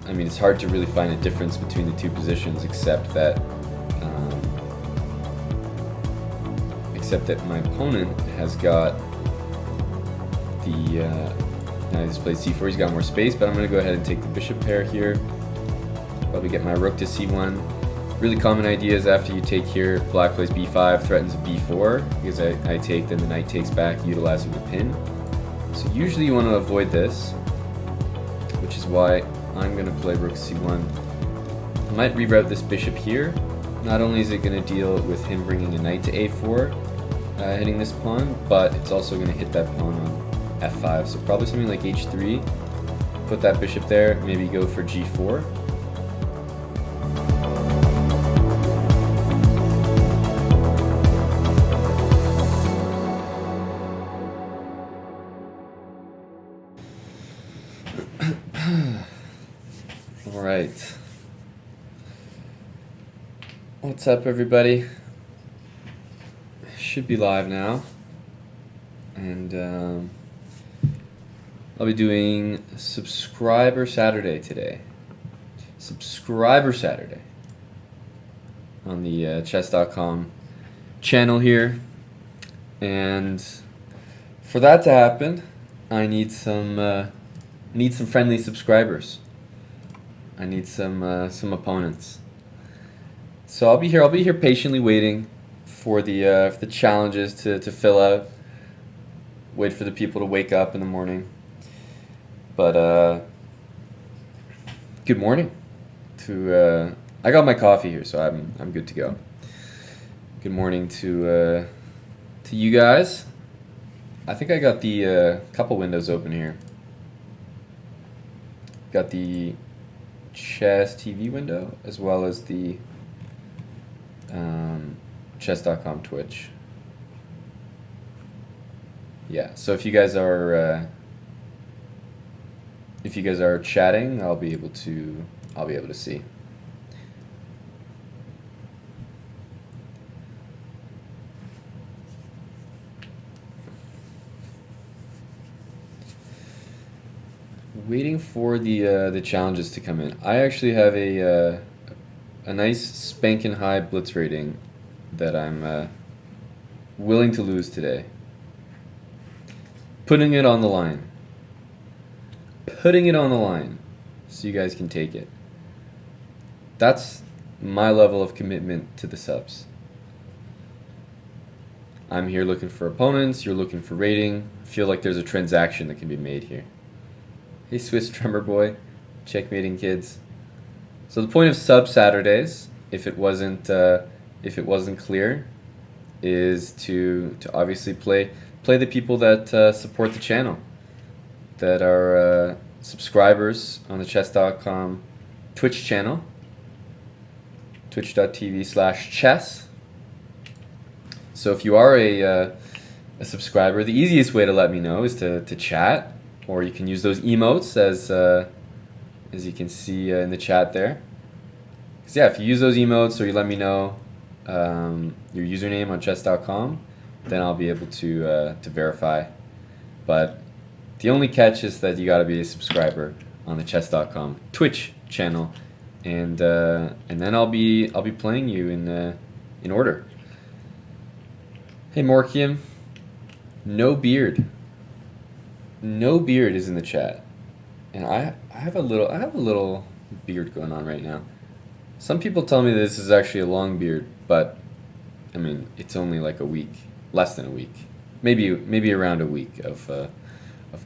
I mean, it's hard to really find a difference between the two positions, except that my opponent has got the. Now he just played c4. He's got more space, but I'm going to go ahead and take the bishop pair here. Probably get my rook to c1. Really common ideas after you take here. Black plays b5, threatens b4 because I take, then the knight takes back, utilizing the pin. So usually you want to avoid this, which is why I'm going to play rook c1. I might reroute this bishop here. Not only is it going to deal with him bringing a knight to a4, hitting this pawn, but it's also going to hit that pawn on f5. So probably something like h3. Put that bishop there, maybe go for g4. All right. What's up, everybody? Should be live now, and I'll be doing Subscriber Saturday today. Subscriber Saturday on the Chess.com channel here, and for that to happen, I need some friendly subscribers. I need some opponents. So I'll be here patiently waiting for the challenges to fill out. Wait for the people to wake up in the morning. But good morning to I got my coffee here, so I'm good to go. Good morning to you guys. I think I got the couple windows open here. Got the Chess TV window as well as the Chess.com Twitch. Yeah, so if you guys are chatting, I'll be able to see. Waiting for the challenges to come in. I actually have a nice spankin' high blitz rating that I'm willing to lose today. Putting it on the line. Putting it on the line so you guys can take it. That's my level of commitment to the subs. I'm here looking for opponents, you're looking for rating. I feel like there's a transaction that can be made here. Hey Swiss Drummer Boy, checkmating kids. So the point of sub Saturdays, if it wasn't clear, is to obviously play the people that support the channel, that are subscribers on the Chess.com Twitch channel, twitch.tv/chess. So if you are a subscriber, the easiest way to let me know is to chat. Or you can use those emotes as you can see in the chat there. Because yeah, if you use those emotes or you let me know your username on chess.com, then I'll be able to verify. But the only catch is that you got to be a subscriber on the chess.com Twitch channel, and then I'll be playing you in order. Hey Morkium, no beard. No beard is in the chat, and I have a little beard going on right now. Some people tell me this is actually a long beard, but I mean it's only like a week, less than a week, maybe around a week of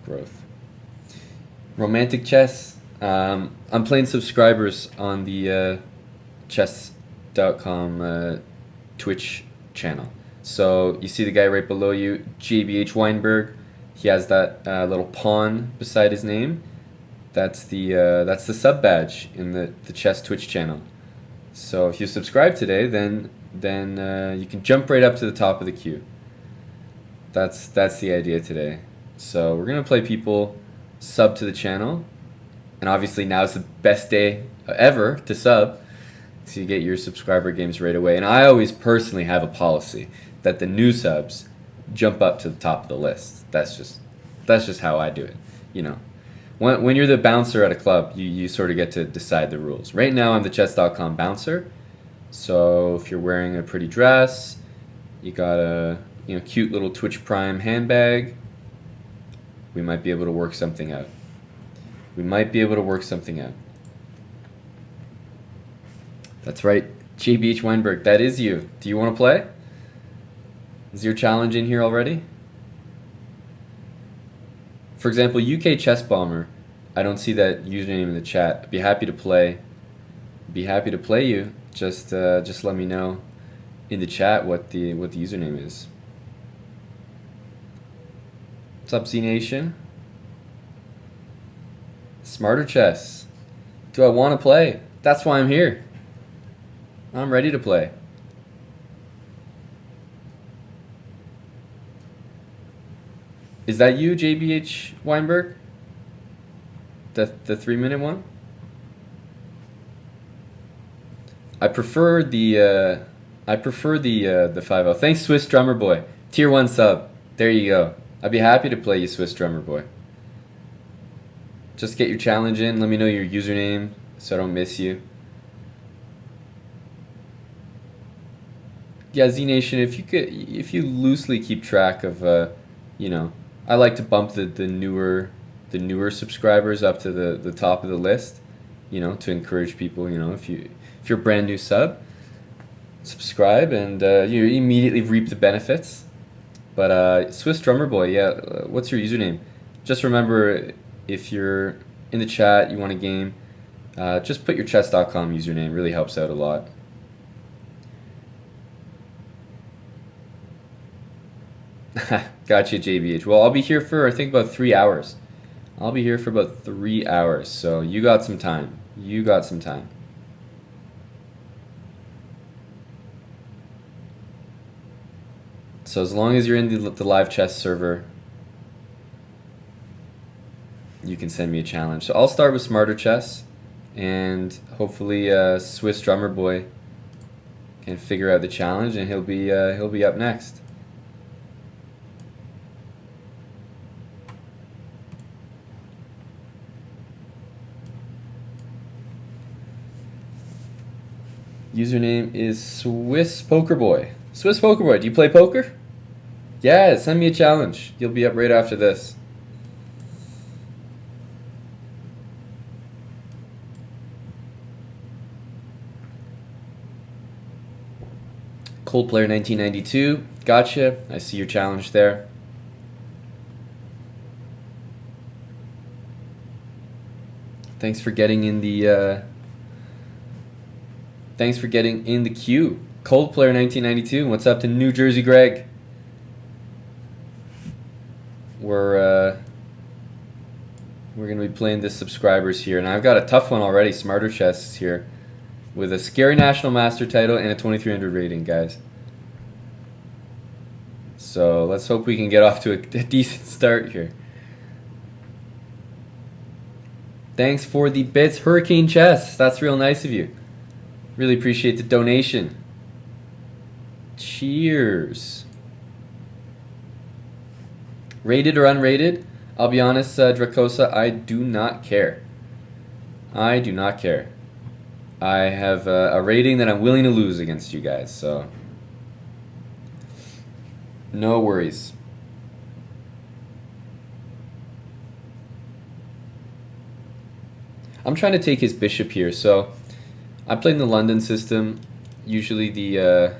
growth. Romantic Chess. I'm playing subscribers on the Chess.com Twitch channel. So you see the guy right below you, JBH Weinberg. He has that little pawn beside his name. That's the sub badge in the Chess Twitch channel. So if you subscribe today, then you can jump right up to the top of the queue. That's the idea today. So we're gonna play people sub to the channel, and obviously now is the best day ever to sub, so you get your subscriber games right away. And I always personally have a policy that the new subs jump up to the top of the list. That's just how I do it. You know, When you're the bouncer at a club, you sort of get to decide the rules. Right now, I'm the Chess.com bouncer. So if you're wearing a pretty dress, you got a cute little Twitch Prime handbag, we might be able to work something out. We might be able to work something out. That's right, JBH Weinberg, that is you. Do you want to play? Is your challenge in here already? For example, UK Chess Bomber, I don't see that username in the chat. I'd be happy to play. Be happy to play you. Just let me know in the chat what the username is. What's up, Z Nation? Smarter Chess. Do I want to play? That's why I'm here. I'm ready to play. Is that you, JBH Weinberg? The 3-minute one? I prefer the 5-0. Thanks, Swiss Drummer Boy. Tier 1 sub. There you go. I'd be happy to play you, Swiss Drummer Boy. Just get your challenge in. Let me know your username so I don't miss you. Yeah, Z Nation, if you loosely keep track of I like to bump the newer subscribers up to the top of the list, to encourage people, if you're a brand new sub, subscribe and you immediately reap the benefits. But Swiss Drummer Boy, yeah, what's your username? Just remember, if you're in the chat, you want a game, just put your Chess.com username. Really helps out a lot. Gotcha, JBH. Well, I'll be here for, I think, about 3 hours. I'll be here for about 3 hours, so you got some time. You got some time. So as long as you're in the live chess server, you can send me a challenge. So I'll start with Smarter Chess, and hopefully Swiss Drummer Boy can figure out the challenge, and he'll be up next. Username is Swiss Poker Boy. Swiss Poker Boy, do you play poker? Yeah, send me a challenge. You'll be up right after this. Cold Player 1992, gotcha. I see your challenge there. Thanks for getting in the queue. Cold Player 1992. What's up to New Jersey Greg? We're gonna be playing the subscribers here, and I've got a tough one already. Smarter Chess is here with a scary national master title and a 2300 rating, guys. So let's hope we can get off to a decent start here. Thanks for the bits, Hurricane Chess. That's real nice of you. Really appreciate the donation. Cheers. Rated or unrated? I'll be honest, Dracosa, I do not care. I do not care. I have a rating that I'm willing to lose against you guys, so no worries. I'm trying to take his bishop here, so I'm playing the London system. Usually the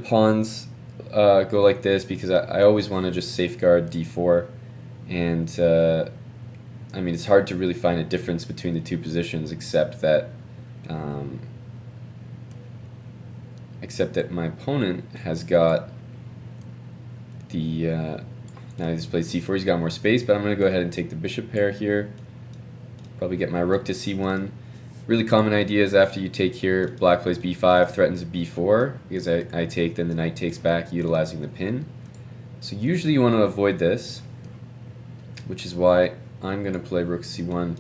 pawns go like this because I always want to just safeguard d4, and I mean, it's hard to really find a difference between the two positions except that my opponent has got the now he just plays c4. He's got more space, but I'm going to go ahead and take the bishop pair here. Probably get my rook to c1. Really common ideas after you take here. Black plays b5, threatens a b4 because I take, then the knight takes back, utilizing the pin. So usually you want to avoid this, which is why I'm going to play rook c1.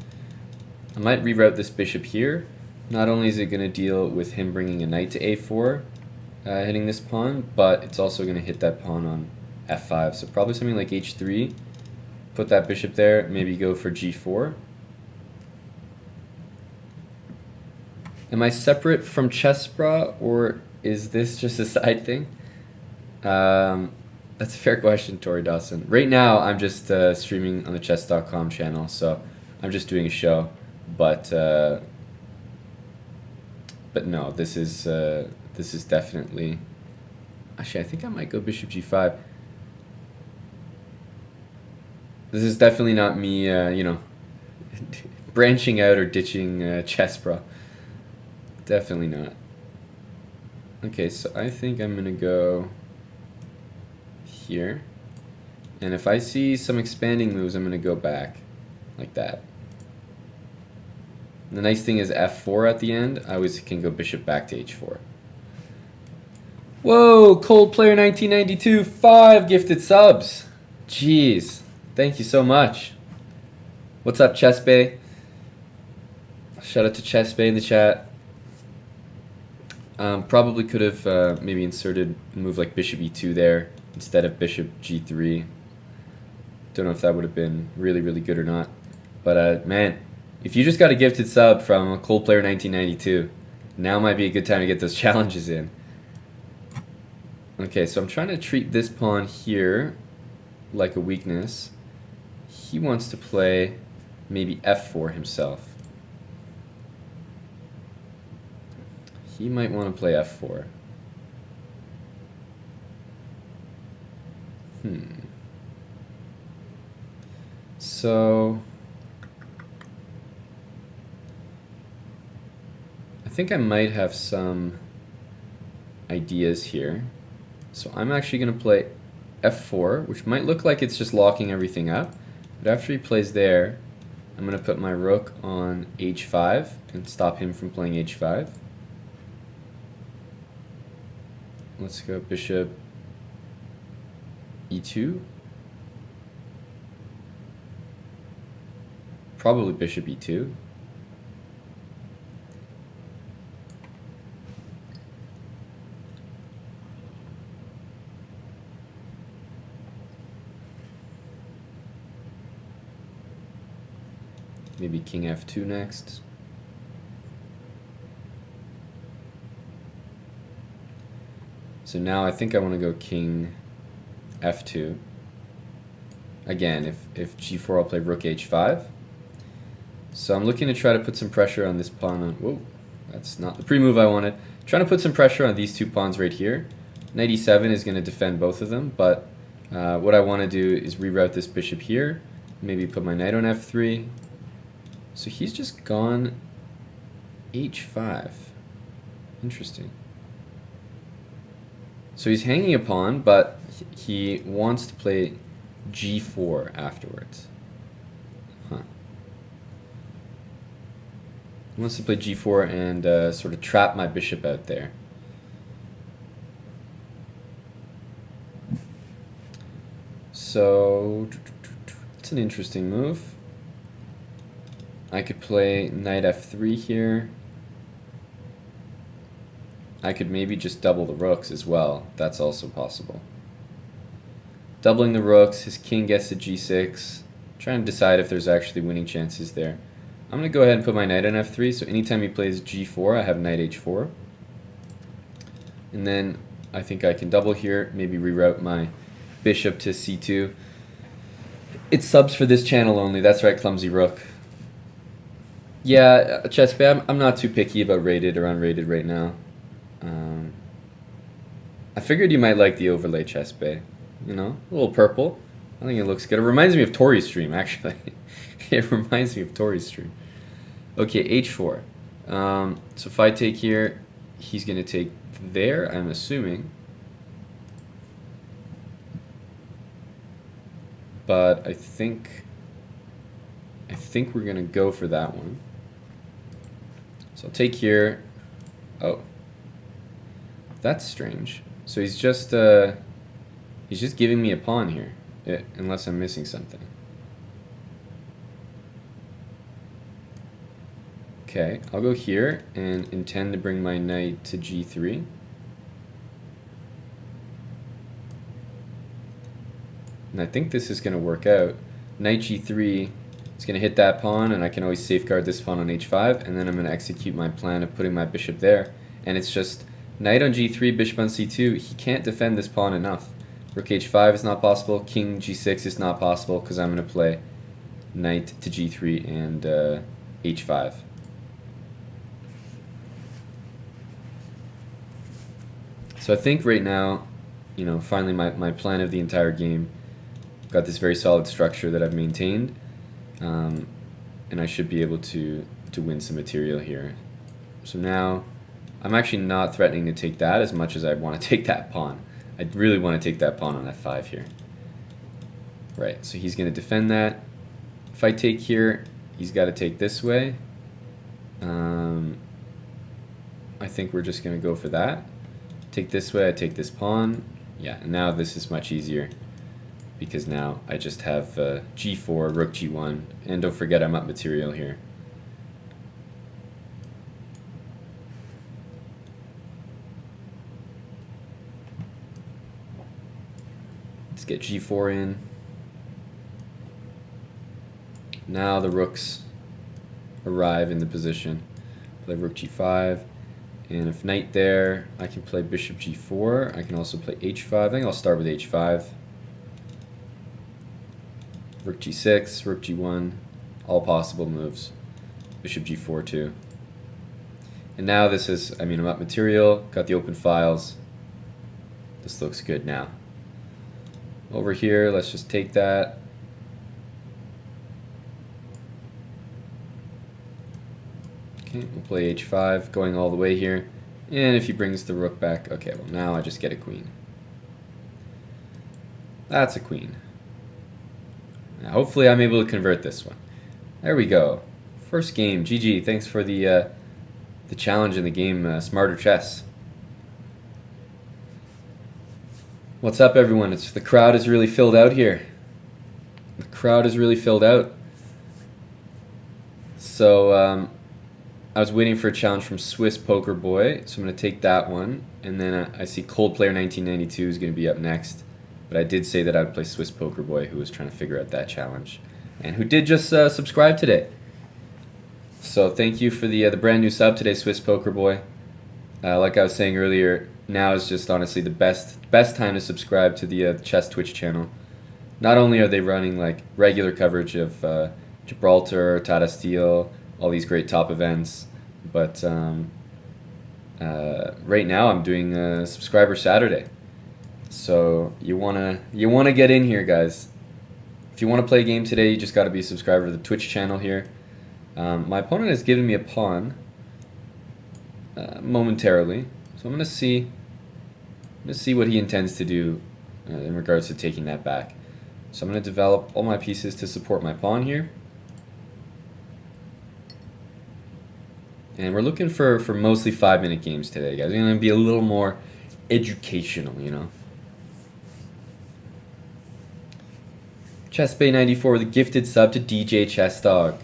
I might reroute this bishop here. Not only is it going to deal with him bringing a knight to a4, hitting this pawn, but it's also going to hit that pawn on f5. So probably something like h3 put that bishop there, maybe go for g4. Am I separate from Chess.com, or is this just a side thing? That's a fair question, Tori Dawson. Right now, I'm just streaming on the Chess.com channel, so I'm just doing a show. But no, this is definitely. Actually, I think I might go bishop g5. This is definitely not me, branching out or ditching Chess.com. Definitely not. Okay, so I think I'm gonna go here, and if I see some expanding moves, I'm gonna go back like that. And the nice thing is f4 at the end. I always can go bishop back to h4. Whoa, Cold Player 1992, 5 gifted subs. Jeez, thank you so much. What's up, Chess Bay? Shout out to Chess Bay in the chat. Probably could have maybe inserted a move like bishop e2 there instead of bishop g3. Don't know if that would have been really, really good or not. But man, if you just got a gifted sub from a Cold Player 1992, now might be a good time to get those challenges in. Okay, so I'm trying to treat this pawn here like a weakness. He wants to play maybe f4 himself. He might want to play f4. So I think I might have some ideas here. So I'm actually going to play f4, which might look like it's just locking everything up. But after he plays there, I'm going to put my rook on h5 and stop him from playing h5. Let's go bishop e2. Probably bishop e2. Maybe king f2 next. So now I think I want to go king f2. Again, if g4, I'll play rook h5. So I'm looking to try to put some pressure on this pawn. Whoa, that's not the pre-move I wanted. Trying to put some pressure on these two pawns right here. Knight e7 is going to defend both of them, but what I want to do is reroute this bishop here. Maybe put my knight on f3. So he's just gone h5. Interesting. So he's hanging a pawn, but he wants to play g4 afterwards. Huh. He wants to play g4 and sort of trap my bishop out there. So it's an interesting move. I could play knight f3 here. I could maybe just double the rooks as well. That's also possible. Doubling the rooks, his king gets to g6. Trying to decide if there's actually winning chances there. I'm going to go ahead and put my knight on f3, so anytime he plays g4, I have knight h4. And then I think I can double here, maybe reroute my bishop to c2. It's subs for this channel only, that's right, Clumsy Rook. Yeah, Chess Bay, I'm not too picky about rated or unrated right now. I figured you might like the overlay, Chess Bay. You know, a little purple. I think it looks good. It reminds me of Tori's stream, actually. It reminds me of Tori's stream. Okay, h4. So if I take here, he's going to take there, I'm assuming. But I think we're going to go for that one. So I'll take here. Oh. That's strange. So he's just giving me a pawn here, unless I'm missing something. Okay, I'll go here and intend to bring my knight to g3. And I think this is going to work out. knight g3 is going to hit that pawn, and I can always safeguard this pawn on h5, and then I'm going to execute my plan of putting my bishop there. And it's just knight on g3, bishop on c2. He can't defend this pawn enough. Rook h5 is not possible. King g6 is not possible because I'm going to play knight to g3 and h5. So I think right now, you know, finally my plan of the entire game, got this very solid structure that I've maintained, and I should be able to win some material here. So now I'm actually not threatening to take that as much as I want to take that pawn. I really want to take that pawn on f5 here. Right, so he's going to defend that. If I take here, he's got to take this way. I think we're just going to go for that. Take this way, I take this pawn. Yeah, and now this is much easier because now I just have g4, rook g1, and don't forget I'm up material here. Let's get g4 in. Now the rooks arrive in the position. Play rook g5, and if knight there, I can play bishop g4. I can also play h5. I think I'll start with h5. Rook g6, rook g1, all possible moves. Bishop g4 too. And now this is, I mean, I'm up material, got the open files. This looks good now. Over here, let's just take that. Okay, we'll play h5, going all the way here. And if he brings the rook back, okay, well now I just get a queen. That's a queen. Now hopefully I'm able to convert this one. There we go. First game, GG. Thanks for the challenge in the game, Smarter Chess. What's up, everyone? The crowd is really filled out here. The crowd is really filled out. So I was waiting for a challenge from Swiss Poker Boy, so I'm going to take that one. And then I see Cold Player 1992 is going to be up next. But I did say that I would play Swiss Poker Boy, who was trying to figure out that challenge, and who did just subscribe today. So thank you for the brand new sub today, Swiss Poker Boy. Like I was saying earlier, now is just honestly the best time to subscribe to the Chess Twitch channel. Not only are they running like regular coverage of Gibraltar, Tata Steel, all these great top events, but right now I'm doing Subscriber Saturday. So you wanna get in here, guys. If you want to play a game today, you just got to be a subscriber to the Twitch channel here. My opponent has given me a pawn momentarily, so I'm gonna see what he intends to do in regards to taking that back. So I'm gonna develop all my pieces to support my pawn here, and we're looking for mostly 5-minute games today, guys. We're gonna be a little more educational, you know. ChessBay94 with a gifted sub to DJ Chess Dog.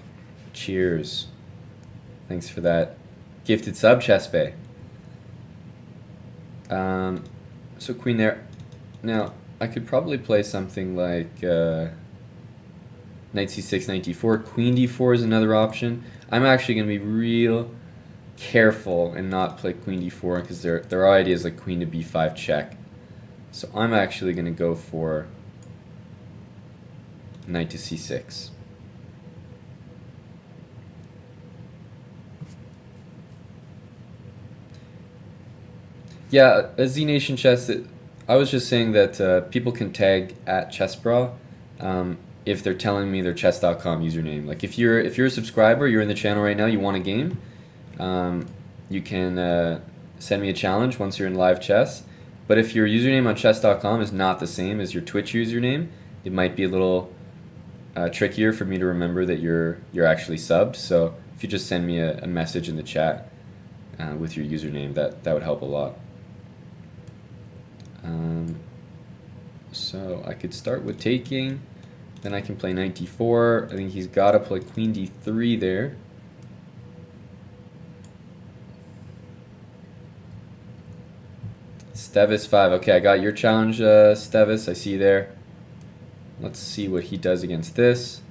Cheers. Thanks for that gifted sub, ChessBay. So queen there. Now, I could probably play something like knight c6, knight d4. Queen d4 is another option. I'm actually going to be real careful and not play queen d4 because there are ideas like queen to b5 check. So I'm actually going to go for knight to c6. Yeah, Z Nation Chess, I was just saying that people can tag at ChessBra if they're telling me their Chess.com username. Like if you're a subscriber, you're in the channel right now, you want a game, you can send me a challenge once you're in live chess. But if your username on Chess.com is not the same as your Twitch username, it might be a little trickier for me to remember that you're actually subbed. So if you just send me a message in the chat with your username, that would help a lot. So I could start with taking, then I can play knight d4. I think he's got to play queen d3 there. Stevis 5. Okay, I got your challenge, Stevis. I see you there. Let's see what he does against this.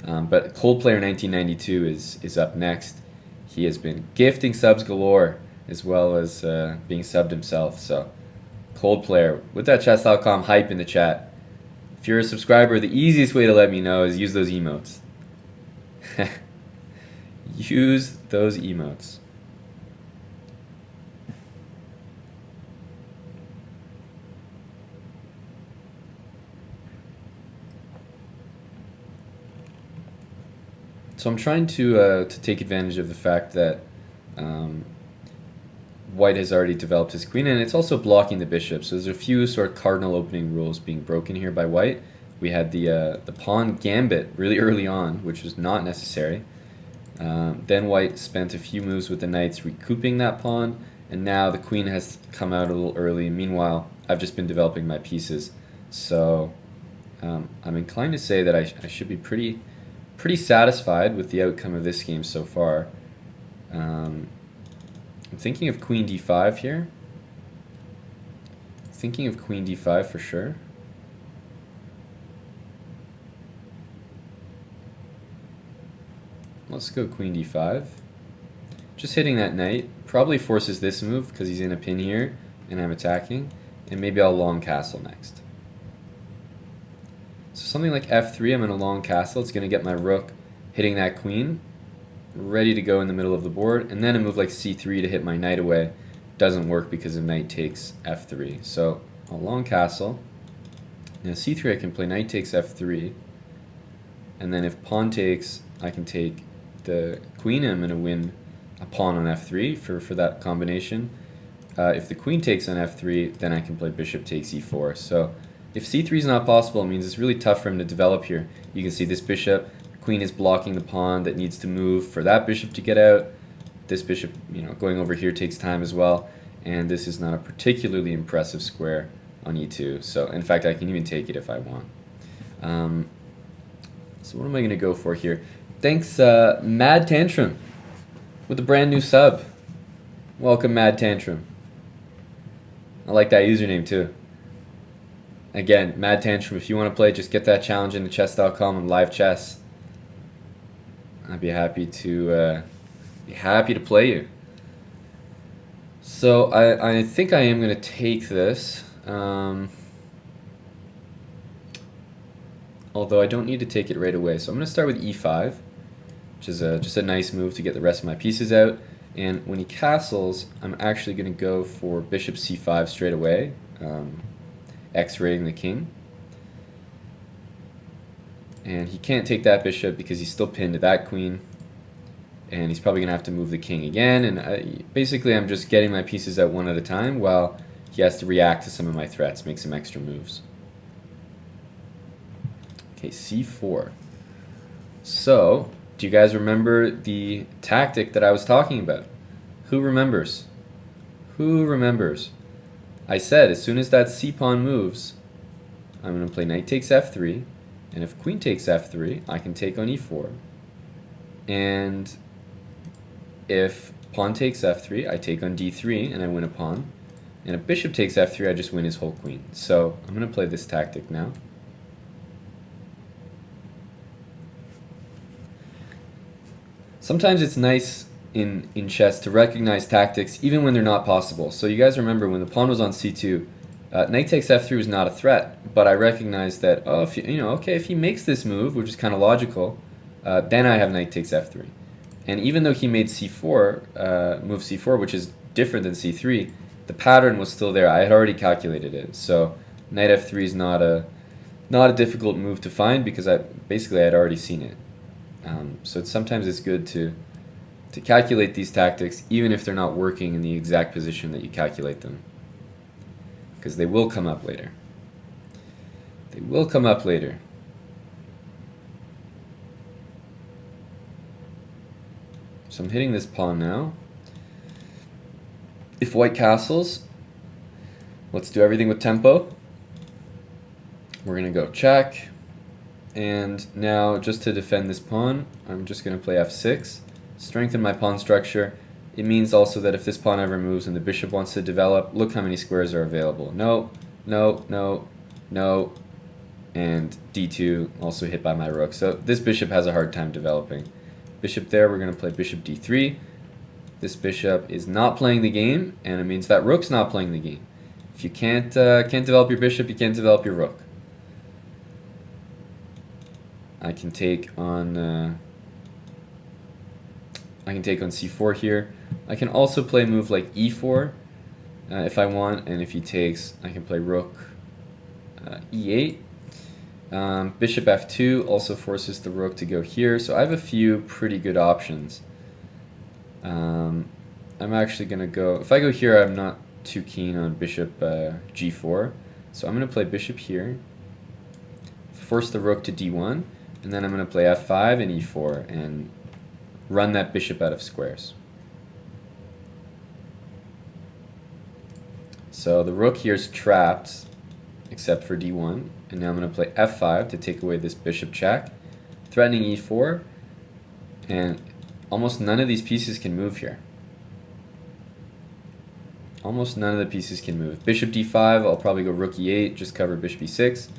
But Cold Player 1992 is up next. He has been gifting subs galore as well as being subbed himself. So Cold Player, with that Chess.com hype in the chat. If you're a subscriber, the easiest way to let me know is use those emotes. Use those emotes. So I'm trying to take advantage of the fact that White has already developed his queen, and it's also blocking the bishop. So there's a few sort of cardinal opening rules being broken here by White. We had the pawn gambit really early on, which was not necessary. Then White spent a few moves with the knights recouping that pawn, and now the queen has come out a little early. Meanwhile, I've just been developing my pieces. So I'm inclined to say that I should be pretty satisfied with the outcome of this game so far. I'm thinking of queen d5 here. Thinking of queen d5 for sure. Let's go queen d5. Just hitting that knight probably forces this move because he's in a pin here and I'm attacking. And maybe I'll long castle next. So something like f3, I'm in a long castle. It's going to get my rook hitting that queen, ready to go in the middle of the board. And then a move like c3 to hit my knight away doesn't work because of knight takes f3. So a long castle. Now c3 I can play knight takes f3. And then if pawn takes, I can take the queen and I'm going to win a pawn on f3 for that combination. If the queen takes on f3, then I can play bishop takes e4. So if c3 is not possible, it means it's really tough for him to develop here. You can see this bishop, queen is blocking the pawn that needs to move for that bishop to get out. This bishop, going over here takes time as well, and this is not a particularly impressive square on e2. So in fact, I can even take it if I want. So what am I going to go for here? Thanks, Mad Tantrum, with a brand new sub. Welcome, Mad Tantrum. I like that username too. Again, Mad Tantrum, if you want to play, just get that challenge into Chess.com and live chess. I'd be happy to play you. So I think I am going to take this. Although I don't need to take it right away. So I'm going to start with e5, which is just a nice move to get the rest of my pieces out. And when he castles, I'm actually going to go for bishop c5 straight away. X-raying the king. And he can't take that bishop because he's still pinned to that queen. And he's probably going to have to move the king again. And basically I'm just getting my pieces out one at a time while he has to react to some of my threats, make some extra moves. Okay, c4. So, do you guys remember the tactic that I was talking about? Who remembers? Who remembers? I said as soon as that c-pawn moves, I'm going to play knight takes f3, and if queen takes f3, I can take on e4. And if pawn takes f3, I take on d3 and I win a pawn. And if bishop takes f3, I just win his whole queen. So I'm going to play this tactic now. Sometimes it's nice in chess to recognize tactics even when they're not possible. So you guys remember when the pawn was on c2, knight takes f3 was not a threat, but I recognized that, oh, if he makes this move, which is kind of logical, then I have knight takes f3. And even though he made c4, move c4, which is different than c3, the pattern was still there. I had already calculated it. So knight f3 is not a difficult move to find because I had already seen it. So sometimes it's good to calculate these tactics even if they're not working in the exact position that you calculate them, because they will come up later. They will come up later. So I'm hitting this pawn now. If white castles, let's do everything with tempo. We're going to go check. And now, just to defend this pawn, I'm just going to play f6. Strengthen my pawn structure. It means also that if this pawn ever moves and the bishop wants to develop, look how many squares are available. No, no, no, No. And d2 also hit by my rook. So this bishop has a hard time developing. Bishop there, we're going to play bishop d3. This bishop is not playing the game, and it means that rook's not playing the game. If you can't develop your bishop, you can't develop your rook. I can take on c4 here. I can also play a move like e4 if I want, and if he takes, I can play rook e8. Bishop f2 also forces the rook to go here, so I have a few pretty good options. I'm actually going to go, if I go here, I'm not too keen on bishop g4, so I'm going to play bishop here, force the rook to d1, and then I'm going to play f5 and e4 and run that bishop out of squares. So the rook here is trapped except for d1, and now I'm going to play f5 to take away this bishop check, threatening e4, and almost none of these pieces can move here. Almost none of the pieces can move. Bishop d5, I'll probably go rook e8, just cover bishop e6.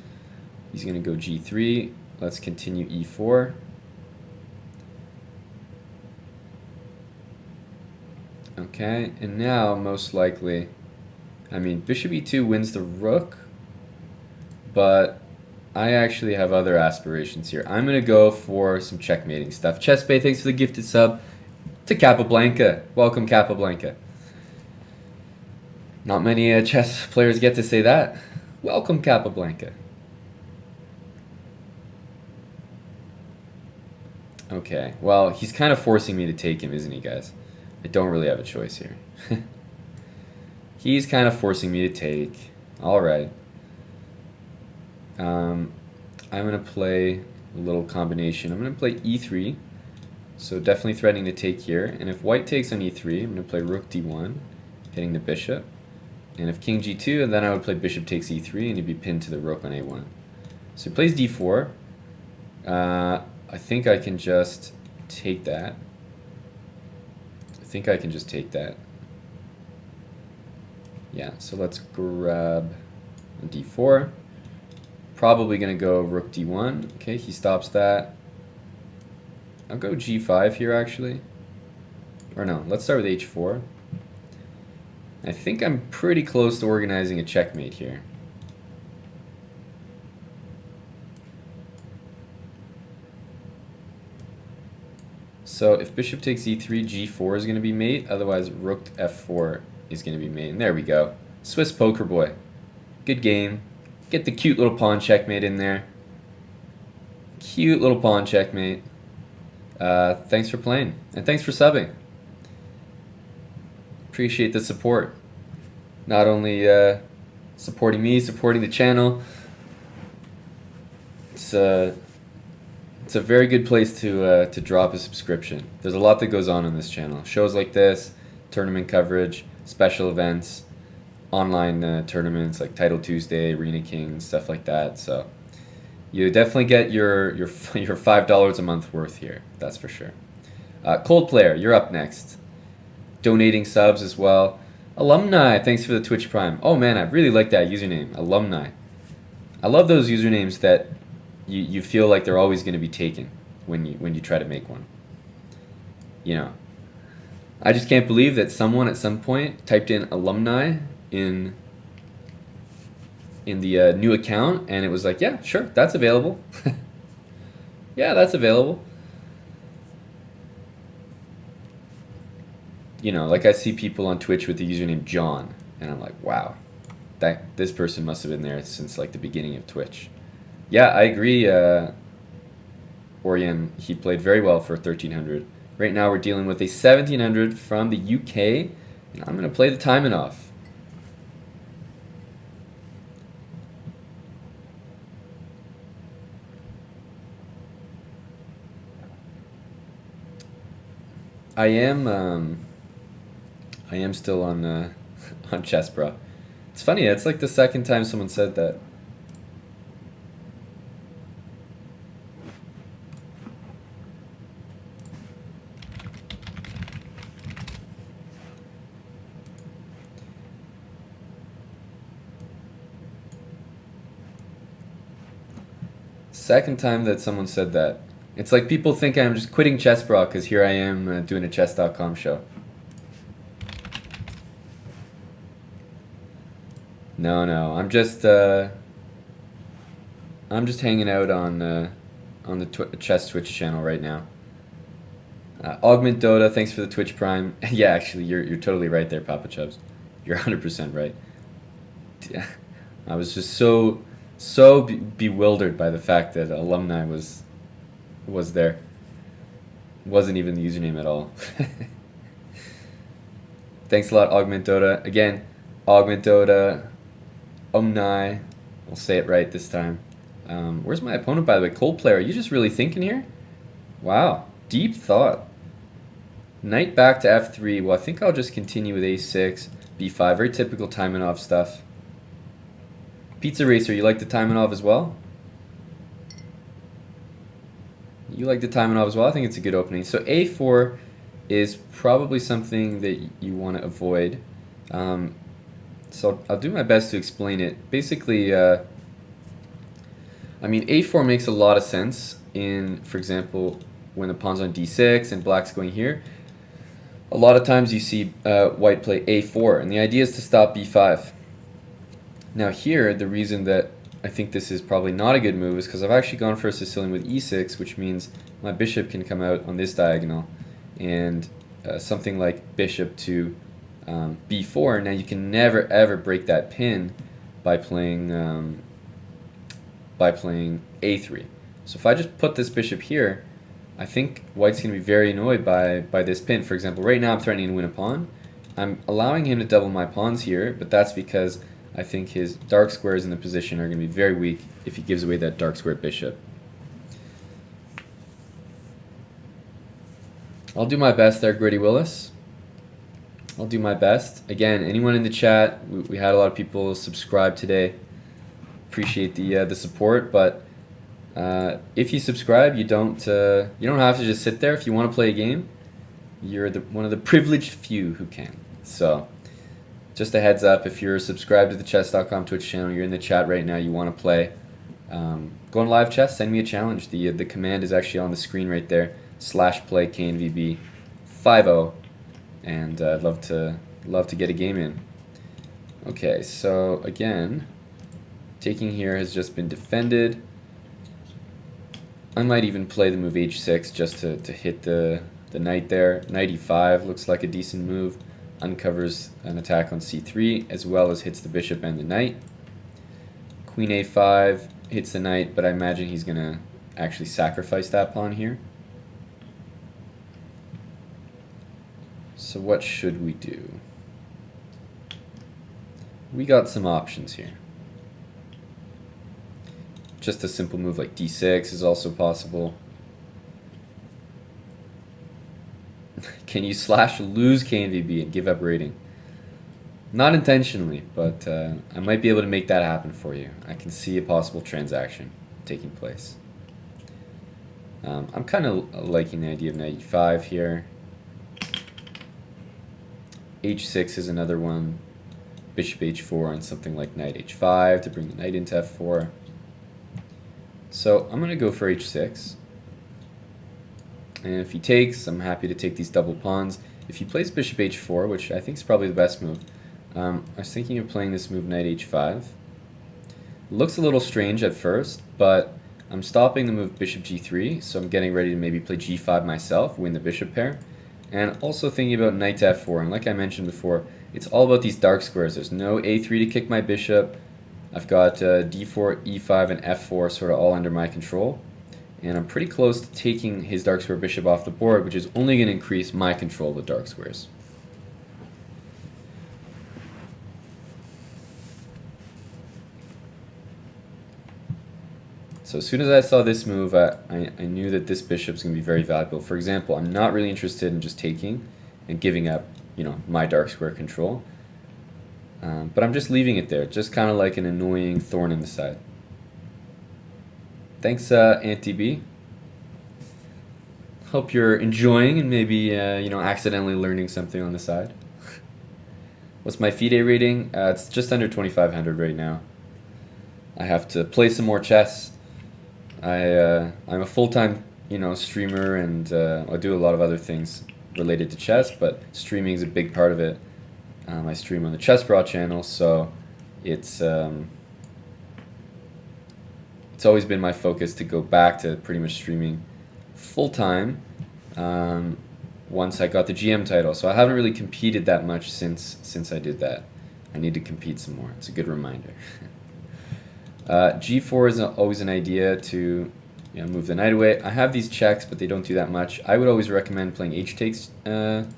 He's going to go g3. Let's continue e4. Okay, and now most likely, I mean, bishop e2 wins the rook, but I actually have other aspirations here. I'm going to go for some checkmating stuff. Chessbay, thanks for the gifted sub to Capablanca. Welcome, Capablanca. Not many chess players get to say that. Welcome, Capablanca. Okay, well, he's kind of forcing me to take him, isn't he, guys? I don't really have a choice here. He's kind of forcing me to take. All right. I'm going to play a little combination. I'm going to play e3, so definitely threatening to take here. And if white takes on e3, I'm going to play rook d1, hitting the bishop. And if king g2, then I would play bishop takes e3, and he'd be pinned to the rook on a1. So he plays d4. I think I can just take that. Yeah, so let's grab d4. Probably going to go rook d1. Okay, he stops that. I'll go g5 here, actually. Or no, let's start with h4. I think I'm pretty close to organizing a checkmate here. So if bishop takes e3, g4 is going to be mate. Otherwise, rook f4 is going to be mate. And there we go. Swiss poker boy. Good game. Get the cute little pawn checkmate in there. Cute little pawn checkmate. Thanks for playing. And thanks for subbing. Appreciate the support. Not only supporting me, supporting the channel. It's a very good place to drop a subscription. There's a lot that goes on this channel. Shows like this, tournament coverage, special events, online tournaments like Title Tuesday, Arena King, stuff like that. So you definitely get your $5 a month worth here. That's for sure. Cold Player, you're up next. Donating subs as well. Alumni, thanks for the Twitch Prime. Oh man, I really like that username, Alumni. I love those usernames that you feel like they're always going to be taken when you try to make one. You know, I just can't believe that someone at some point typed in alumni in the new account, and it was like, yeah, sure, that's available. Yeah, that's available. You know, like I see people on Twitch with the username John, and I'm like, wow, this person must have been there since like the beginning of Twitch. Yeah, I agree, Orion. He played very well for 1300. Right now we're dealing with a 1700 from the UK, and I'm going to play the timing off. I am still on on Chess, bro. It's funny, it's like the second time someone said that. second time that someone said that. It's like people think I'm just quitting Chess Bra because here I am doing a Chess.com show. No, I'm just hanging out on the Chess Twitch channel right now. Augment Dota, thanks for the Twitch Prime. Yeah, actually, you're totally right there, Papa Chubbs. You're 100% right. Yeah, I was just so bewildered by the fact that alumni was there. Wasn't even the username at all. Thanks a lot, Augment Dota. Again, Augment Dota, Omni. We'll say it right this time. Where's my opponent, by the way? Cold player, are you just really thinking here? Wow, deep thought. Knight back to f3. Well, I think I'll just continue with a6, b5. Very typical Taimanov stuff. Pizza Racer, you like the Taimanov as well? You like the Taimanov as well? I think it's a good opening. So a4 is probably something that you want to avoid. So I'll do my best to explain it. Basically, I mean, a4 makes a lot of sense in, for example, when the pawn's on d6 and black's going here. A lot of times you see white play a4, and the idea is to stop b5. Now here, the reason that I think this is probably not a good move is because I've actually gone for a Sicilian with e6, which means my bishop can come out on this diagonal, and something like bishop to b4. Now you can never ever break that pin by playing a3. So if I just put this bishop here, I think white's going to be very annoyed by this pin. For example, right now I'm threatening to win a pawn. I'm allowing him to double my pawns here, but that's because I think his dark squares in the position are going to be very weak if he gives away that dark square bishop. I'll do my best there, Gritty Willis. I'll do my best. Again, anyone in the chat, we had a lot of people subscribe today. Appreciate the support, but if you subscribe, you don't have to just sit there. If you want to play a game, you're one of the privileged few who can. So, just a heads up, if you're subscribed to the Chess.com Twitch channel, you're in the chat right now, you want to play, go on live chess, send me a challenge. The command is actually on the screen right there, /play KNVB 50, and I'd love to get a game in. Okay, so again, taking here has just been defended. I might even play the move h6 just to hit the knight there. Knight e5 looks like a decent move. Uncovers an attack on c3 as well as hits the bishop and the knight. Queen a5 hits the knight, but I imagine he's going to actually sacrifice that pawn here. So what should we do? We got some options here. Just a simple move like d6 is also possible. Can you /lose KNVB and give up rating? Not intentionally, but I might be able to make that happen for you. I can see a possible transaction taking place. I'm kind of liking the idea of knight e5 here. h6 is another one. Bishop h4 and something like knight h5 to bring the knight into f4. So I'm going to go for h6. And if he takes, I'm happy to take these double pawns. If he plays bishop h4, which I think is probably the best move, I was thinking of playing this move knight h5. Looks a little strange at first, but I'm stopping the move bishop g3, so I'm getting ready to maybe play g5 myself, win the bishop pair. And also thinking about knight to f4, and like I mentioned before, it's all about these dark squares. There's no a3 to kick my bishop. I've got d4, e5, and f4 sort of all under my control. And I'm pretty close to taking his dark square bishop off the board, which is only going to increase my control of the dark squares. So as soon as I saw this move, I knew that this bishop's going to be very valuable. For example, I'm not really interested in just taking and giving up, my dark square control. But I'm just leaving it there, just kind of like an annoying thorn in the side. Thanks, Auntie B. Hope you're enjoying and maybe, accidentally learning something on the side. What's my FIDE rating? It's just under 2,500 right now. I have to play some more chess. I'm a full-time, streamer, and I do a lot of other things related to chess, but streaming is a big part of it. I stream on the Chess.com channel, so it's it's always been my focus to go back to pretty much streaming full-time once I got the GM title. So I haven't really competed that much since I did that. I need to compete some more. It's a good reminder. G4 is always an idea to move the knight away. I have these checks, but they don't do that much. I would always recommend playing h takes on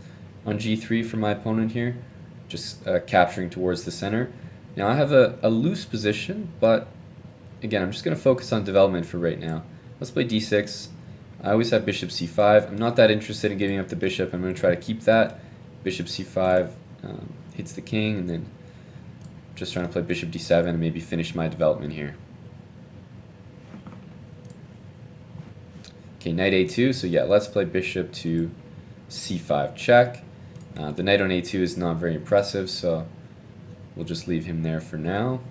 G3 for my opponent here, just capturing towards the center. Now I have a loose position, but again, I'm just going to focus on development for right now. Let's play d6. I always have bishop c5. I'm not that interested in giving up the bishop. I'm going to try to keep that. Bishop c5 hits the king, and then just trying to play bishop d7 and maybe finish my development here. Okay, knight a2. So yeah, let's play bishop to c5 check. The knight on a2 is not very impressive, so we'll just leave him there for now.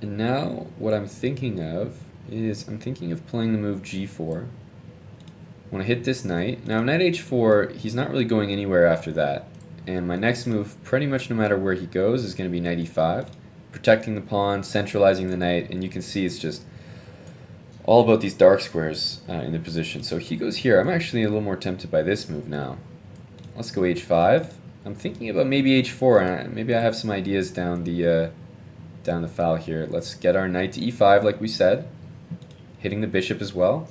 And now what I'm thinking of is I'm thinking of playing the move g4. I want to hit this knight. Now knight h4, he's not really going anywhere after that. And my next move, pretty much no matter where he goes, is going to be knight e5. Protecting the pawn, centralizing the knight, and you can see it's just all about these dark squares in the position. So he goes here. I'm actually a little more tempted by this move now. Let's go h5. I'm thinking about maybe h4, and maybe I have some ideas down the file here. Let's get our knight to e5 like we said, hitting the bishop as well.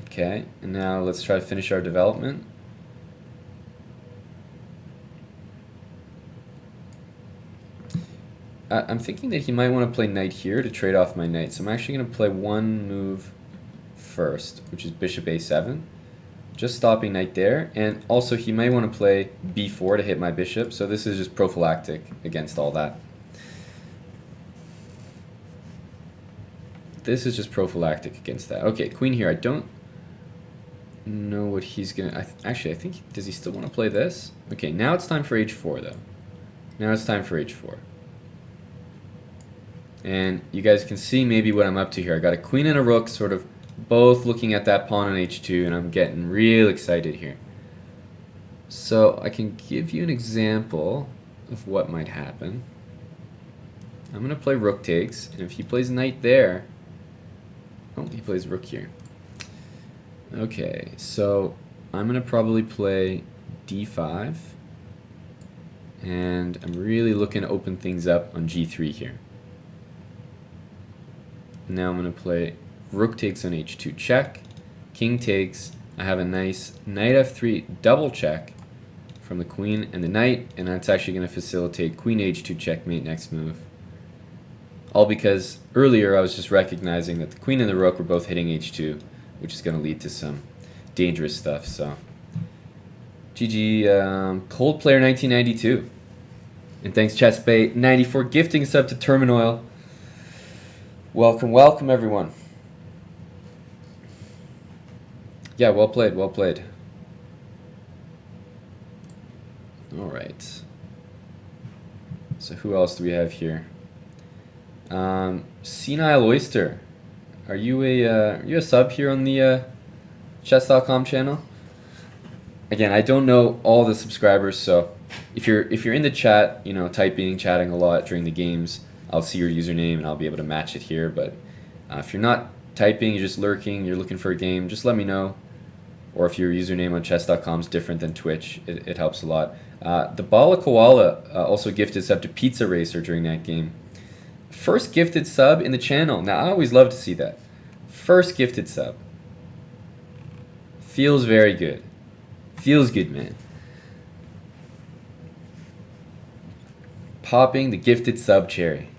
Okay, and now let's try to finish our development. I'm thinking that he might want to play knight here to trade off my knight, so I'm actually going to play one move first, which is bishop a7. Just stopping knight there, and also he might want to play b4 to hit my bishop, so this is just prophylactic against all that. This is just prophylactic against that. Okay, queen here. I don't know what he's gonna... Actually, I think... Does he still want to play this? Okay, now it's time for h4, though. Now it's time for h4. And you guys can see maybe what I'm up to here. I got a queen and a rook sort of both looking at that pawn on h2, and I'm getting real excited here. So I can give you an example of what might happen. I'm going to play rook takes, and if he plays knight there... Oh, he plays rook here. Okay, so I'm going to probably play d5, and I'm really looking to open things up on g3 here. Now I'm going to play rook takes on h2 check, king takes. I have a nice knight f3 double check from the queen and the knight, and that's actually going to facilitate queen h2 checkmate next move. All because earlier I was just recognizing that the queen and the rook were both hitting h2, which is going to lead to some dangerous stuff. So GG, Cold Player 1992. And thanks ChessBay90 for gifting us up to Terminoil. Welcome, welcome everyone. Yeah, well played, well played. Alright. So who else do we have here? Senile Oyster. Are you a sub here on the Chess.com channel? Again, I don't know all the subscribers, so if you're in the chat, typing, chatting a lot during the games, I'll see your username and I'll be able to match it here. But if you're not typing, you're just lurking, you're looking for a game, just let me know. Or if your username on Chess.com is different than Twitch, it helps a lot. The Bala Koala also gifted sub to Pizza Racer during that game. First gifted sub in the channel. Now, I always love to see that. First gifted sub. Feels very good. Feels good, man. Popping the gifted sub cherry.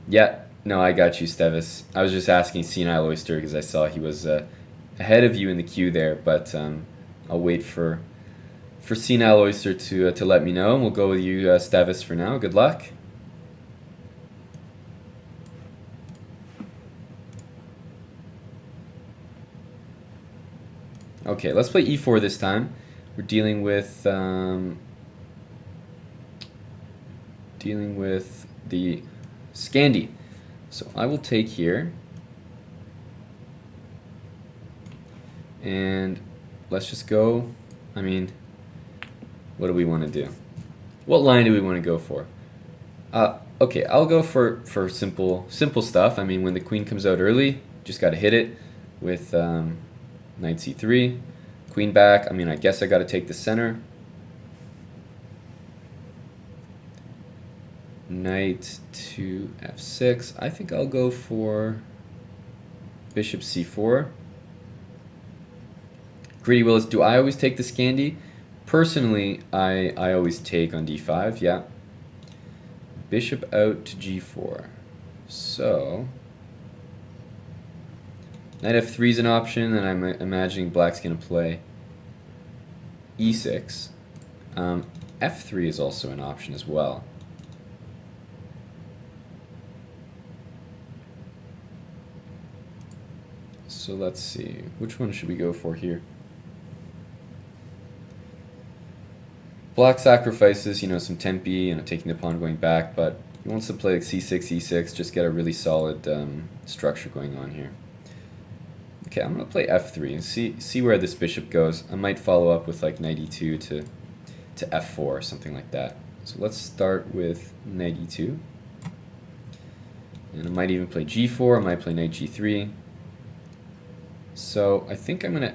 Yeah, no, I got you, Stevis. I was just asking Senile Oyster because I saw he was ahead of you in the queue there, but I'll wait for Senile Oyster to let me know, and we'll go with you, Stevis, for now. Good luck. Okay, let's play e4 this time. we're dealing with the Scandi. So I will take here, and let's just go. I mean, what do we want to do? What line do we want to go for? Okay, I'll go for simple stuff. I mean, when the queen comes out early, just got to hit it with knight c3, queen back. I mean, I guess I got to take the center. Knight to f6. I think I'll go for bishop c4. Greedy Willis, do I always take the Scandi? Personally, I always take on d5, yeah. Bishop out to g4. So, knight f3 is an option, and I'm imagining black's going to play e6. F3 is also an option as well. So let's see, which one should we go for here? Black sacrifices, you know, some tempi, you know, taking the pawn going back, but he wants to play like c6, e6, just get a really solid structure going on here. Okay, I'm going to play f3 and see where this bishop goes. I might follow up with like knight e2 to f4 or something like that. So let's start with knight e2. And I might even play g4, I might play knight g3. So I think I'm going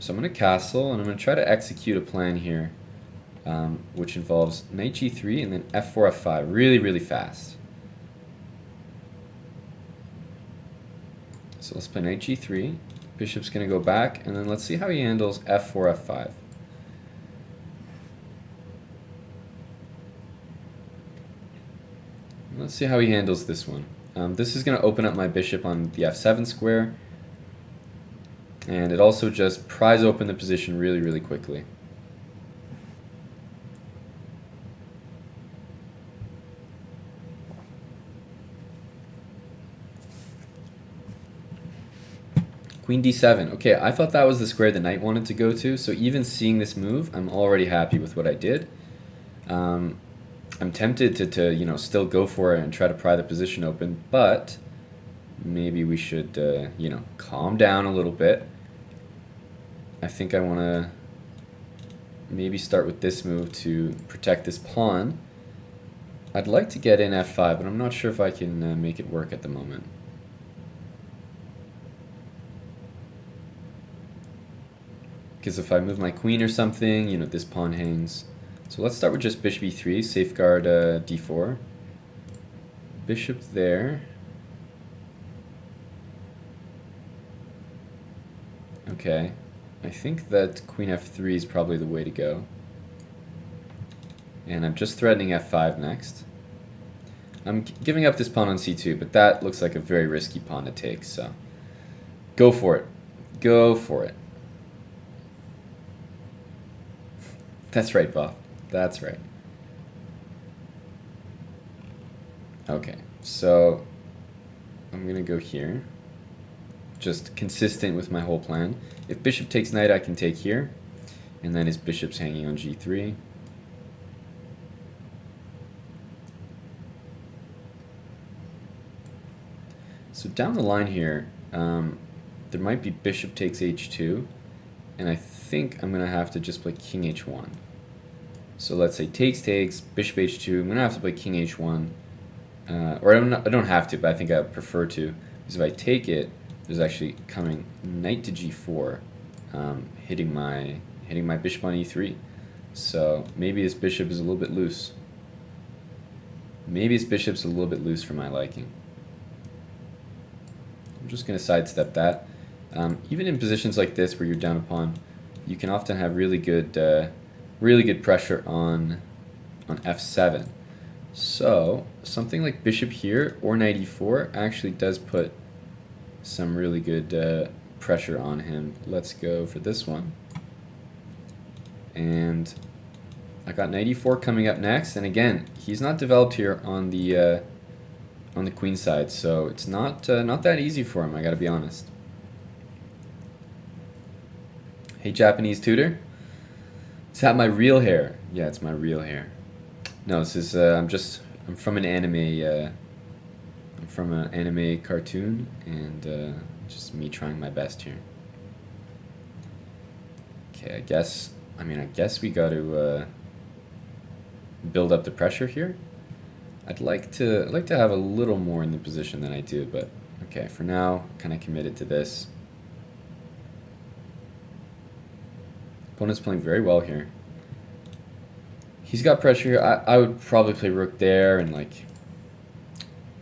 to castle, and I'm going to try to execute a plan here. Which involves knight g3 and then f4, f5, really, really fast. So let's play knight g3, bishop's going to go back, and then let's see how he handles f4, f5. Let's see how he handles this one. This is going to open up my bishop on the f7 square, and it also just pries open the position really, really quickly. Queen d7. Okay, I thought that was the square the knight wanted to go to, so even seeing this move, I'm already happy with what I did. I'm tempted to you know, still go for it and try to pry the position open, but maybe we should you know, calm down a little bit. I think I want to maybe start with this move to protect this pawn. I'd like to get in f5, but I'm not sure if I can make it work at the moment. Because if I move my queen or something, you know, this pawn hangs. So let's start with just bishop e3, safeguard d4. Bishop there. Okay, I think that queen f3 is probably the way to go. And I'm just threatening f5 next. I'm giving up this pawn on c2, but that looks like a very risky pawn to take, so go for it. Go for it. That's right, Bob. That's right. Okay, so I'm going to go here. Just consistent with my whole plan. If bishop takes knight, I can take here. And then his bishop's hanging on g3. So down the line here, there might be bishop takes h2. And I think I'm going to have to just play king h1. So let's say takes, bishop h2. I'm going to have to play king h1. Or I don't have to, but I think I prefer to. Because if I take it, there's actually coming knight to g4, hitting my bishop on e3. So maybe this bishop is a little bit loose. Maybe this bishop's a little bit loose for my liking. I'm just going to sidestep that. Even in positions like this where you're down a pawn, you can often have really good pressure on f7. So something like bishop here or knight e4 actually does put some really good pressure on him. Let's go for this one. And I got knight e4 coming up next, and again, he's not developed here on the queen side, so it's not that easy for him, I gotta be honest. Hey, Japanese tutor. Is that my real hair? Yeah, it's my real hair. No, this is I'm from an anime. I'm from an anime cartoon, and just me trying my best here. Okay, I guess we got to build up the pressure here. I'd like to have a little more in the position than I do, but okay, for now, kind of committed to this. Opponent's playing very well here. He's got pressure here. I would probably play rook there, and like,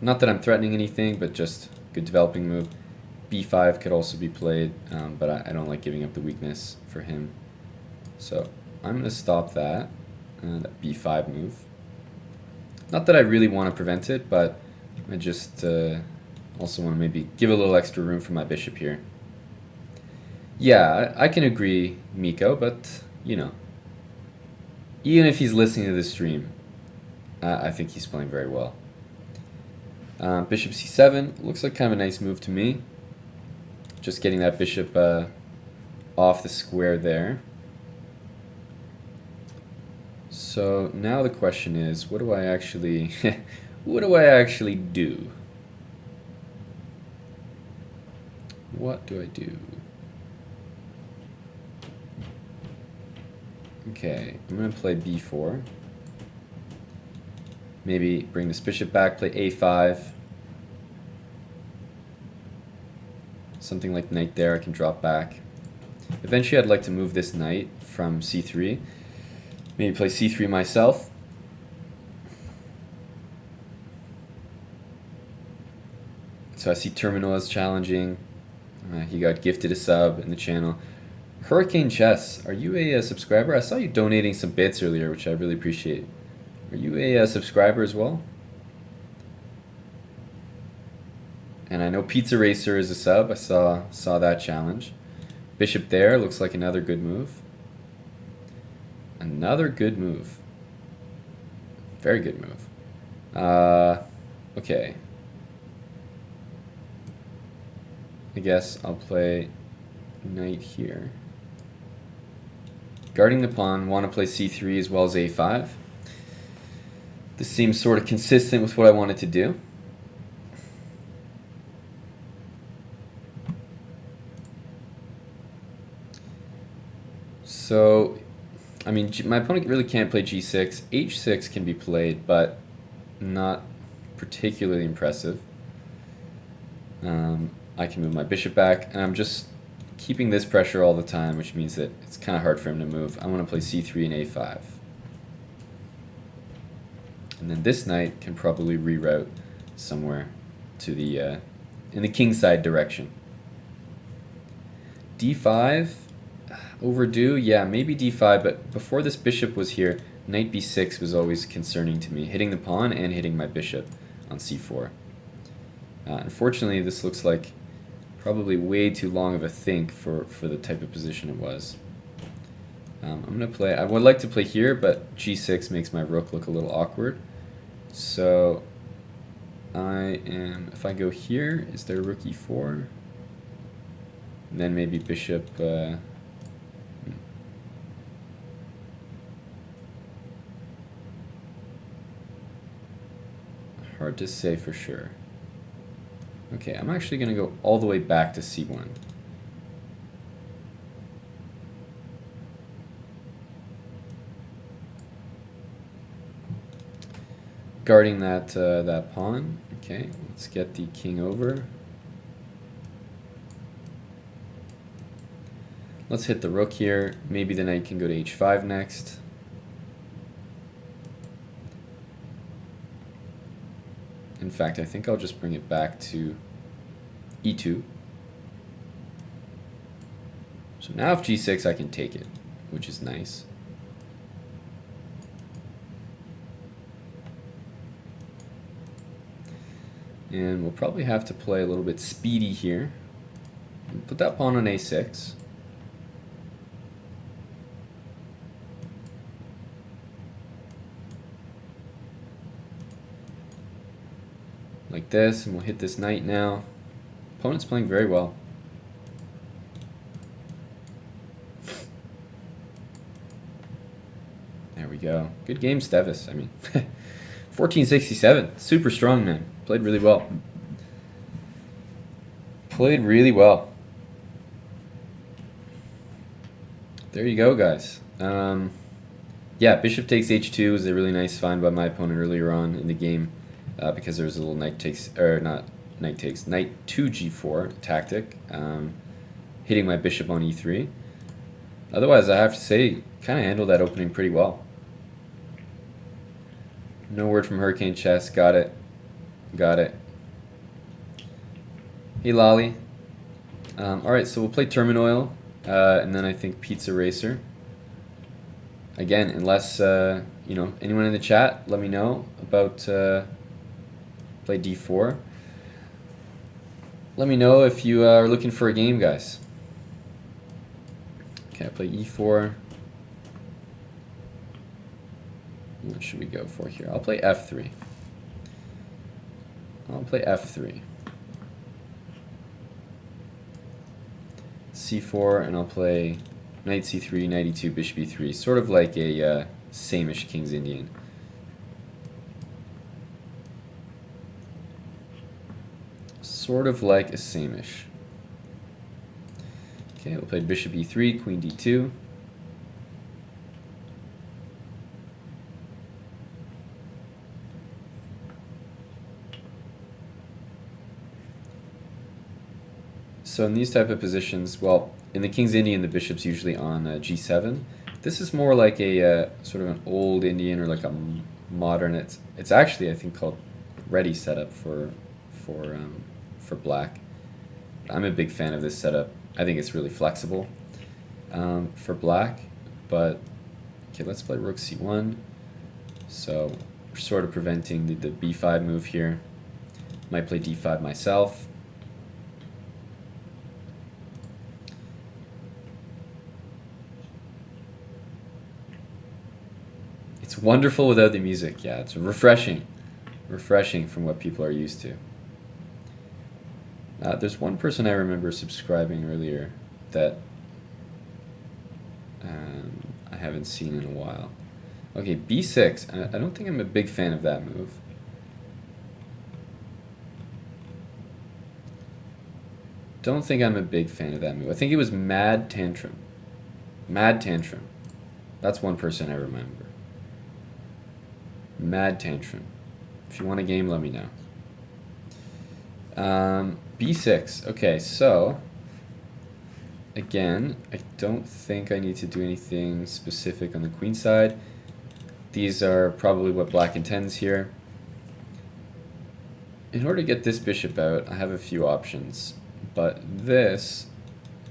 not that I'm threatening anything, but just good developing move. b5 could also be played, but I don't like giving up the weakness for him. So I'm going to stop that b5 move. Not that I really want to prevent it, but I just also want to maybe give a little extra room for my bishop here. Yeah, I can agree, Miko, but, you know, even if he's listening to this stream, I think he's playing very well. Bishop c7 looks like kind of a nice move to me. Just getting that bishop off the square there. So now the question is, what do I actually what do I actually do? What do I do? Okay, I'm going to play b4. Maybe bring this bishop back, play a5. Something like knight there, I can drop back. Eventually I'd like to move this knight from c3. Maybe play c3 myself. So I see Terminal as challenging. He got gifted a sub in the channel. Hurricane Chess, are you a subscriber? I saw you donating some bits earlier, which I really appreciate. Are you a subscriber as well? And I know Pizza Racer is a sub. I saw that challenge. Bishop there looks like another good move. Another good move. Very good move. Okay. I guess I'll play knight here. Guarding the pawn, want to play c3 as well as a5. This seems sort of consistent with what I wanted to do. So, I mean, my opponent really can't play g6. h6 can be played, but not particularly impressive. I can move my bishop back, and I'm just keeping this pressure all the time, which means that it's kind of hard for him to move. I want to play c3 and a5. And then this knight can probably reroute somewhere to the in the kingside direction. d5, overdue? Yeah, maybe d5, but before this bishop was here, knight b6 was always concerning to me, hitting the pawn and hitting my bishop on c4. Unfortunately, this looks like probably way too long of a think for the type of position it was. I'm going to play, I would like to play here, but g6 makes my rook look a little awkward. So if I go here, is there rook e4? And then maybe bishop, hard to say for sure. Okay, I'm actually going to go all the way back to c1. Guarding that pawn. Okay, let's get the king over. Let's hit the rook here. Maybe the knight can go to h5 next. In fact, I think I'll just bring it back to e2. So now if g6, I can take it, which is nice. And we'll probably have to play a little bit speedy here. Put that pawn on a6. Like this, and we'll hit this knight now. Opponent's playing very well. Good game, Stevis. I mean, 1467. Super strong, man. Played really well. Played really well. There you go, guys. Yeah, bishop takes h2 was a really nice find by my opponent earlier on in the game because there was a little knight takes, or not knight takes, knight to g4 tactic, hitting my bishop on e3. Otherwise, I have to say, kind of handled that opening pretty well. No word from Hurricane Chess. Got it. Got it. Hey, Lolly. Alright, so we'll play Terminoil, and then I think Pizza Racer. Again, unless, you know, anyone in the chat, let me know about play d4. Let me know if you are looking for a game, guys. Okay, I play e4. What should we go for here? I'll play f3. I'll play f3. c4, and I'll play knight c3, knight e2, bishop e3. Sort of like a same-ish King's Indian. Sort of like a same-ish. Okay, we'll play bishop e3, queen d2. So in these type of positions, well, in the King's Indian, the bishop's usually on g7. This is more like a sort of an old Indian or like a modern. It's actually, I think, called ready setup for black. I'm a big fan of this setup. I think it's really flexible for black. But okay, let's play rook c1. So we're sort of preventing the b5 move here. Might play d5 myself. It's wonderful without the music. Yeah, it's refreshing. Refreshing from what people are used to. There's one person I remember subscribing earlier that I haven't seen in a while. Okay, b6. I don't think I'm a big fan of that move. Don't think I'm a big fan of that move. I think it was Mad Tantrum. Mad Tantrum. That's one person I remember. Mad Tantrum. If you want a game, let me know. b6. Okay, so again, I don't think I need to do anything specific on the queen side. These are probably what black intends here. In order to get this bishop out, I have a few options, but this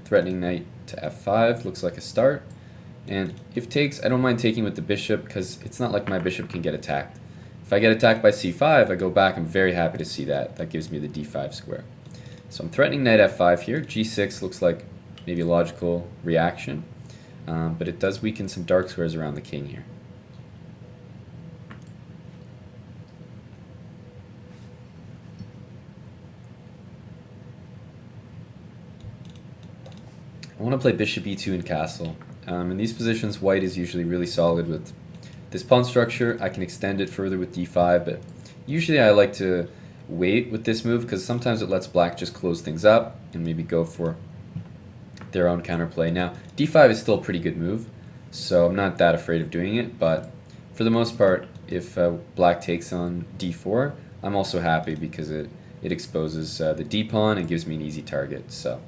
threatening knight to f5 looks like a start. And if takes, I don't mind taking with the bishop because it's not like my bishop can get attacked. If I get attacked by c5, I go back. I'm very happy to see that. That gives me the d5 square. So I'm threatening knight f5 here. g6 looks like maybe a logical reaction, but it does weaken some dark squares around the king here. I want to play bishop e2 and castle. In these positions, white is usually really solid with this pawn structure. I can extend it further with d5, but usually I like to wait with this move because sometimes it lets black just close things up and maybe go for their own counterplay. Now, d5 is still a pretty good move, so I'm not that afraid of doing it, but for the most part, if black takes on d4, I'm also happy because it exposes the d pawn and gives me an easy target. So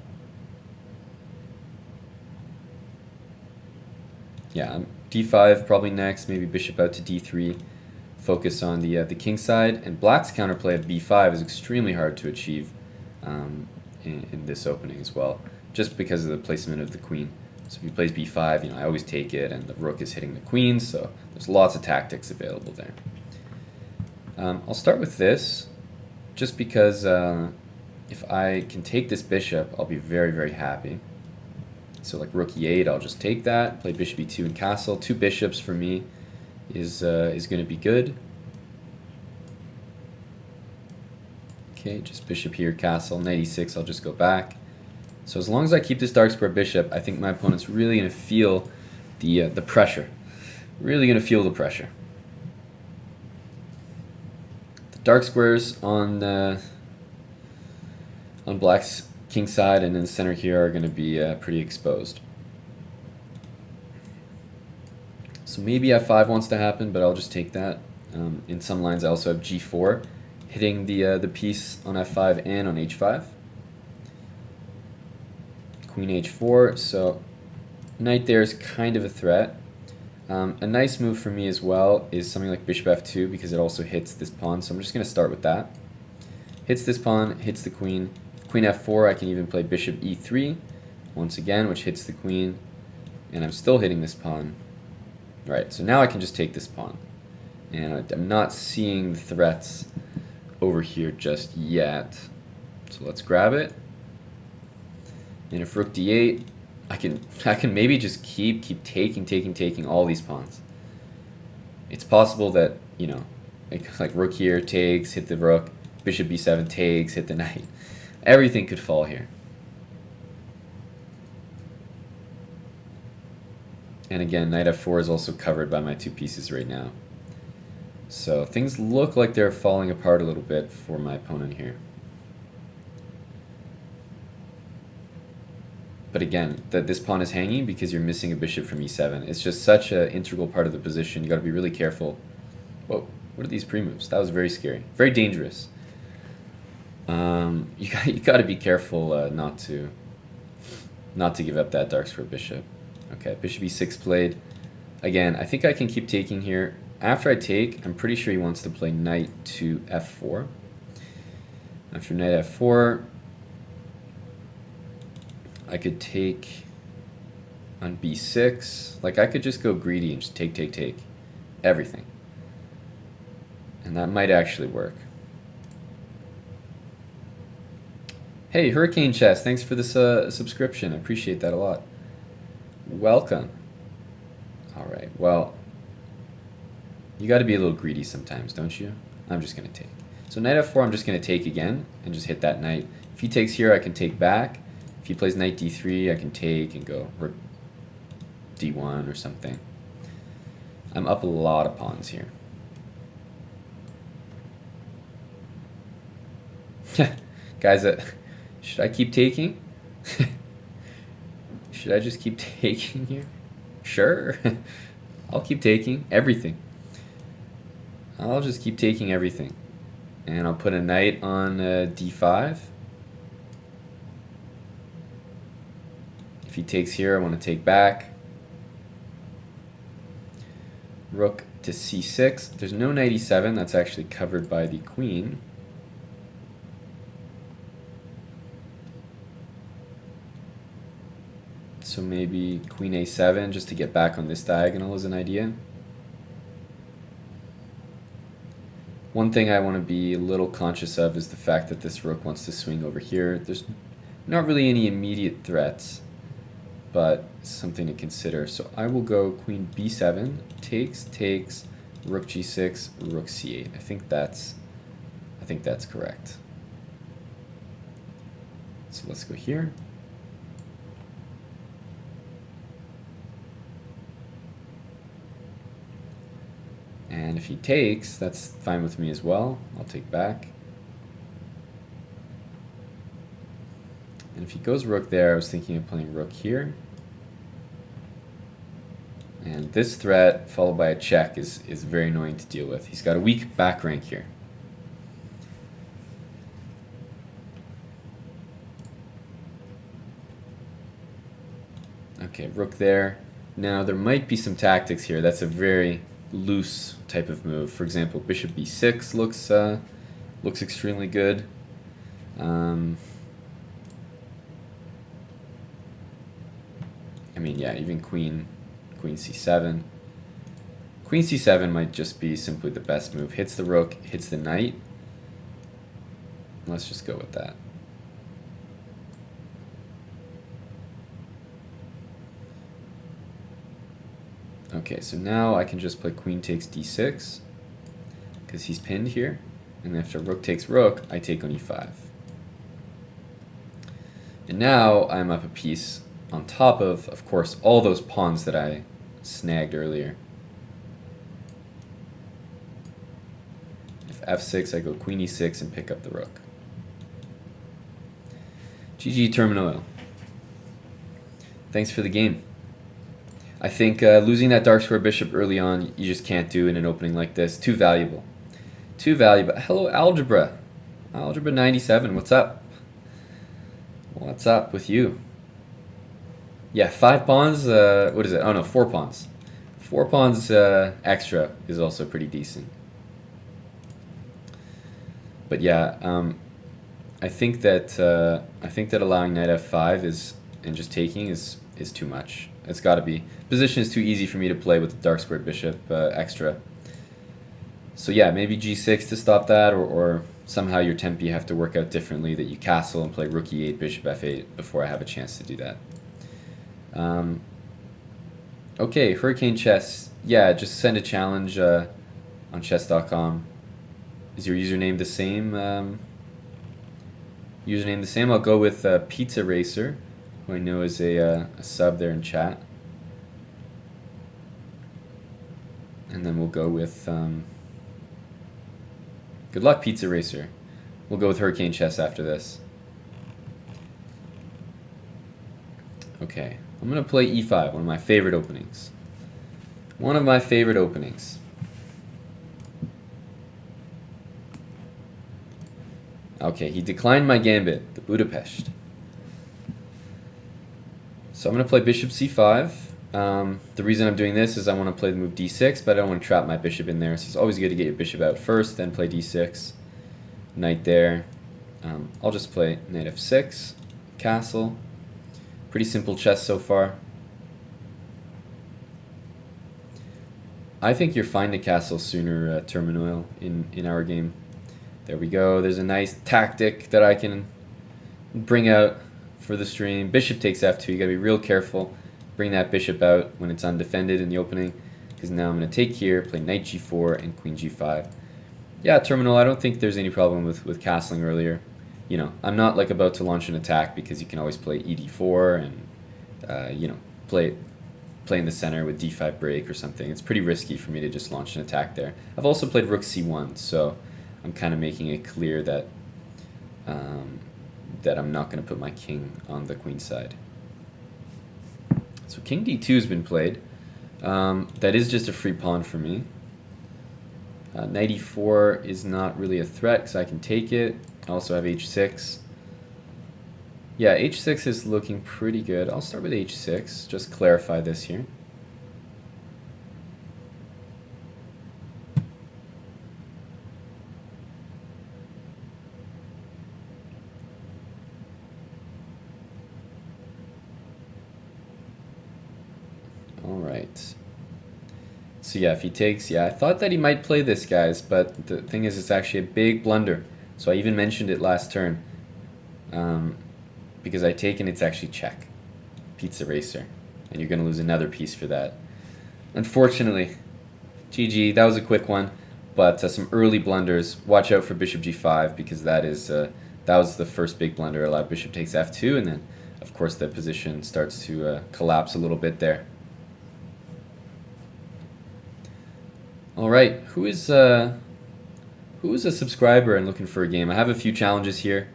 yeah, d5 probably next, maybe bishop out to d3, focus on the king side, and black's counterplay of b5 is extremely hard to achieve in this opening as well, just because of the placement of the queen. So if he plays b5, you know, I always take it, and the rook is hitting the queen, so there's lots of tactics available there. I'll start with this, just because if I can take this bishop, I'll be very, very happy. So like rook e8, I'll just take that, play bishop e2 and castle. Two bishops for me is going to be good. Okay, just bishop here, castle, knight e6, I'll just go back. So as long as I keep this dark square bishop, I think my opponent's really going to feel the pressure Really going to feel the pressure. The dark squares on black's king side and in the center here are going to be pretty exposed. So maybe f5 wants to happen, but I'll just take that. In some lines I also have g4 hitting the piece on f5 and on h5. Queen h4, so knight there is kind of a threat. A nice move for me as well is something like bishop f2 because it also hits this pawn, so I'm just going to start with that. Hits this pawn, hits the queen. Queen f4, I can even play bishop e3 once again, which hits the queen, and I'm still hitting this pawn. Right, so now I can just take this pawn. And I'm not seeing the threats over here just yet. So let's grab it. And if rook d8, I can maybe just keep taking all these pawns. It's possible that, you know, like rook here takes, hit the rook, bishop b7 takes, hit the knight. Everything could fall here. And again, knight f4 is also covered by my two pieces right now. So things look like they're falling apart a little bit for my opponent here. But again, this pawn is hanging because you're missing a bishop from e7. It's just such an integral part of the position. You got to be really careful. Whoa, what are these pre-moves? That was very scary, very dangerous. You got to be careful not to give up that dark square bishop. Okay, bishop e6 played. Again, I think I can keep taking here. After I take, I'm pretty sure he wants to play knight to f4. After knight f4, I could take on b6. Like, I could just go greedy and just take everything. And that might actually work. Hey, Hurricane Chess, thanks for this subscription. I appreciate that a lot. Welcome. All right, well, you got to be a little greedy sometimes, don't you? I'm just going to take. So knight f4, I'm just going to take again and just hit that knight. If he takes here, I can take back. If he plays knight d3, I can take and go rook d1 or something. I'm up a lot of pawns here. Guys, should I keep taking? Should I just keep taking here? Sure. I'll keep taking everything. I'll just keep taking everything. And I'll put a knight on d5. If he takes here, I want to take back. Rook to c6. There's no knight e7. That's actually covered by the queen. So maybe queen a7 just to get back on this diagonal is an idea. One thing I want to be a little conscious of is the fact that this rook wants to swing over here. There's not really any immediate threats, but something to consider. So I will go queen b7, takes, rook g6, rook c8. I think that's correct. So let's go here. And if he takes, that's fine with me as well. I'll take back. And if he goes rook there, I was thinking of playing rook here. And this threat, followed by a check, is very annoying to deal with. He's got a weak back rank here. Okay, rook there. Now, there might be some tactics here. That's a very loose type of move. For example, bishop b6 looks extremely good. I mean, yeah, even queen c7. Queen c7 might just be simply the best move. Hits the rook, hits the knight. Let's just go with that. Okay, so now I can just play queen takes d6 because he's pinned here. And after rook takes rook, I take on e5. And now I'm up a piece on top of course, all those pawns that I snagged earlier. f6, I go queen e6 and pick up the rook. GG Terminal. Thanks for the game. I think losing that dark square bishop early on, you just can't do in an opening like this. Too valuable. Too valuable. Hello, Algebra. Algebra 97, what's up? What's up with you? Yeah, 5 pawns, what is it? Oh no, 4 pawns. 4 pawns extra is also pretty decent. But yeah, I think that allowing knight f5 and just taking is too much. It's got to be. Position is too easy for me to play with the dark square bishop extra. So yeah, maybe g6 to stop that, or somehow your tempi have to work out differently, that you castle and play rook e8, bishop f8 before I have a chance to do that. Okay, Hurricane Chess. Yeah, just send a challenge on Chess.com. Is your username the same? Username the same? I'll go with Pizza Racer, who I know is a sub there in chat. And then we'll go with... good luck, Pizza Racer. We'll go with Hurricane Chess after this. Okay, I'm going to play e5, one of my favorite openings. One of my favorite openings. Okay, he declined my gambit, the Budapest. So I'm going to play bishop c5. The reason I'm doing this is I want to play the move d6, but I don't want to trap my bishop in there. So it's always good to get your bishop out first, then play d6. Knight there. I'll just play knight f6, castle. Pretty simple chess so far. I think you're fine to castle sooner, Terminal, in our game. There we go. There's a nice tactic that I can bring out for the stream. Bishop takes f2. You got to be real careful. Bring that bishop out when it's undefended in the opening, because now I'm going to take here, play knight g4 and queen g5. Yeah, Terminal, I don't think there's any problem with castling earlier. You know, I'm not like about to launch an attack, because you can always play ed4 and you know, play in the center with d5 break or something. It's pretty risky for me to just launch an attack there. I've also played rook c1, so I'm kind of making it clear that that I'm not going to put my king on the queen side. So king d2 has been played. That is just a free pawn for me. Knight e4 is not really a threat because I can take it. I also have h6. Yeah, h6 is looking pretty good. I'll start with h6, just clarify this here. Alright. So yeah, if he takes, yeah, I thought that he might play this, guys, but the thing is, it's actually a big blunder. So I even mentioned it last turn. Because I take and it's actually check. Pizza Racer. And you're going to lose another piece for that. Unfortunately. GG, that was a quick one. But some early blunders. Watch out for bishop g5, because that was the first big blunder. Allowed bishop takes f2, and then, of course, the position starts to collapse a little bit there. Alright, who is a subscriber and looking for a game? I have a few challenges here.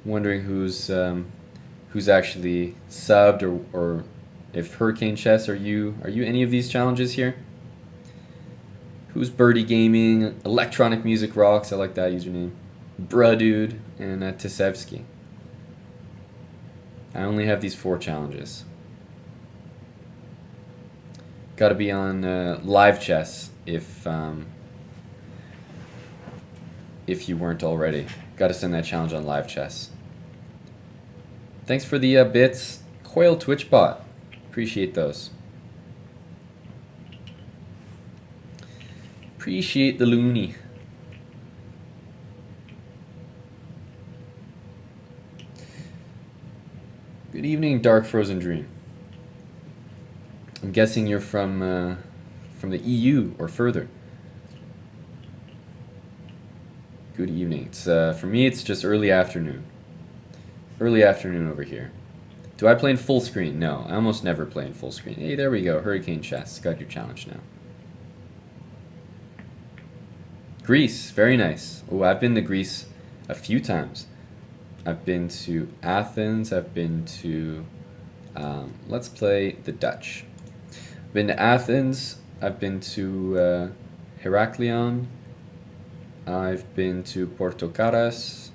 Wondering who's actually subbed, or if Hurricane Chess, are you any of these challenges here? Who's Birdie Gaming? Electronic Music Rocks, I like that username. Bruh Dude, and Tisevsky. I only have these 4 challenges. Got to be on live chess if you weren't already. Got to send that challenge on live chess. Thanks for the bits, Coil Twitch bot. Appreciate those. Appreciate the loony. Good evening, Dark Frozen Dream. I'm guessing you're from the EU or further. Good evening. It's for me, it's just early afternoon. Early afternoon over here. Do I play in full screen? No, I almost never play in full screen. Hey, there we go. Hurricane Chess. Got your challenge now. Greece, very nice. Oh, I've been to Greece a few times. I've been to Athens. I've been to, let's play the Dutch. I've been to Athens. I've been to Heraklion. I've been to Porto Caras.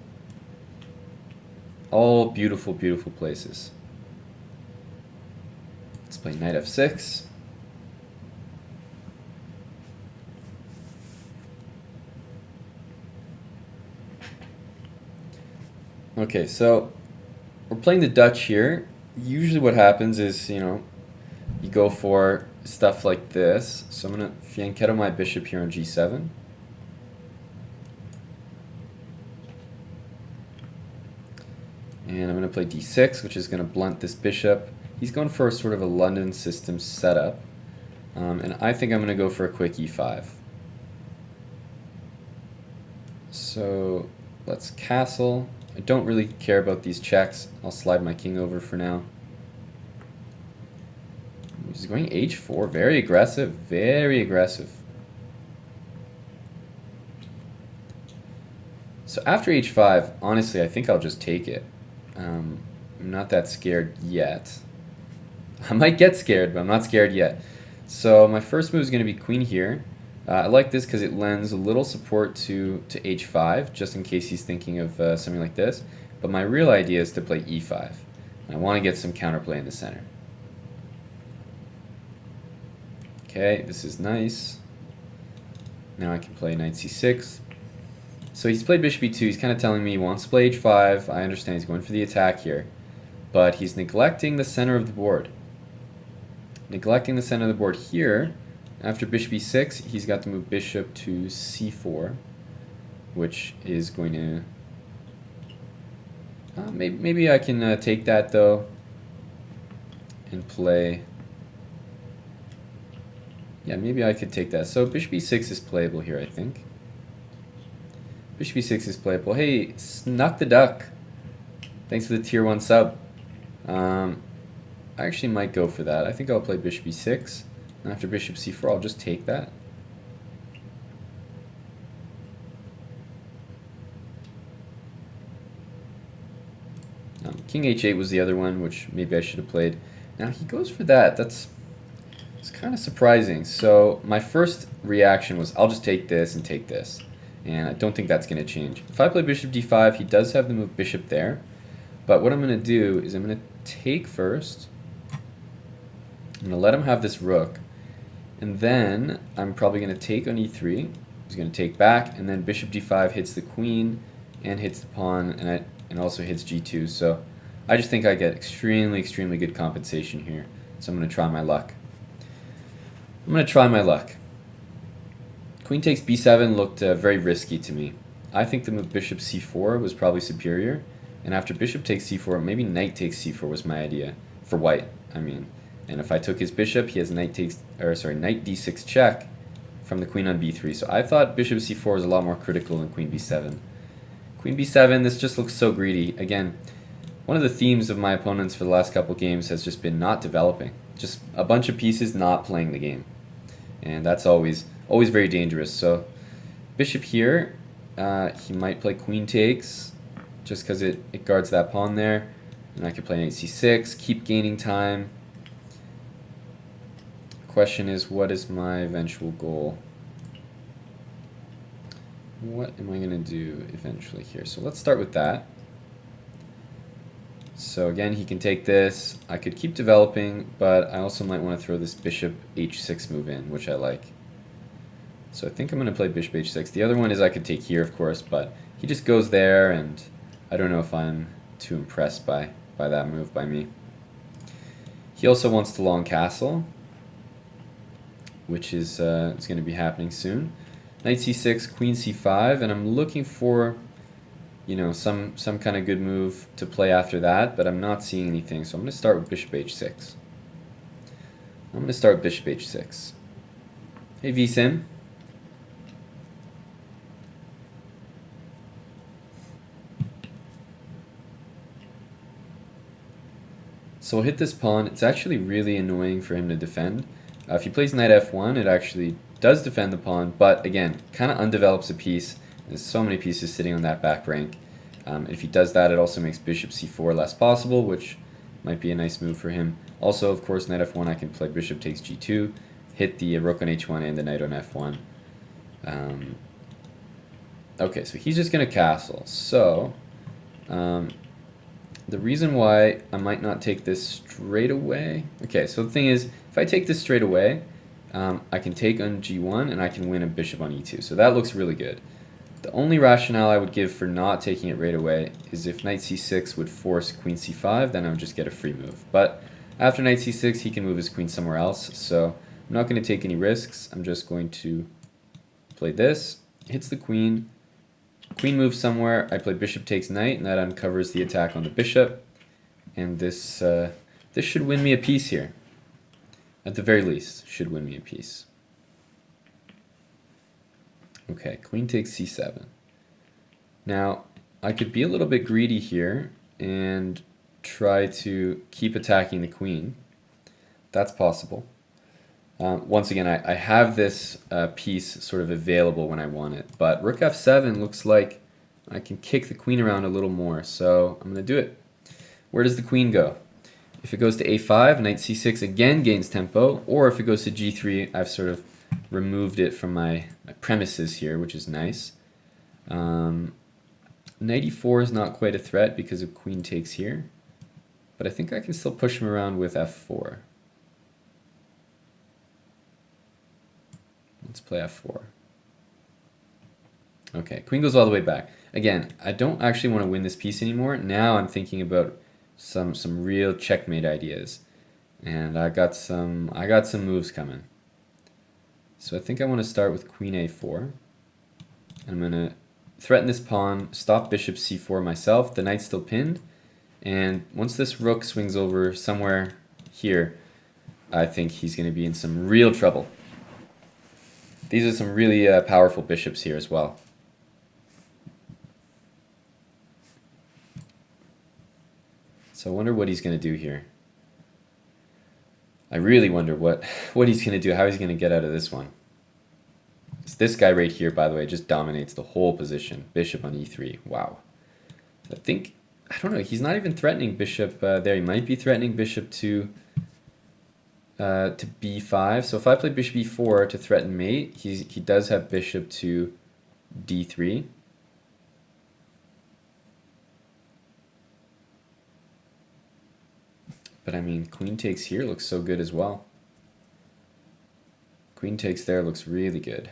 All beautiful, beautiful places. Let's play knight f6. Okay, so we're playing the Dutch here. Usually what happens is, you go for stuff like this. So I'm going to fianchetto my bishop here on g7. And I'm going to play d6, which is going to blunt this bishop. He's going for sort of a London system setup. And I think I'm going to go for a quick e5. So let's castle. I don't really care about these checks. I'll slide my king over for now. He's going h4. Very aggressive. Very aggressive. So after h5, honestly, I think I'll just take it. I'm not that scared yet. I might get scared, but I'm not scared yet. So my first move is going to be queen here. I like this because it lends a little support to h5, just in case he's thinking of something like this. But my real idea is to play e5. And I want to get some counterplay in the center. Okay, this is nice. Now I can play knight c6. So he's played bishop e2. He's kind of telling me he wants to play h5. I understand he's going for the attack here. But he's neglecting the center of the board. Neglecting the center of the board here. After bishop e6, he's got to move bishop to c4, which is going to... maybe I can take that, though, and play... Yeah, maybe I could take that. So bishop e6 is playable here, I think. Bishop e6 is playable. Hey, Snuck the Duck. Thanks for the tier 1 sub. I actually might go for that. I think I'll play bishop e6. And after bishop c4, I'll just take that. King h8 was the other one, which maybe I should have played. Now he goes for that. It's kind of surprising. So my first reaction was, I'll just take this and take this. And I don't think that's going to change. If I play bishop d5, he does have the move bishop there. But what I'm going to do is I'm going to take first. I'm going to let him have this rook. And then I'm probably going to take on e3. He's going to take back, and then bishop d5 hits the queen and hits the pawn, and also hits g2. So I just think I get extremely, extremely good compensation here. So I'm going to try my luck. Queen takes b7 looked very risky to me. I think the move bishop c4 was probably superior. And after bishop takes c4, maybe knight takes c4 was my idea. For white, I mean. And if I took his bishop, he has knight d6 check from the queen on b3. So I thought bishop c4 was a lot more critical than queen b7. Queen b7, this just looks so greedy. Again, one of the themes of my opponents for the last couple games has just been not developing. Just a bunch of pieces not playing the game. And that's always very dangerous. So bishop here, he might play queen takes, just because it guards that pawn there. And I could play knight c6, keep gaining time. Question is, what is my eventual goal? What am I going to do eventually here? So let's start with that. So again, he can take this. I could keep developing, but I also might want to throw this bishop h6 move in, which I like. So I think I'm going to play bishop h6. The other one is I could take here, of course, but he just goes there, and I don't know if I'm too impressed by that move by me. He also wants to long castle, which is going to be happening soon. Knight c6, queen c5, and I'm looking for, some kind of good move to play after that, but I'm not seeing anything, so I'm going to start with bishop h6. Hey vsim. So we'll hit this pawn. It's actually really annoying for him to defend. If he plays knight f1, it actually does defend the pawn, but again, kind of undevelops a piece. There's so many pieces sitting on that back rank. If he does that, it also makes bishop c4 less possible, which might be a nice move for him. Also, of course, knight f1, I can play bishop takes g2, hit the rook on h1 and the knight on f1. Okay, so he's just going to castle. So, the reason why I might not take this straight away... Okay, so the thing is, if I take this straight away, I can take on g1 and I can win a bishop on e2. So that looks really good. The only rationale I would give for not taking it right away is if knight c6 would force queen c5, then I would just get a free move. But after knight c6, he can move his queen somewhere else, so I'm not going to take any risks. I'm just going to play this. Hits the queen. Queen moves somewhere. I play bishop takes knight, and that uncovers the attack on the bishop. And this should win me a piece here. At the very least, should win me a piece. Okay, queen takes c7. Now, I could be a little bit greedy here and try to keep attacking the queen. That's possible. Once again, I have this piece sort of available when I want it, but rook f7 looks like I can kick the queen around a little more, so I'm going to do it. Where does the queen go? If it goes to a5, knight c6 again gains tempo, or if it goes to g3, I've sort of removed it from my premises here, which is nice. Knight e4 is not quite a threat because of queen takes here, but I think I can still push him around with f4. Let's play f4. Okay, queen goes all the way back. Again, I don't actually want to win this piece anymore. Now I'm thinking about some real checkmate ideas, and I got some moves coming. So I think I want to start with queen a4. I'm going to threaten this pawn, stop bishop c4 myself. The knight's still pinned, and once this rook swings over somewhere here, I think he's going to be in some real trouble. These are some really powerful bishops here as well. So I wonder what he's going to do here. I really wonder what he's going to do, how he's going to get out of this one. So this guy right here, by the way, just dominates the whole position. Bishop on e3. Wow. I don't know, he's not even threatening bishop there. He might be threatening bishop to b5. So if I play bishop e4 to threaten mate, he does have bishop to d3. But I mean, queen takes here looks so good as well. Queen takes there looks really good.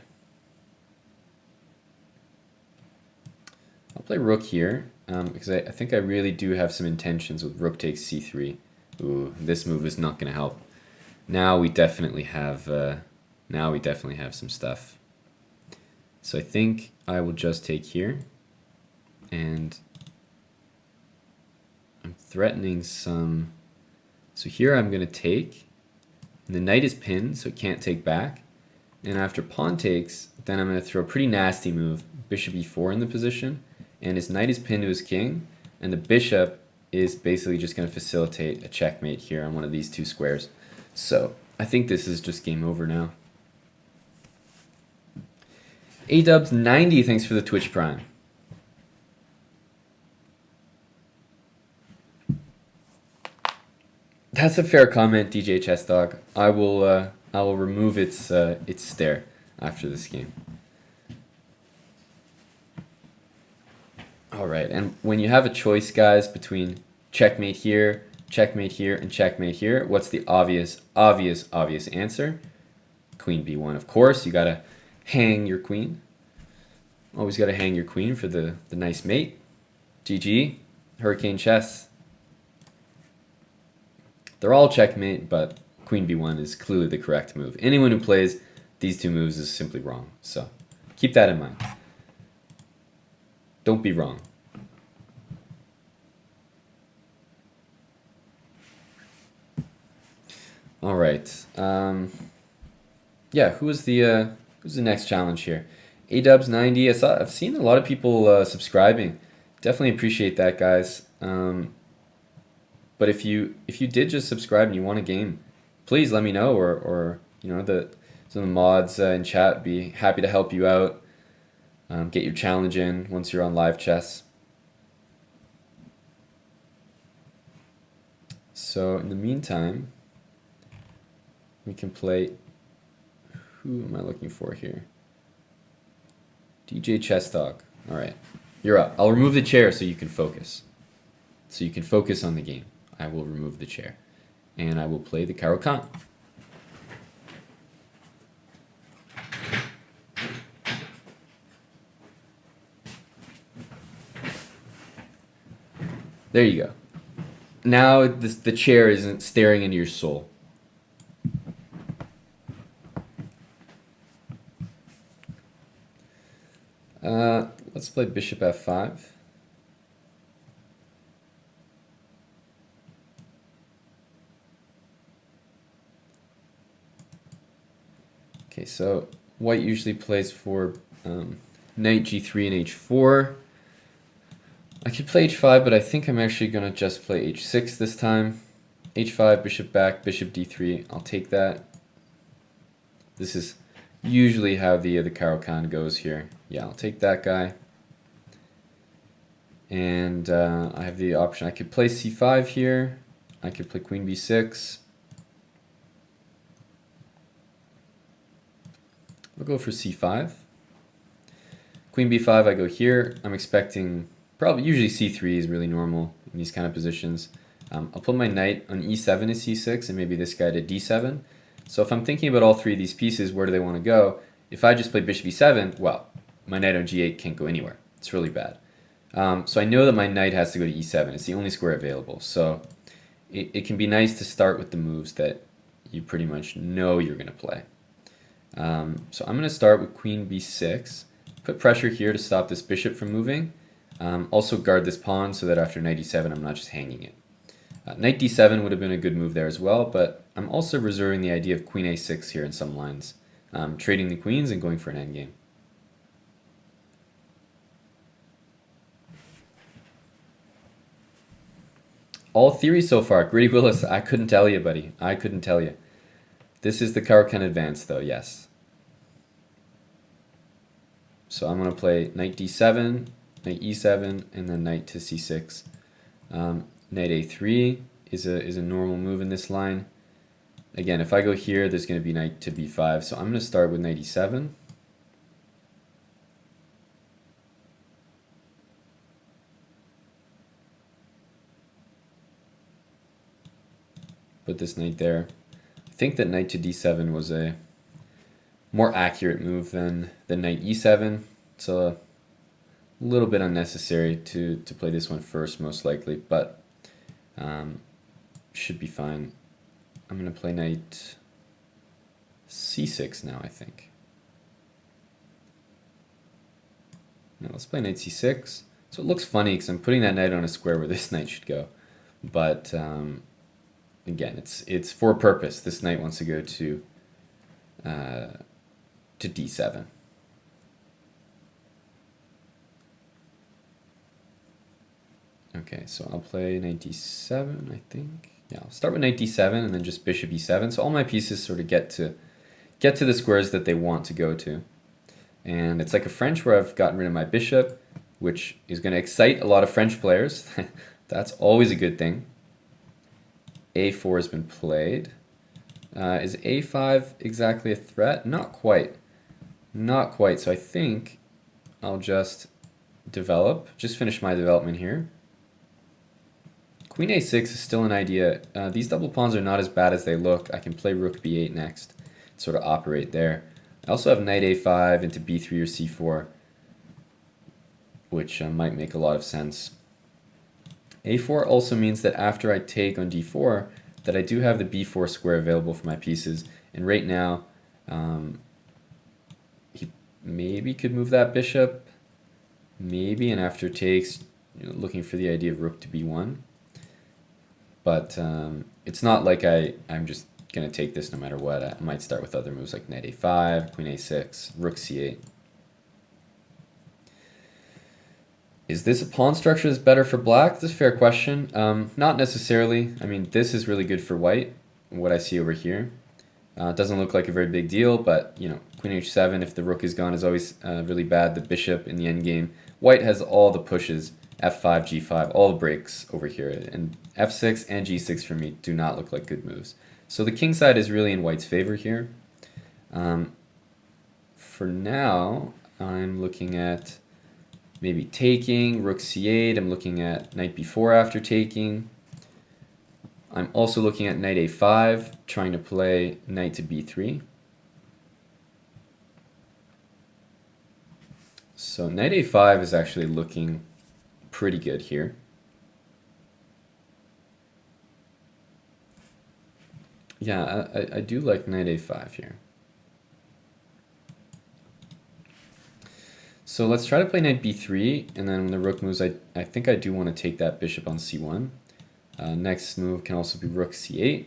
I'll play rook here because I think I really do have some intentions with rook takes c3. Ooh, this move is not going to help. Now we definitely have some stuff. So I think I will just take here, and I'm threatening some. So here I'm going to take, and the knight is pinned, so it can't take back. And after pawn takes, then I'm going to throw a pretty nasty move, bishop e4 in the position, and his knight is pinned to his king, and the bishop is basically just going to facilitate a checkmate here on one of these two squares. So I think this is just game over now. Adubs90, thanks for the Twitch Prime. That's a fair comment, DJ Chess Dog. I will remove its stare after this game. All right, and when you have a choice, guys, between checkmate here, and checkmate here, what's the obvious answer? Queen b1, of course. You gotta hang your queen. Always gotta hang your queen for the nice mate. GG, Hurricane Chess. They're all checkmate, but queen b1 is clearly the correct move. Anyone who plays these two moves is simply wrong. So keep that in mind. Don't be wrong. All right. Yeah, who's the next challenge here? Adubs90. I've seen a lot of people subscribing. Definitely appreciate that, guys. But if you did just subscribe and you want a game, please let me know, or you know, some of the mods in chat be happy to help you out. Get your challenge in once you're on live chess. So in the meantime, we can play. Who am I looking for here? DJ Chess Talk. All right, you're up. I'll remove the chair so you can focus. So you can focus on the game. I will remove the chair, and I will play the Caro-Kann. There you go. Now the chair isn't staring into your soul. Let's play bishop f5. Okay, so white usually plays for knight g3 and h4. I could play h5, but I think I'm actually going to just play h6 this time. h5, bishop back, bishop d3. I'll take that. This is usually how the Caro-Kann goes here. Yeah, I'll take that guy. And I have the option. I could play c5 here. I could play queen b6. I'll go for c5. Queen b5, I go here. I'm expecting, probably, usually c3 is really normal in these kind of positions. I'll put my knight on e7 to c6 and maybe this guy to d7. So if I'm thinking about all three of these pieces, where do they want to go? If I just play bishop e7, well, my knight on g8 can't go anywhere. It's really bad. So I know that my knight has to go to e7. It's the only square available. So it can be nice to start with the moves that you pretty much know you're going to play. So I'm going to start with queen b6. Put pressure here to stop this bishop from moving. Also guard this pawn so that after knight e7 I'm not just hanging it. Knight d7 would have been a good move there as well, but I'm also reserving the idea of queen a6 here in some lines. Trading the queens and going for an endgame. All theory so far. Gritty Willis, I couldn't tell you, buddy. I couldn't tell you. This is the Caro-Kann advance, though, yes. So I'm going to play knight d7, knight e7, and then knight to c6. Knight a3 is a normal move in this line. Again, if I go here, there's going to be knight to b5. So I'm going to start with knight e7. Put this knight there. I think that knight to d7 was a more accurate move than knight e7. It's a little bit unnecessary to play this one first, most likely, but should be fine. I'm going to play knight c6 now, I think. Now let's play knight c6. So it looks funny because I'm putting that knight on a square where this knight should go. But again, it's for a purpose. This knight wants to go to d7. Okay, so I'll play knight d7, I think. Yeah, I'll start with knight d7 and then just bishop e7. So all my pieces sort of get to the squares that they want to go to. And it's like a French where I've gotten rid of my bishop, which is going to excite a lot of French players. That's always a good thing. a4 has been played. Is a5 exactly a threat? Not quite. Not quite. So I think I'll just finish my development here. Queen a6 is still an idea. These double pawns are not as bad as they look. I can play rook b8 next, sort of operate there. I also have knight a5 into b3 or c4, which might make a lot of sense. a4 also means that after I take on d4, that I do have the b4 square available for my pieces. And right now, he maybe could move that bishop, maybe, and after takes, looking for the idea of rook to b1. But it's not like I'm just going to take this no matter what. I might start with other moves like knight a5, queen a6, rook c8. Is this a pawn structure that's better for black? That's a fair question. Not necessarily. I mean, this is really good for white, what I see over here. It doesn't look like a very big deal, but you know, queen h7, if the rook is gone, is always really bad. The bishop in the endgame. White has all the pushes, f5, g5, all the breaks over here, and f6 and g6 for me do not look like good moves. So the king side is really in White's favor here. For now, I'm looking at maybe taking, rook c8. I'm looking at knight b4 after taking. I'm also looking at knight a5, trying to play knight to b3. So knight a5 is actually looking pretty good here. Yeah, I do like knight a5 here. So let's try to play knight b3, and then when the rook moves, I think I do want to take that bishop on c1. Next move can also be rook c8.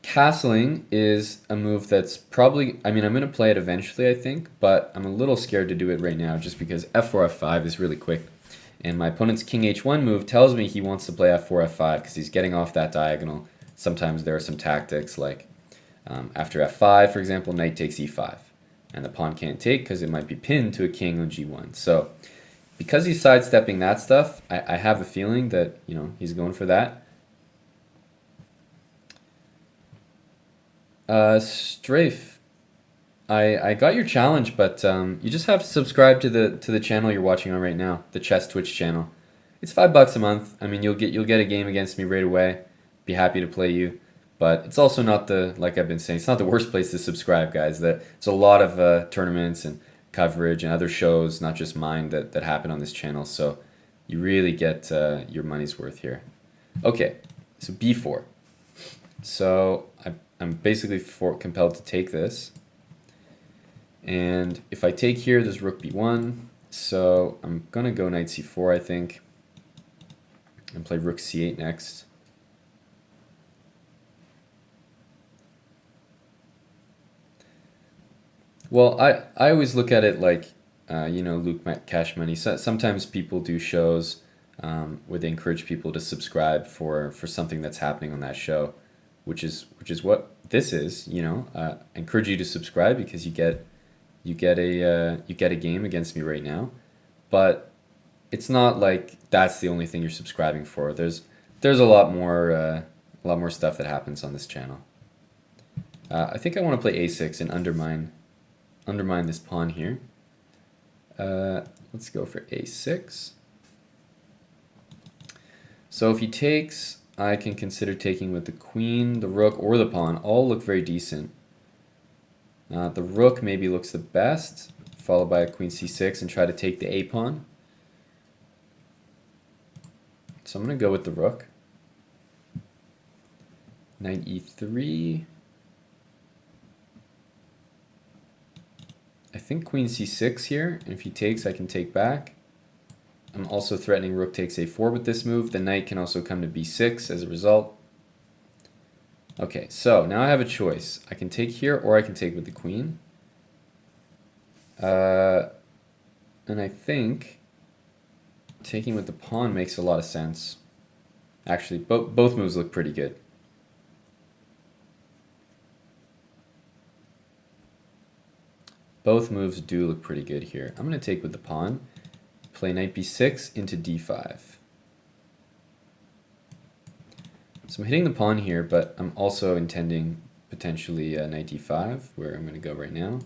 Castling is a move that's probably, I mean, I'm going to play it eventually, I think, but I'm a little scared to do it right now just because f4, f5 is really quick. And my opponent's king h1 move tells me he wants to play f4, f5 because he's getting off that diagonal. Sometimes there are some tactics like after f5, for example, knight takes e5. And the pawn can't take because it might be pinned to a king on g1. So because he's sidestepping that stuff, I have a feeling that, you know, he's going for that. Strafe, I got your challenge, but you just have to subscribe to the channel you're watching on right now, the Chess Twitch channel. It's $5 a month. I mean, you'll get a game against me right away. Be happy to play you, but it's also not the, like I've been saying, it's not the worst place to subscribe, guys. It's a lot of tournaments and coverage and other shows, not just mine, that happen on this channel. So you really get your money's worth here. Okay, so b4. So I'm basically compelled to take this. And if I take here, there's rook b1. So I'm going to go knight c4, I think, and play rook c8 next. Well, I always look at it like, you know, Luke Cash Money. So, sometimes people do shows where they encourage people to subscribe for something that's happening on that show, which is what this is. You know, I encourage you to subscribe because you get a game against me right now, but it's not like that's the only thing you're subscribing for. There's a lot more stuff that happens on this channel. I think I want to play a6 and undermine this pawn here. Let's go for a6. So if he takes, I can consider taking with the queen, the rook, or the pawn. All look very decent. The rook maybe looks the best, followed by a queen c6 and try to take the a pawn. So I'm going to go with the rook. Knight e3. I think queen c6 here, and if he takes, I can take back. I'm also threatening rook takes a4 with this move. The knight can also come to b6 as a result. Okay, so now I have a choice. I can take here, or I can take with the queen. And I think taking with the pawn makes a lot of sense. Actually, both moves look pretty good. Both moves do look pretty good here. I'm going to take with the pawn, play knight b6 into d5. So I'm hitting the pawn here, but I'm also intending potentially knight d5, where I'm going to go right now.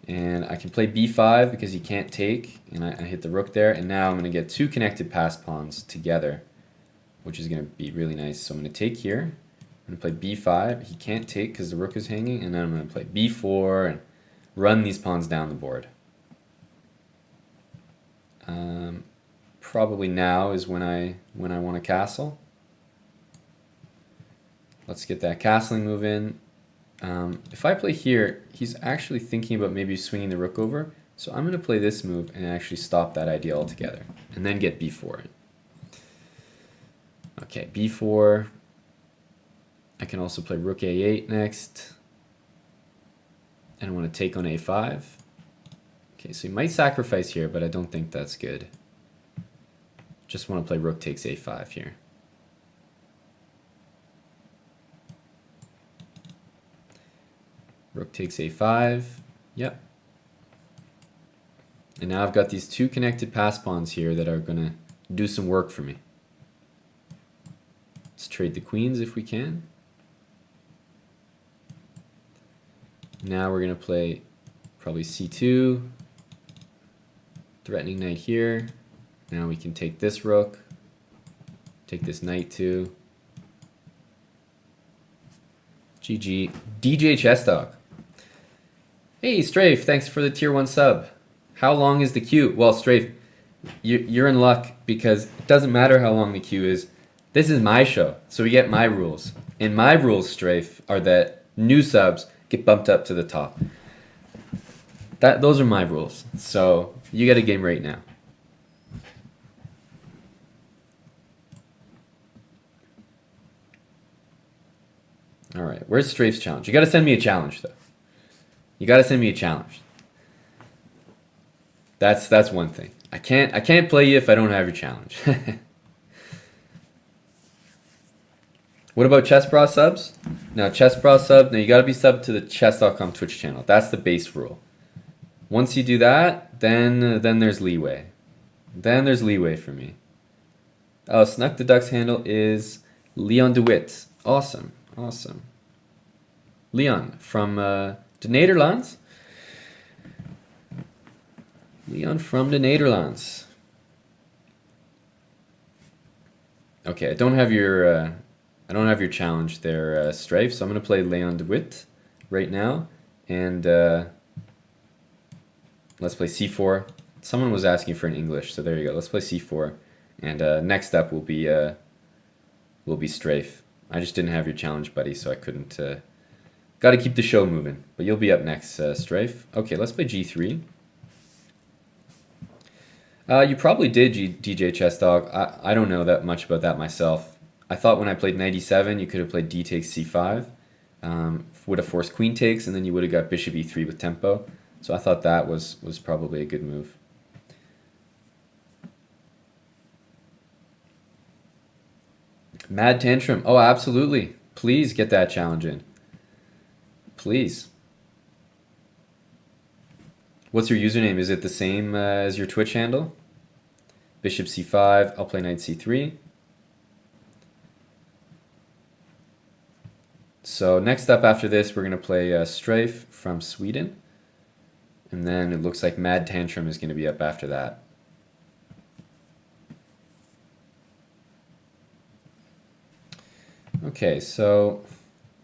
And I can play b5 because he can't take, and I hit the rook there, and now I'm going to get two connected passed pawns together, which is going to be really nice. So I'm going to take here. I'm going to play b5. He can't take because the rook is hanging, and then I'm going to play b4 and run these pawns down the board. Probably now is when I want to castle. Let's get that castling move in. If I play here, he's actually thinking about maybe swinging the rook over. So I'm going to play this move and actually stop that idea altogether, and then get b4. Okay, b4. I can also play rook a8 next. And I want to take on a5. Okay, so he might sacrifice here, but I don't think that's good. Just want to play rook takes a5 here. Rook takes a5. Yep. And now I've got these two connected pass pawns here that are going to do some work for me. Let's trade the queens if we can. Now we're going to play probably c2. Threatening knight here. Now we can take this rook. Take this knight too. GG. DJ Chess.com. Hey, Strafe, thanks for the tier 1 sub. How long is the queue? Well, Strafe, you're in luck because it doesn't matter how long the queue is. This is my show, so we get my rules. And my rules, Strafe, are that new subs get bumped up to the top. Those are my rules. So you get a game right now. All right, where's Strafe's challenge? You got to send me a challenge, though. You got to send me a challenge. That's one thing. I can't play you if I don't have your challenge. What about Chess.com subs? Now, Chess.com sub, now you got to be subbed to the Chess.com Twitch channel. That's the base rule. Once you do that, then there's leeway. Then there's leeway for me. Oh, Snuck the Duck's handle is Leon de Witts. Awesome. Awesome. Leon from the Netherlands. Leon from the Netherlands. Okay, I don't have your challenge there, Strafe. So I'm gonna play Leon de Witt right now, and let's play c4. Someone was asking for an English, so there you go. Let's play c4, and next up will be Strafe. I just didn't have your challenge, buddy, so I couldn't. Got to keep the show moving, but you'll be up next, Strafe. Okay, let's play g3. You probably did, DJ Chess Dog. I don't know that much about that myself. I thought when I played knight e7, you could have played d takes c5, would have forced queen takes, and then you would have got bishop e3 with tempo. So I thought that was probably a good move. Mad Tantrum. Oh, absolutely. Please get that challenge in. Please. What's your username? Is it the same as your Twitch handle? Bishop c5. I'll play knight c3. So next up after this, we're going to play Strafe from Sweden. And then it looks like Mad Tantrum is going to be up after that. Okay, so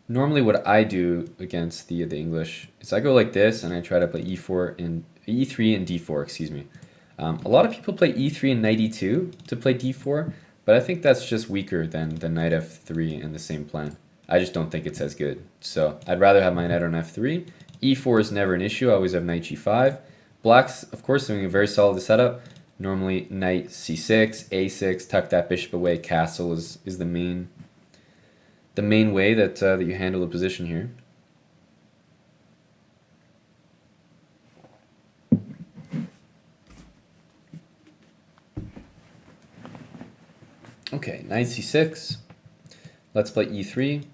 normally what I do against the English is I go like this and I try to play e4 and e3 and d4, excuse me. A lot of people play e3 and knight e2 to play d4, but I think that's just weaker than knight f3 in the same plan. I just don't think it's as good. So I'd rather have my knight on f3. e4 is never an issue. I always have knight g5. Black's, of course, doing a very solid setup. Normally knight c6, a6, tuck that bishop away, castle is the main way that you handle the position here. Okay, knight c6. Let's play e3.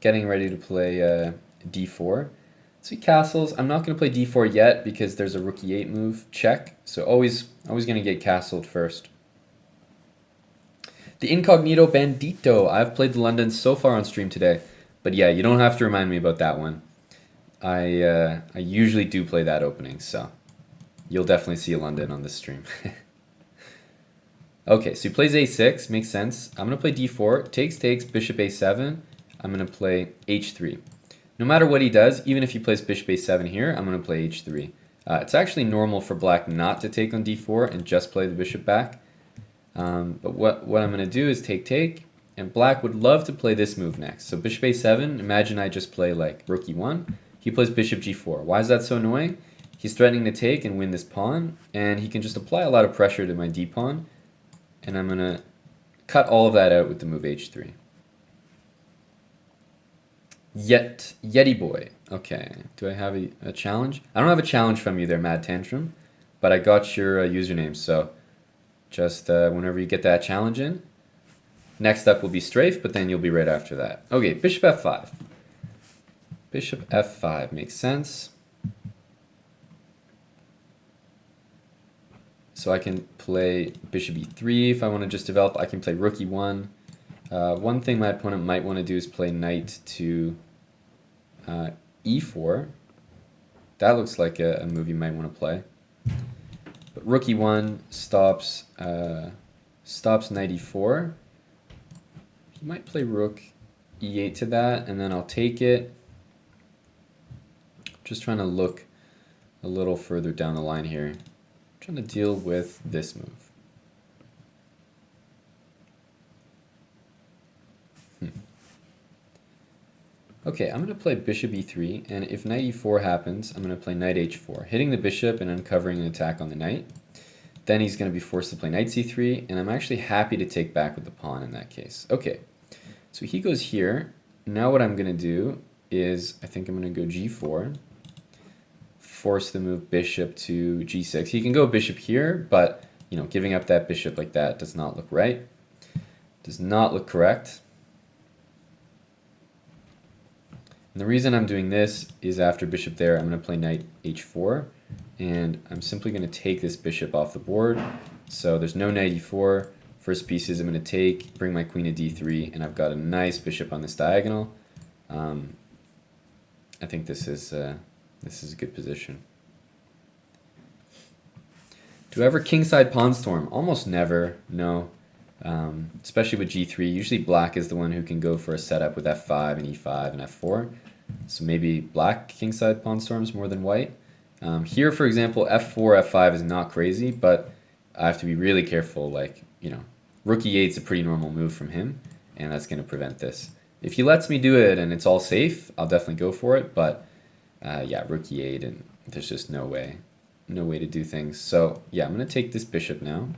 Getting ready to play d4. So castles. I'm not going to play d4 yet because there's a rook e8 move. Check. So always going to get castled first. The Incognito Bandito. I've played the London so far on stream today. But yeah, you don't have to remind me about that one. I usually do play that opening, so you'll definitely see a London on this stream. Okay, so he plays a6, makes sense. I'm going to play d4, takes, bishop a7. I'm going to play h3. No matter what he does, even if he plays bishop a7 here, I'm going to play h3. It's actually normal for black not to take on d4 and just play the bishop back. But what I'm going to do is take, and black would love to play this move next. So bishop a7, imagine I just play like rook e1. He plays bishop g4. Why is that so annoying? He's threatening to take and win this pawn, and he can just apply a lot of pressure to my d-pawn. And I'm going to cut all of that out with the move h3. Yeti Boy. Okay, do I have a challenge? I don't have a challenge from you there, Mad Tantrum, but I got your username, so just whenever you get that challenge in. Next up will be Strafe, but then you'll be right after that. Okay, bishop f5. Bishop f5 makes sense. So I can play bishop e3 if I want to just develop. I can play rook e1. One thing my opponent might want to do is play knight to e4. That looks like a move you might want to play. But rook e1 stops knight e4. He might play rook e8 to that, and then I'll take it. Just trying to look a little further down the line here. I'm trying to deal with this move. Okay, I'm going to play bishop e3, and if knight e4 happens, I'm going to play knight h4, hitting the bishop and uncovering an attack on the knight. Then he's going to be forced to play knight c3, and I'm actually happy to take back with the pawn in that case. Okay, so he goes here. Now what I'm going to do is, I think I'm going to go g4, force the move bishop to g6. He can go bishop here, but you know, giving up that bishop like that does not look right. Does not look correct. And the reason I'm doing this is after bishop there, I'm going to play knight h4, and I'm simply going to take this bishop off the board. So there's no knight e4. First pieces I'm going to take, bring my queen to d3, and I've got a nice bishop on this diagonal. I think this is a good position. Do I ever kingside pawn storm? Almost never, no. Especially with g3. Usually black is the one who can go for a setup with f5 and e5 and f4. So maybe black kingside pawn storms more than white. Here, for example, f4, f5 is not crazy, but I have to be really careful. Like, you know, rook e8 is a pretty normal move from him, and that's going to prevent this. If he lets me do it and it's all safe, I'll definitely go for it. But yeah, rook e8, and there's just no way to do things. So yeah, I'm going to take this bishop now.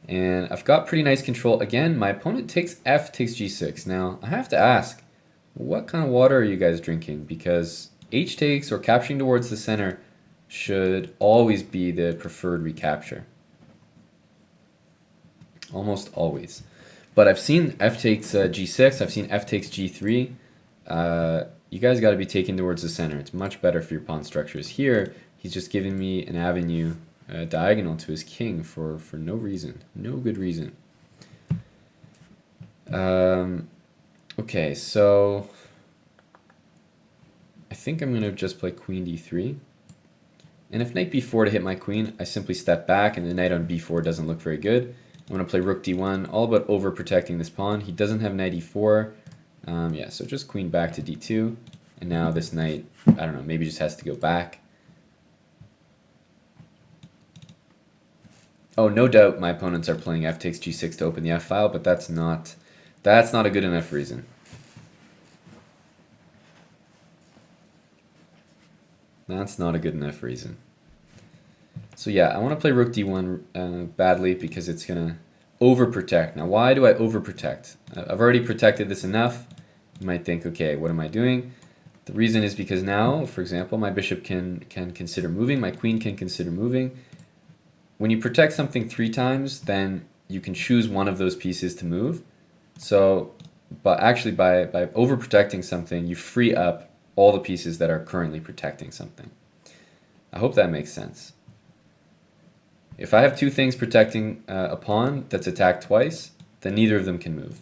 And I've got pretty nice control. Again, my opponent takes g6. Now, I have to ask, what kind of water are you guys drinking? Because h takes or capturing towards the center should always be the preferred recapture. Almost always. But I've seen f takes g6. I've seen f takes g3. You guys got to be taking towards the center. It's much better for your pawn structures. Here, he's just giving me an avenue diagonal to his king for no reason. No good reason. Okay, so I think I'm going to just play queen d3. And if knight b4 to hit my queen, I simply step back, and the knight on b4 doesn't look very good. I'm going to play rook d1, all about overprotecting this pawn. He doesn't have knight e4. Yeah, so just queen back to d2. And now this knight, I don't know, maybe just has to go back. Oh, no doubt my opponents are playing f takes g6 to open the f file, but that's not a good enough reason. That's not a good enough reason. So yeah, I want to play rook d1 badly because it's going to overprotect. Now, why do I overprotect? I've already protected this enough. You might think, okay, what am I doing? The reason is because now, for example, my bishop can consider moving, my queen can consider moving. When you protect something 3 times, then you can choose one of those pieces to move. So, but actually by overprotecting something, you free up all the pieces that are currently protecting something. I hope that makes sense. If I have 2 things protecting a pawn that's attacked twice, then neither of them can move.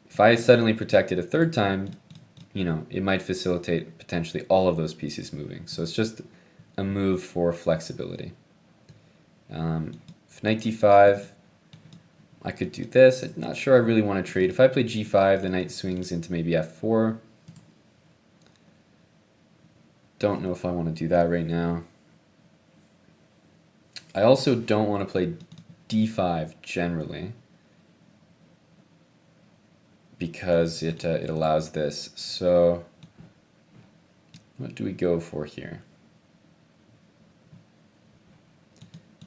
If I suddenly protect it a 3rd time, you know, it might facilitate potentially all of those pieces moving. So it's just a move for flexibility. If knight d5, I could do this. I'm not sure I really want to trade. If I play g5, the knight swings into maybe f4. Don't know if I want to do that right now. I also don't want to play d5 generally because it allows this. So what do we go for here?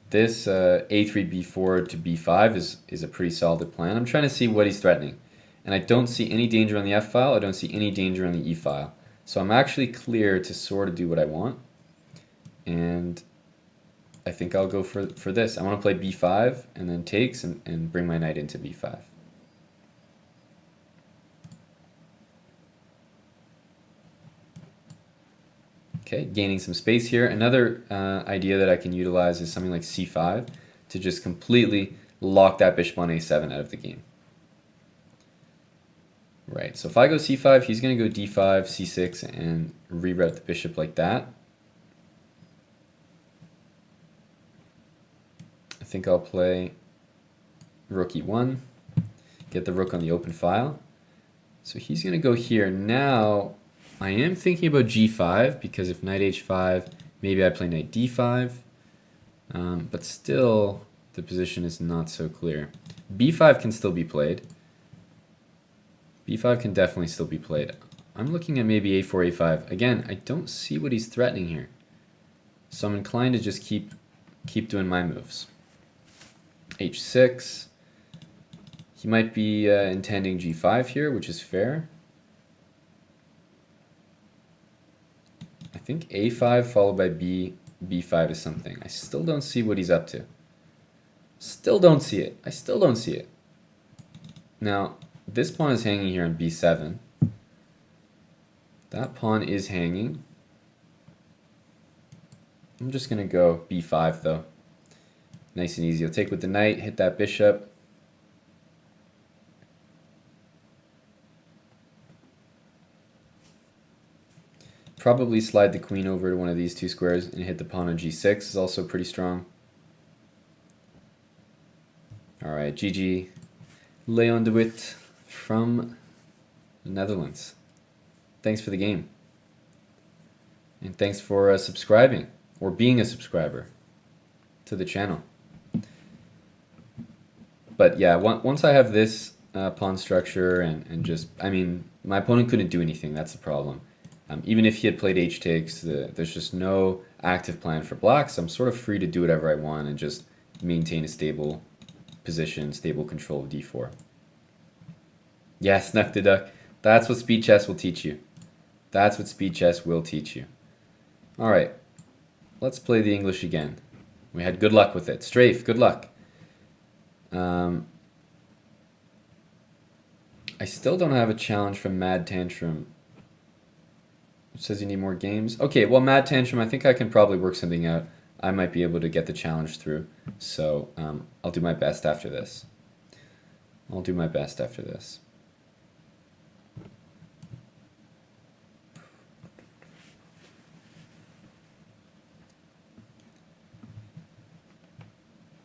This a3, b4 to b5 is a pretty solid plan. I'm trying to see what he's threatening. And I don't see any danger on the f file. I don't see any danger on the e file. So I'm actually clear to sort of do what I want. And I think I'll go for this. I want to play b5 and then takes and bring my knight into b5. Okay, gaining some space here. Another idea that I can utilize is something like c5 to just completely lock that bishop on a7 out of the game. Right, so if I go c5, he's going to go d5, c6, and reroute the bishop like that. I think I'll play rook e1, get the rook on the open file. So he's going to go here. Now, I am thinking about g5, because if knight h5, maybe I play knight d5. But still, the position is not so clear. b5 can still be played. b5 can definitely still be played. I'm looking at maybe a4, a5. Again, I don't see what he's threatening here. So I'm inclined to just keep doing my moves. h6. He might be intending g5 here, which is fair. I think a5 followed by b5 is something. I still don't see what he's up to. Still don't see it. I still don't see it. Now, this pawn is hanging here on b7. That pawn is hanging. I'm just going to go b5 though. Nice and easy. I'll take with the knight, hit that bishop. Probably slide the queen over to one of these two squares and hit the pawn on g6 is also pretty strong. Alright, GG. Leon de Witt from the Netherlands. Thanks for the game. And thanks for subscribing, or being a subscriber to the channel. But yeah, once I have this pawn structure and just, I mean, my opponent couldn't do anything, that's the problem. Even if he had played h takes, there's just no active plan for black, so I'm sort of free to do whatever I want and just maintain a stable position, stable control of d4. Yes, Snuck the Duck. That's what speed chess will teach you. That's what speed chess will teach you. Alright, let's play the English again. We had good luck with it. Strafe, good luck. I still don't have a challenge from Mad Tantrum. It says you need more games. Okay, well, Mad Tantrum, I think I can probably work something out. I might be able to get the challenge through. So I'll do my best after this. I'll do my best after this.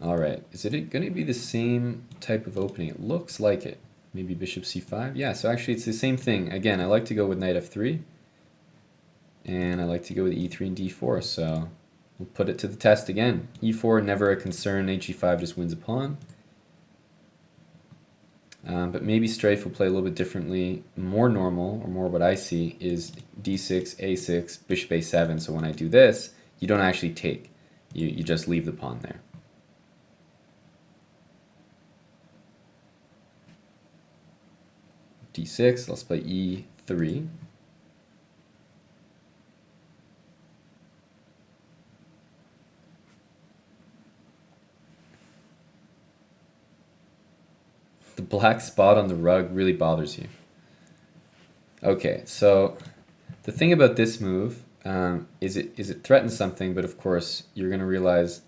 Alright, is it going to be the same type of opening? It looks like it. Maybe bishop c5? Yeah, so actually it's the same thing. Again, I like to go with knight f3. And I like to go with e3 and d4, so we'll put it to the test again. e4, never a concern. H5 just wins a pawn. But maybe Strafe will play a little bit differently. More normal, or more what I see, is d6, a6, bishop a7. So when I do this, you don't actually take. You just leave the pawn there. d6, let's play e3. The black spot on the rug really bothers you. Okay, so the thing about this move is it threatens something, but of course you're going to realize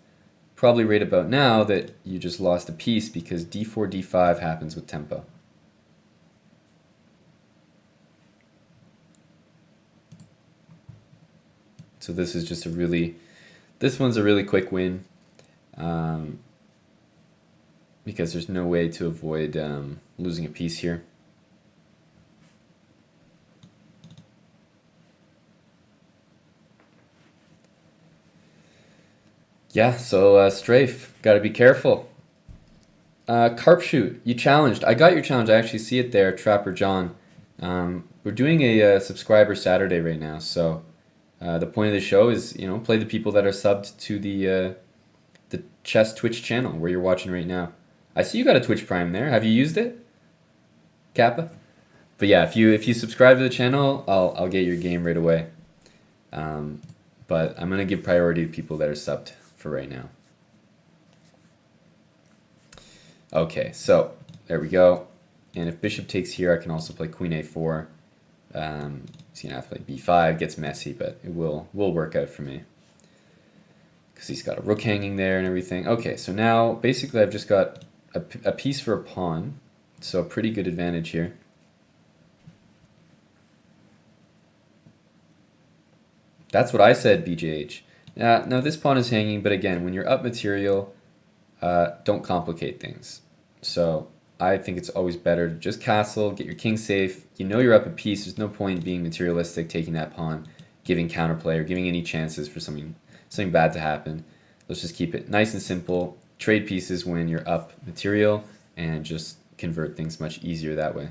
probably right about now that you just lost a piece because d4, d5 happens with tempo. So this is just this one's a really quick win. Because there's no way to avoid losing a piece here. Yeah, so Strafe, gotta be careful. Carp Shoot, you challenged. I got your challenge. I actually see it there, Trapper John. We're doing a subscriber Saturday right now, so the point of the show is, play the people that are subbed to the Chess Twitch channel where you're watching right now. I see you got a Twitch Prime there. Have you used it, Kappa? But yeah, if you subscribe to the channel, I'll get your game right away. But I'm gonna give priority to people that are subbed for right now. Okay, so there we go. And if bishop takes here, I can also play queen a4. He's gonna have to play b5. Gets messy, but it will work out for me because he's got a rook hanging there and everything. Okay, so now basically I've just got a piece for a pawn, so a pretty good advantage here. That's what I said, BJH. Now this pawn is hanging, but again, when you're up material, don't complicate things. So I think it's always better to just castle, get your king safe. You know you're up a piece. There's no point being materialistic, taking that pawn, giving counterplay, or giving any chances for something bad to happen. Let's just keep it nice and simple. Trade pieces when you're up material, and just convert things much easier that way.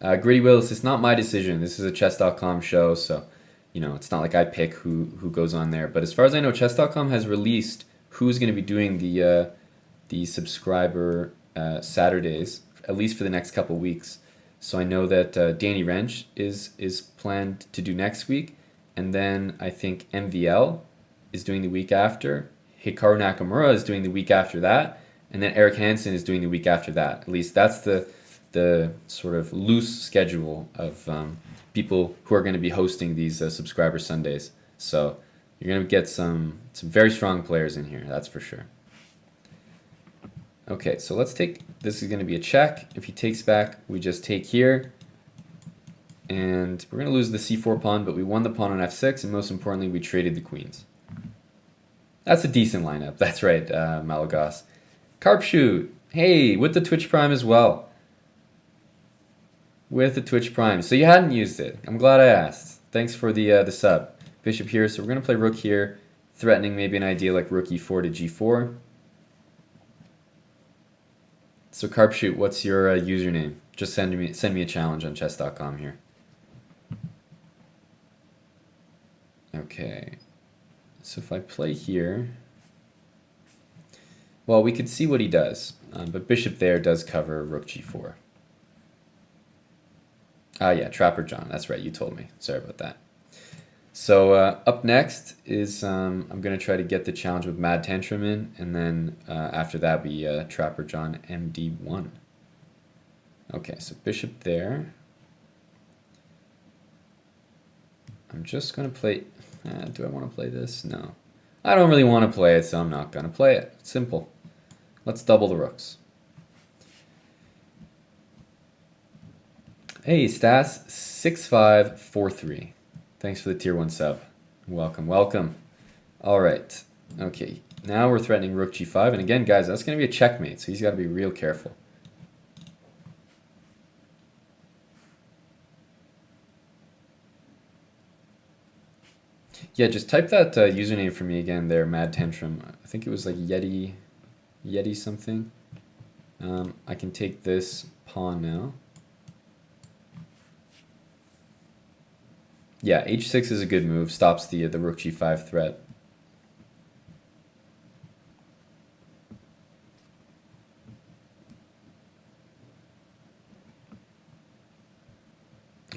Gritty Willis, it's not my decision. This is a Chess.com show, so you know it's not like I pick who goes on there. But as far as I know, Chess.com has released who's going to be doing the subscriber Saturdays, at least for the next couple weeks. So I know that Danny Wrench is planned to do next week, and then I think MVL is doing the week after. Hikaru Nakamura is doing the week after that, and then Eric Hansen is doing the week after that. At least that's the sort of loose schedule of people who are going to be hosting these subscriber Sundays. So you're going to get some very strong players in here, that's for sure. Okay, so let's take, this is going to be a check. If he takes back, we just take here. And we're going to lose the c4 pawn, but we won the pawn on f6, and most importantly, we traded the queens. That's a decent lineup. That's right, Malagos. Carpshoot, hey, with the Twitch Prime as well. With the Twitch Prime. So you hadn't used it. I'm glad I asked. Thanks for the sub. Bishop here, so we're going to play rook here, threatening maybe an idea like rook e4 to g4. So Carpshoot, what's your username? Just send me a challenge on Chess.com here. Okay. So if I play here, well, we could see what he does, but bishop there does cover rook g4. Ah, yeah, Trapper John. That's right, you told me. Sorry about that. So up next is I'm going to try to get the challenge with Mad Tantrum in, and then after that we Trapper John MD1. Okay, so bishop there. I'm just going to play... do I want to play this? No. I don't really want to play it, so I'm not going to play it. Simple. Let's double the rooks. Hey, Stas, 6543. Thanks for the tier 1 sub. Welcome, welcome. All right. Okay, now we're threatening rook g5. And again, guys, that's going to be a checkmate, so he's got to be real careful. Yeah, just type that username for me again there, Mad Tantrum. I think it was like Yeti something. I can take this pawn now. Yeah, h6 is a good move. Stops the rook g5 threat.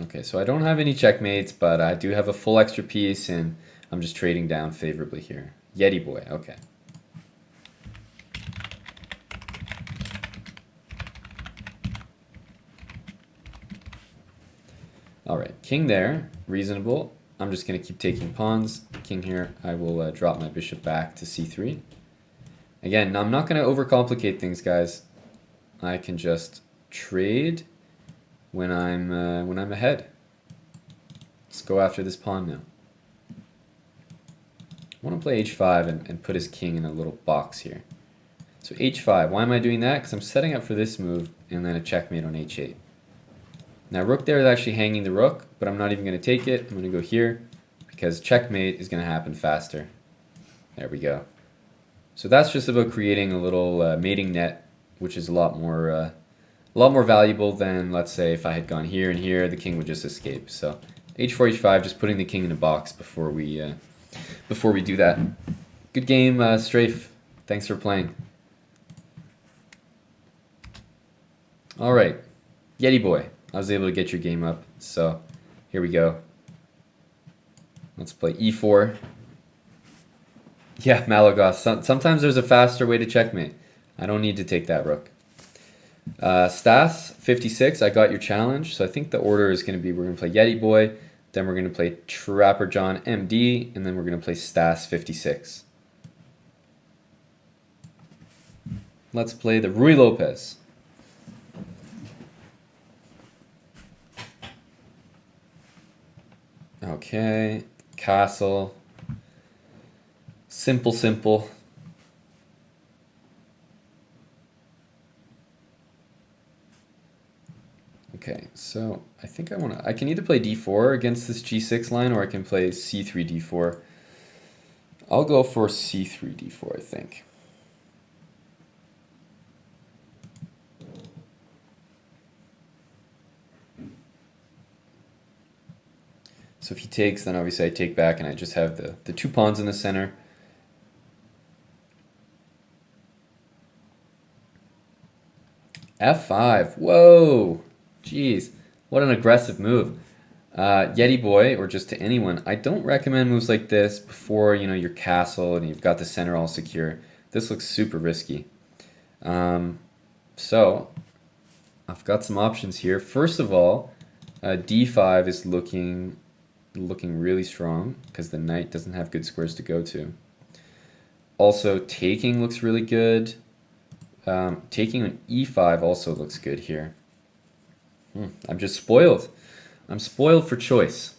Okay, so I don't have any checkmates, but I do have a full extra piece, and I'm just trading down favorably here. Yeti Boy, okay. All right, king there, reasonable. I'm just going to keep taking pawns. King here, I will drop my bishop back to c3. Again, I'm not going to overcomplicate things, guys. I can just trade when I'm ahead. Let's go after this pawn now. I want to play h5 and put his king in a little box here. So h5, why am I doing that? Because I'm setting up for this move and then a checkmate on h8. Now rook there is actually hanging the rook, but I'm not even going to take it. I'm going to go here because checkmate is going to happen faster. There we go. So that's just about creating a little mating net, which is a lot more valuable than, let's say, if I had gone here and here, the king would just escape. So h4, h5, just putting the king in a box before we do that. Good game, Strafe. Thanks for playing. All right, Yeti Boy. I was able to get your game up, so here we go. Let's play e4. Yeah, Malagos. Sometimes there's a faster way to checkmate. I don't need to take that rook. Stas, 56, I got your challenge. So I think the order is going to be we're going to play Yeti Boy, then we're going to play Trapper John MD, and then we're going to play Stas, 56. Let's play the Rui Lopez. Okay, castle. Simple, simple. Okay, so I think I can either play d4 against this g6 line, or I can play c3 d4. I'll go for c3 d4, I think. So if he takes, then obviously I take back and I just have the two pawns in the center. f5, whoa, jeez, what an aggressive move. Yeti Boy, or just to anyone, I don't recommend moves like this before, you know, your castle and you've got the center all secure. This looks super risky. So I've got some options here. First of all, d5 is looking really strong because the knight doesn't have good squares to go to. Also, taking looks really good. Taking on e5 also looks good here. I'm just spoiled. I'm spoiled for choice.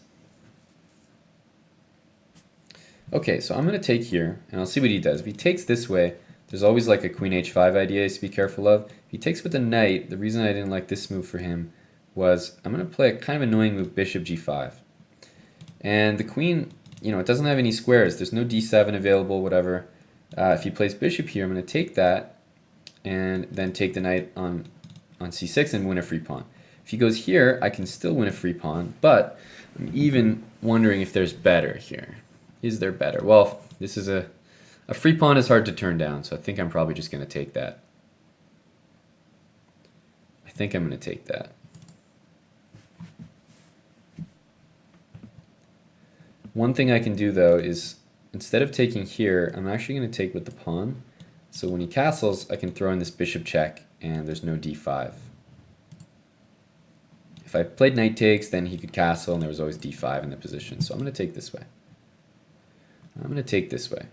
Okay, so I'm going to take here, and I'll see what he does. If he takes this way, there's always like a queen h5 idea to be careful of. If he takes with the knight, the reason I didn't like this move for him was I'm going to play a kind of annoying move, bishop g5. And the queen, you know, it doesn't have any squares. There's no d7 available, whatever. If he plays bishop here, I'm going to take that and then take the knight on c6 and win a free pawn. If he goes here, I can still win a free pawn, but I'm even wondering if there's better here. Is there better? Well, this is a free pawn is hard to turn down, so I think I'm probably just going to take that. I think I'm going to take that. One thing I can do, though, is instead of taking here, I'm actually going to take with the pawn. So when he castles, I can throw in this bishop check, and there's no d5. If I played knight takes, then he could castle, and there was always d5 in the position. So I'm going to take this way. I'm going to take this way.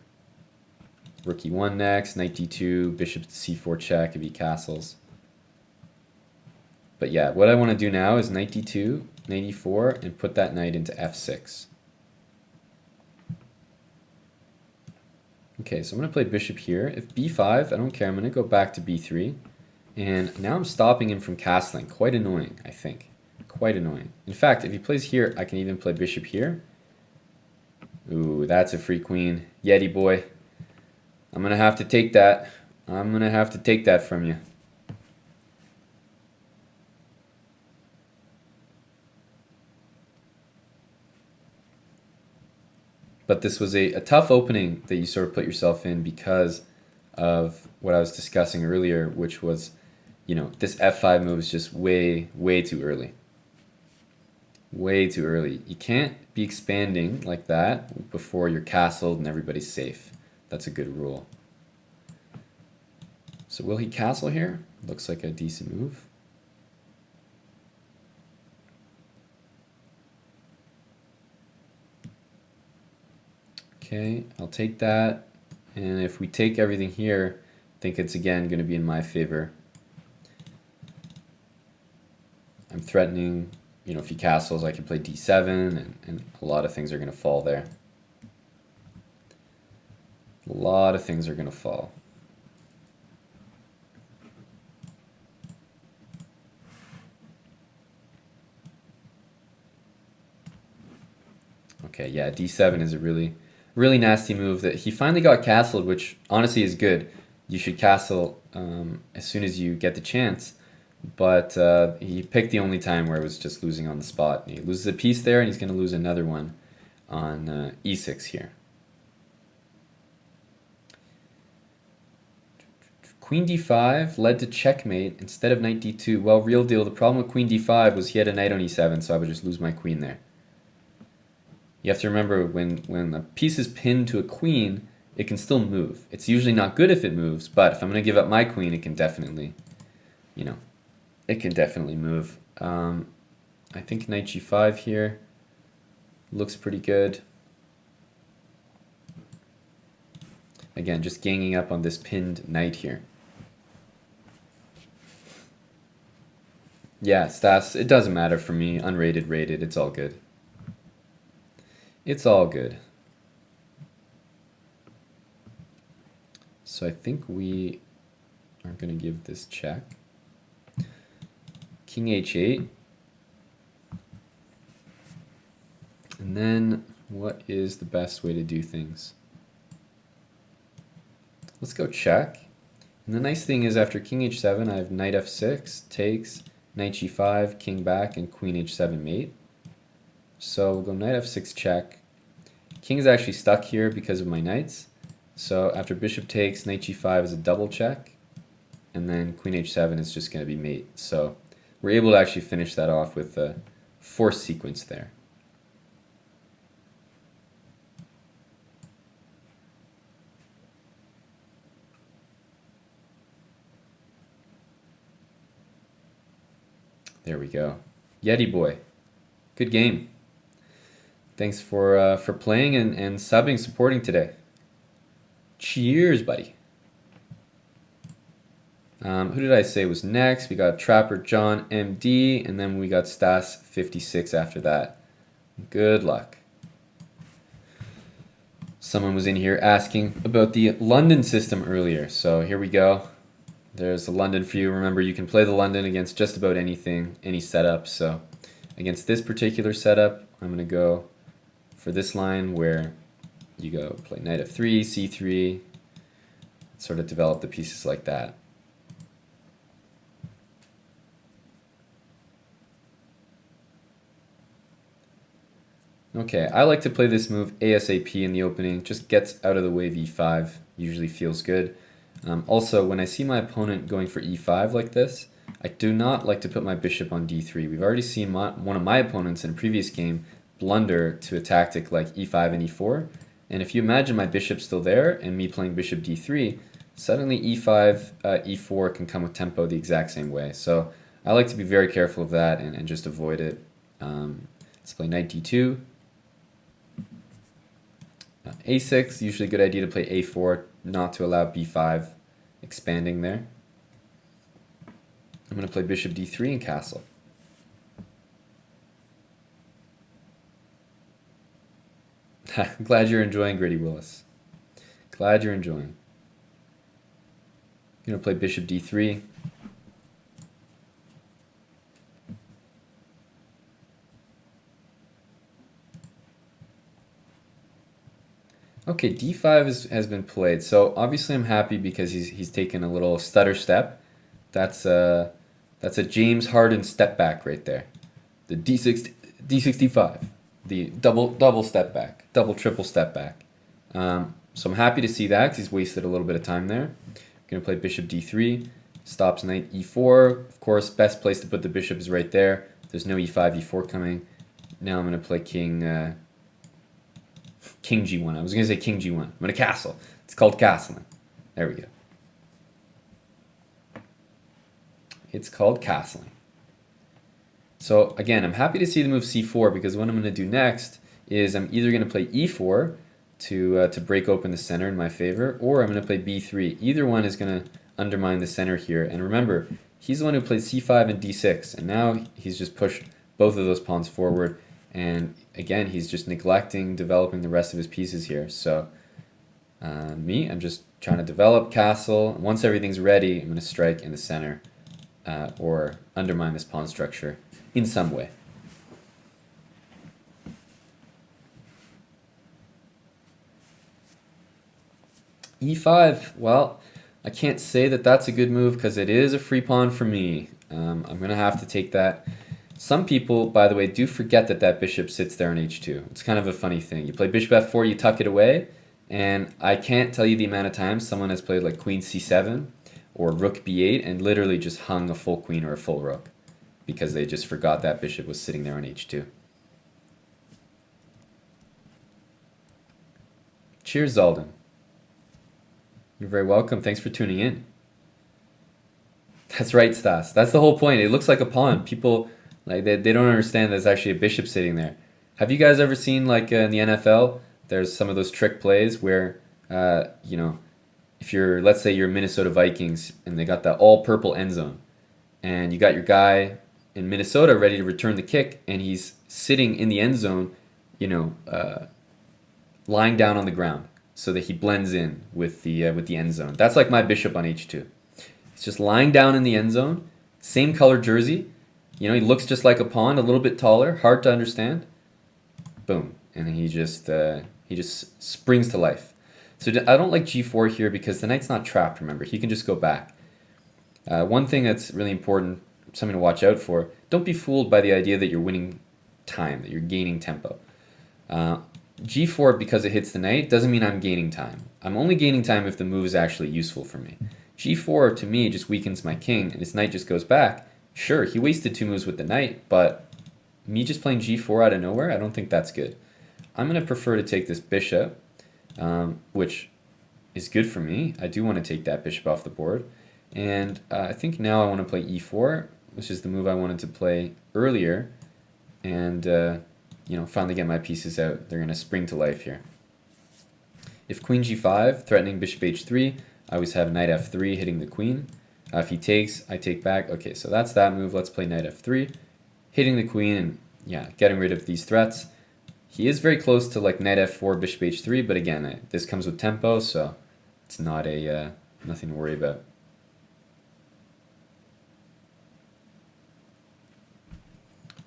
Rook e1 next, knight d2, bishop c4 check if he castles. But yeah, what I want to do now is knight d2, knight e4, and put that knight into f6. Okay, so I'm going to play bishop here. If b5, I don't care. I'm going to go back to b3. And now I'm stopping him from castling. Quite annoying, I think. Quite annoying. In fact, if he plays here, I can even play bishop here. Ooh, that's a free queen. Yeti Boy. I'm going to have to take that. I'm going to have to take that from you. But this was a tough opening that you sort of put yourself in because of what I was discussing earlier, which was, you know, this f5 move is just way, way too early. Way too early. You can't be expanding like that before you're castled and everybody's safe. That's a good rule. So will he castle here? Looks like a decent move. Okay, I'll take that. And if we take everything here, I think it's again going to be in my favor. I'm threatening, you know, if he castles, I can play d7, and a lot of things are going to fall there. A lot of things are going to fall. Okay, yeah, d7 is a really nasty move that he finally got castled, which honestly is good. You should castle as soon as you get the chance. But he picked the only time where it was just losing on the spot. He loses a piece there, and he's going to lose another one on e6 here. Queen d5 led to checkmate instead of knight d2. Well, real deal, the problem with queen d5 was he had a knight on e7, so I would just lose my queen there. You have to remember, when a piece is pinned to a queen, it can still move. It's usually not good if it moves, but if I'm going to give up my queen, it can definitely, you know, It can definitely move. I think knight g5 here looks pretty good. Again, just ganging up on this pinned knight here. Yeah, Stas, it doesn't matter for me. Unrated, rated, it's all good. It's all good. So I think we are going to give this check. King h8. And then what is the best way to do things? Let's go check. And the nice thing is after king h7, I have knight f6, takes, knight g5, king back, and queen h7 mate. So we'll go knight f6 check. King is actually stuck here because of my knights. So after bishop takes, knight g5 is a double check. And then queen h7 is just going to be mate. So we're able to actually finish that off with a forced sequence there. There we go. Yeti Boy. Good game. Thanks for playing and subbing, supporting today. Cheers, buddy. Who did I say was next? We got Trapper John MD, and then we got Stas 56 after that. Good luck. Someone was in here asking about the London system earlier, so here we go. There's the London for you. Remember, you can play the London against just about anything, any setup. So against this particular setup, I'm going to go for this line where you go play knight f3, c3, sort of develop the pieces like that. Okay, I like to play this move ASAP in the opening, just gets out of the way v5, usually feels good. Also, when I see my opponent going for e5 like this, I do not like to put my bishop on d3. We've already seen one of my opponents in a previous game blunder to a tactic like e5 and e4, and if you imagine my bishop still there and me playing bishop d3, suddenly e5, e4 can come with tempo the exact same way. So I like to be very careful of that and just avoid it. Let's play knight d2. A6, usually a good idea to play a4, not to allow b5 expanding there. I'm going to play bishop d3 and castle. Glad you're enjoying, Gritty Willis. Glad you're enjoying. I'm going to play bishop d3. Okay, d5 has been played, so obviously I'm happy because he's taken a little stutter step. That's a James Harden step back right there. The d65, the double step back, triple step back. So I'm happy to see that because he's wasted a little bit of time there. I'm gonna play bishop d3, stops knight e4. Of course, best place to put the bishop is right there. There's no e5, e4 coming. Now I'm gonna play king. King g1. I was going to say king g1. I'm going to castle. It's called castling. There we go. It's called castling. So again, I'm happy to see the move c4 because what I'm going to do next is I'm either going to play e4 to break open the center in my favor, or I'm going to play b3. Either one is going to undermine the center here. And remember, he's the one who played c5 and d6, and now he's just pushed both of those pawns forward. And again, he's just neglecting developing the rest of his pieces here. So I'm just trying to develop castle. Once everything's ready, I'm going to strike in the center or undermine this pawn structure in some way. e5, well, I can't say that that's a good move because it is a free pawn for me. I'm going to have to take that. Some people, by the way, do forget that that bishop sits there on h2. It's kind of a funny thing. You play bishop f4, you tuck it away, and I can't tell you the amount of times someone has played like queen c7 or rook b8 and literally just hung a full queen or a full rook because they just forgot that bishop was sitting there on h2. Cheers, Zalden. You're very welcome. Thanks for tuning in. That's right, Stas. That's the whole point. It looks like a pawn. People like they don't understand there's actually a bishop sitting there. Have you guys ever seen like in the NFL? There's some of those trick plays where you know, if you're, let's say you're Minnesota Vikings and they got that all purple end zone, and you got your guy in Minnesota ready to return the kick, and he's sitting in the end zone, you know, lying down on the ground so that he blends in with the end zone. That's like my bishop on h2. He's just lying down in the end zone, same color jersey. You know, he looks just like a pawn, a little bit taller, hard to understand. Boom, and he just springs to life. So I don't like g4 here because the knight's not trapped. Remember, he can just go back. One thing that's really important, something to watch out for: don't be fooled by the idea that you're winning time, that you're gaining tempo. G4, because it hits the knight, doesn't mean I'm gaining time. I'm only gaining time if the move is actually useful for me. G4 to me just weakens my king, and his knight just goes back. Sure, he wasted 2 moves with the knight, but me just playing G4 out of nowhere, I don't think that's good. I'm going to prefer to take this bishop, which is good for me. I do want to take that bishop off the board. And I think now I want to play E4, which is the move I wanted to play earlier. And, you know, finally get my pieces out. They're going to spring to life here. If queen G5, threatening bishop H3, I always have knight F3 hitting the queen. If he takes, I take back. Okay, so that's that move. Let's play knight F3, hitting the queen and, yeah, getting rid of these threats. He is very close to like knight F4, bishop H3, but again, this comes with tempo, so it's not a nothing to worry about.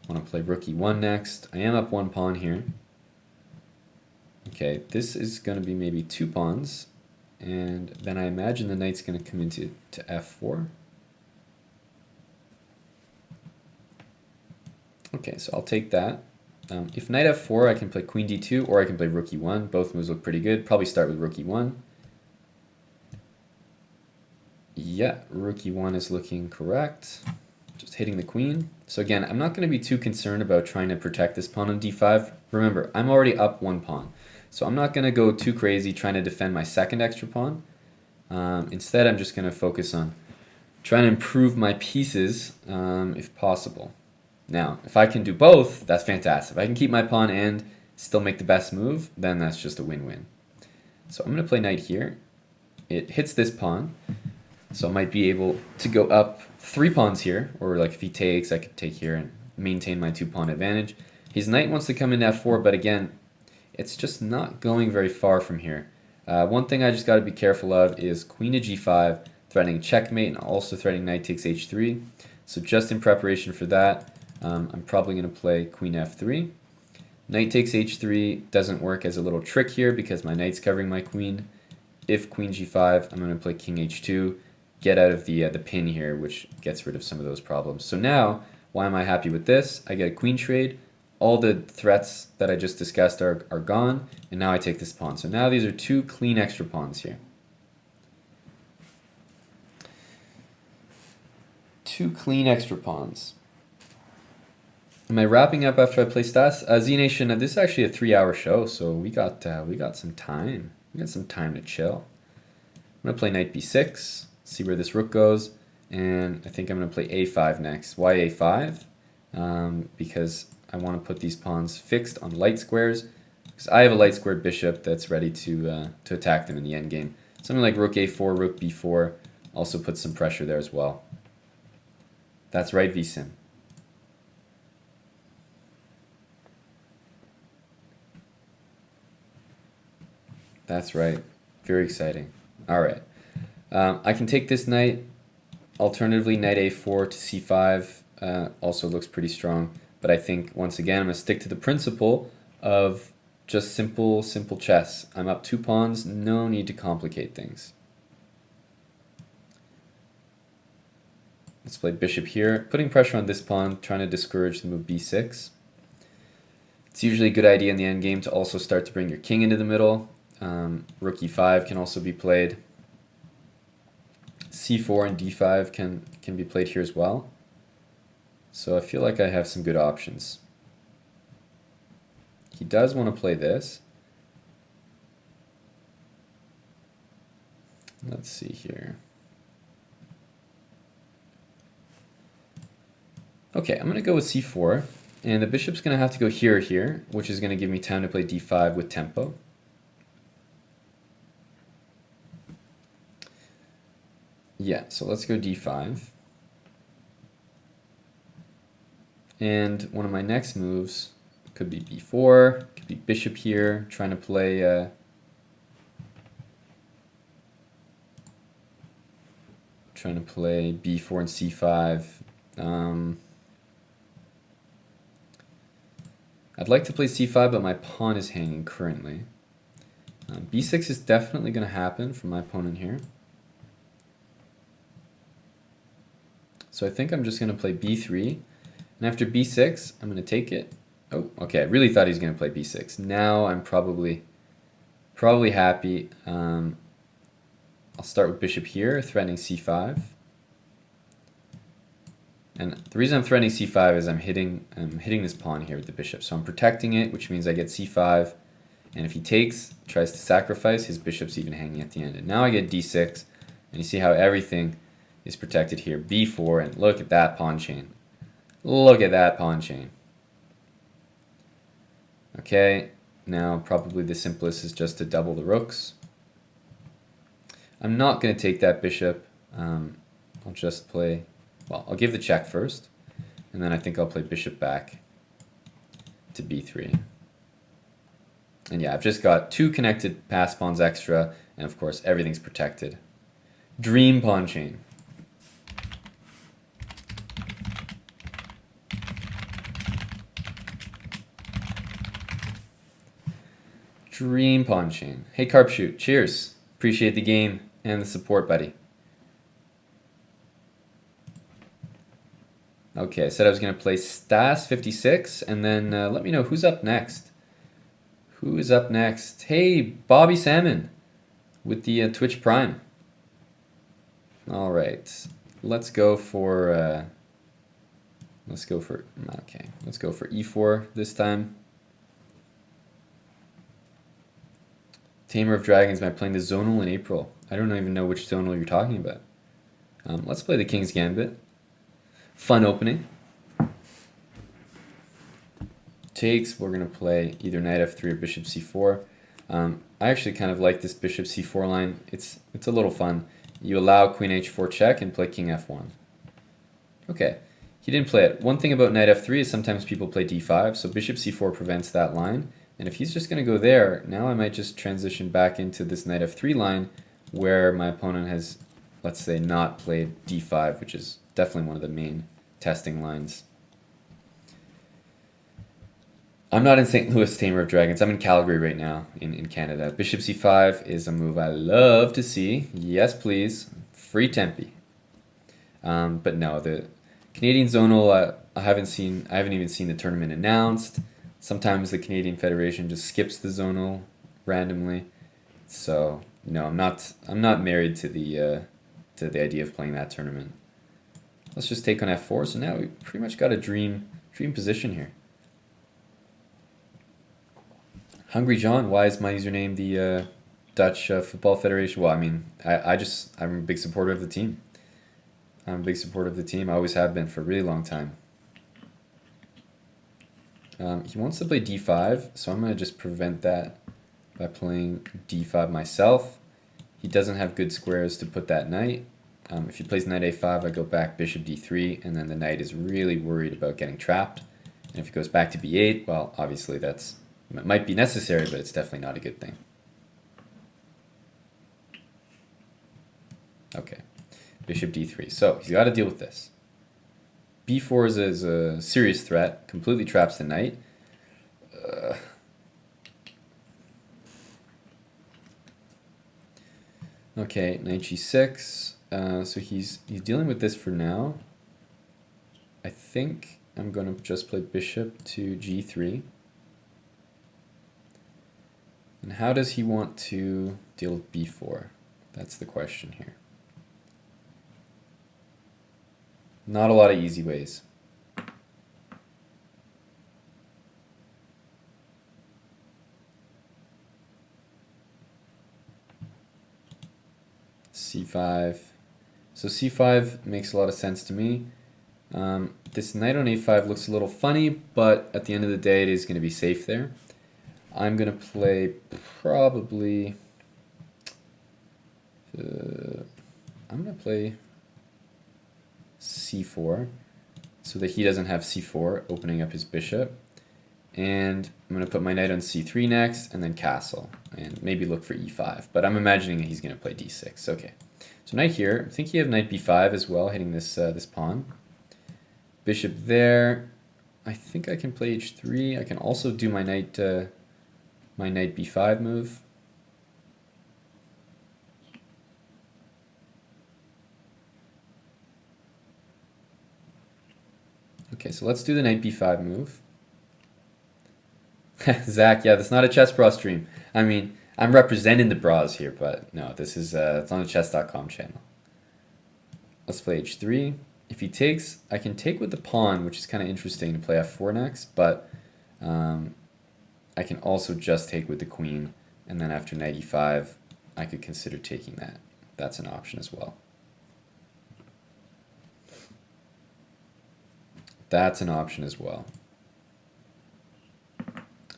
I want to play rook E1 next. I am up 1 pawn here. Okay, this is going to be maybe 2 pawns, and then I imagine the knight's going to come into F4. Okay, so I'll take that. If knight F4, I can play queen D2, or I can play rook E1. Both moves look pretty good. Probably start with rook E1. Yeah, rook E1 is looking correct. Just hitting the queen. So again, I'm not going to be too concerned about trying to protect this pawn on D5. Remember, I'm already up 1 pawn. So I'm not going to go too crazy trying to defend my second extra pawn. Instead, I'm just going to focus on trying to improve my pieces if possible. Now, if I can do both, that's fantastic. If I can keep my pawn and still make the best move, then that's just a win-win. So I'm going to play knight here. It hits this pawn, so I might be able to go up 3 pawns here, or like if he takes, I could take here and maintain my 2-pawn advantage. His knight wants to come in F4, but again, it's just not going very far from here. One thing I just got to be careful of is queen to G5, threatening checkmate, and also threatening knight takes H3. So just in preparation for that, I'm probably going to play queen F3. Knight takes H3 doesn't work as a little trick here because my knight's covering my queen. If queen G5, I'm going to play king H2, get out of the pin here, which gets rid of some of those problems. So now, why am I happy with this? I get a queen trade. All the threats that I just discussed are gone, and now I take this pawn. So now these are 2 clean extra pawns here. 2 clean extra pawns. Am I wrapping up after I play Stas? Z Nation, this is actually a 3-hour show, so we got some time. We got some time to chill. I'm gonna play knight B6, see where this rook goes, and I think I'm gonna play A5 next. Why A5? Because I want to put these pawns fixed on light squares, because I have a light squared bishop that's ready to attack them in the endgame. Something like rook A4, rook B4 also puts some pressure there as well. That's right, vSim. That's right. Very exciting. All right. I can take this knight. Alternatively, knight A4 to C5 also looks pretty strong. But I think, once again, I'm going to stick to the principle of just simple chess. I'm up 2 pawns. No need to complicate things. Let's play bishop here. Putting pressure on this pawn, trying to discourage the move B6. It's usually a good idea in the endgame to also start to bring your king into the middle. Rook E5 can also be played. C4 and D5 can be played here as well. So I feel like I have some good options. He does want to play this. Let's see here. Okay, I'm going to go with c4, and the bishop's going to have to go here or here, which is going to give me time to play d5 with tempo. Yeah, so let's go d5. And one of my next moves could be b4, could be bishop here, trying to play b4 and c5. I'd like to play c5, but my pawn is hanging currently. b6 is definitely going to happen from my opponent here. So I think I'm just going to play b3. And after b6, I'm going to take it. Oh, okay, I really thought he was going to play b6. Now I'm probably happy. I'll start with bishop here, threatening c5. And the reason I'm threatening c5 is I'm hitting this pawn here with the bishop. So I'm protecting it, which means I get c5. And if he tries to sacrifice, his bishop's even hanging at the end. And now I get d6, and you see how everything is protected here. b4, and look at that pawn chain. Look at that pawn chain. Okay, now probably the simplest is just to double the rooks. I'm not going to take that bishop. I'll just play, well, I'll give the check first, and then I think I'll play bishop back to b3. And yeah, I've just got 2 connected pass pawns extra, and of course everything's protected. Dream pawn chain. Dream pawn chain. Hey Carpshoot, cheers. Appreciate the game and the support, buddy. Okay, I said I was going to play Stas 56, and then let me know who's up next. Who is up next? Hey, Bobby Salmon with the Twitch Prime. All right, let's go for e4 this time. Tamer of Dragons, am I playing the zonal in April? I don't even know which zonal you're talking about. Let's play the King's Gambit. Fun opening. Takes, we're going to play either knight f3 or bishop c4. I actually kind of like this bishop c4 line. It's a little fun. You allow queen h4 check and play king f1. Okay, he didn't play it. One thing about knight f3 is sometimes people play d5, so bishop c4 prevents that line. And if he's just going to go there, now I might just transition back into this knight f3 line where my opponent has, let's say, not played d5, which is definitely one of the main testing lines. I'm not in St. Louis, Tamer of Dragons. I'm in Calgary right now in Canada. Bishop c5 is a move I love to see. Yes, please. Free Tempe. But no, the Canadian zonal, I haven't even seen the tournament announced. Sometimes the Canadian Federation just skips the zonal randomly. So no, I'm not married to the idea of playing that tournament. Let's just take on f4. So now we pretty much got a dream position here. Hungry John, why is my username the Dutch Football Federation? Well, I mean, I'm a big supporter of the team. I'm a big supporter of the team. I always have been for a really long time. He wants to play d5, so I'm going to just prevent that by playing d5 myself. He doesn't have good squares to put that knight. If he plays knight a5, I go back bishop d3, and then the knight is really worried about getting trapped. And if he goes back to b8, well, obviously it might be necessary, but it's definitely not a good thing. Okay, bishop d3. So he's got to deal with this. b4 is a serious threat, completely traps the knight. Okay, knight g6. So he's dealing with this for now. I think I'm going to just play bishop to g3. And how does he want to deal with b4? That's the question here. Not a lot of easy ways. c5. So c5 makes a lot of sense to me. This knight on a5 looks a little funny, but at the end of the day, it is going to be safe there. I'm going to play probably... I'm going to play c4 so that he doesn't have c4, opening up his bishop. And I'm going to put my knight on c3 next, and then castle, and maybe look for e5. But I'm imagining that he's going to play d6. Okay, so knight here. I think you have knight b5 as well, hitting this this pawn. Bishop there. I think I can play h3. I can also do my knight b5 move. Okay, so let's do the knight b5 move. Zach, yeah, that's not a Chess Bra stream. I mean, I'm representing the bras here, but no, this is it's on the Chess.com channel. Let's play h3. If he takes, I can take with the pawn, which is kind of interesting to play f4 next, but I can also just take with the queen, and then after knight e5, I could consider taking that. That's an option as well. That's an option as well.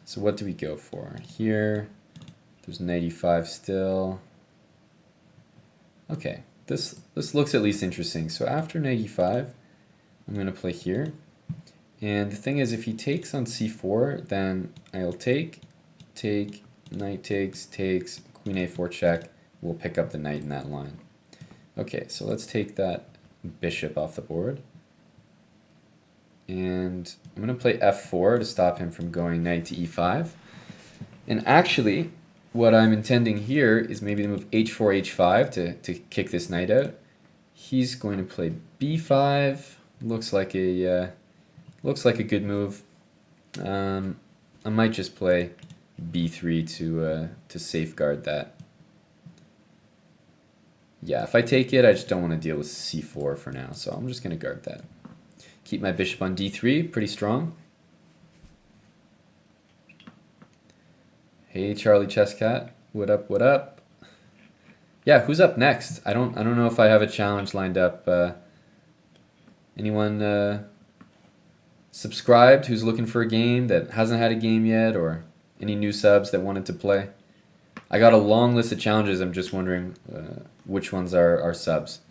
So what do we go for? Here, there's knight e5 still. Okay, this looks at least interesting. So after knight e5, I'm going to play here. And the thing is, if he takes on c4, then I'll take, knight takes, queen a4 check. We'll pick up the knight in that line. Okay, so let's take that bishop off the board. And I'm going to play f4 to stop him from going knight to e5. And actually, what I'm intending here is maybe to move h4, h5 to kick this knight out. He's going to play b5. Looks like a good move. I might just play b3 to safeguard that. Yeah, if I take it, I just don't want to deal with c4 for now, so I'm just going to guard that. Keep my bishop on d3, pretty strong. Hey, Charlie Chesscat, what up? What up? Yeah, who's up next? I don't know if I have a challenge lined up. Anyone subscribed who's looking for a game that hasn't had a game yet, or any new subs that wanted to play? I got a long list of challenges. I'm just wondering which ones are subs.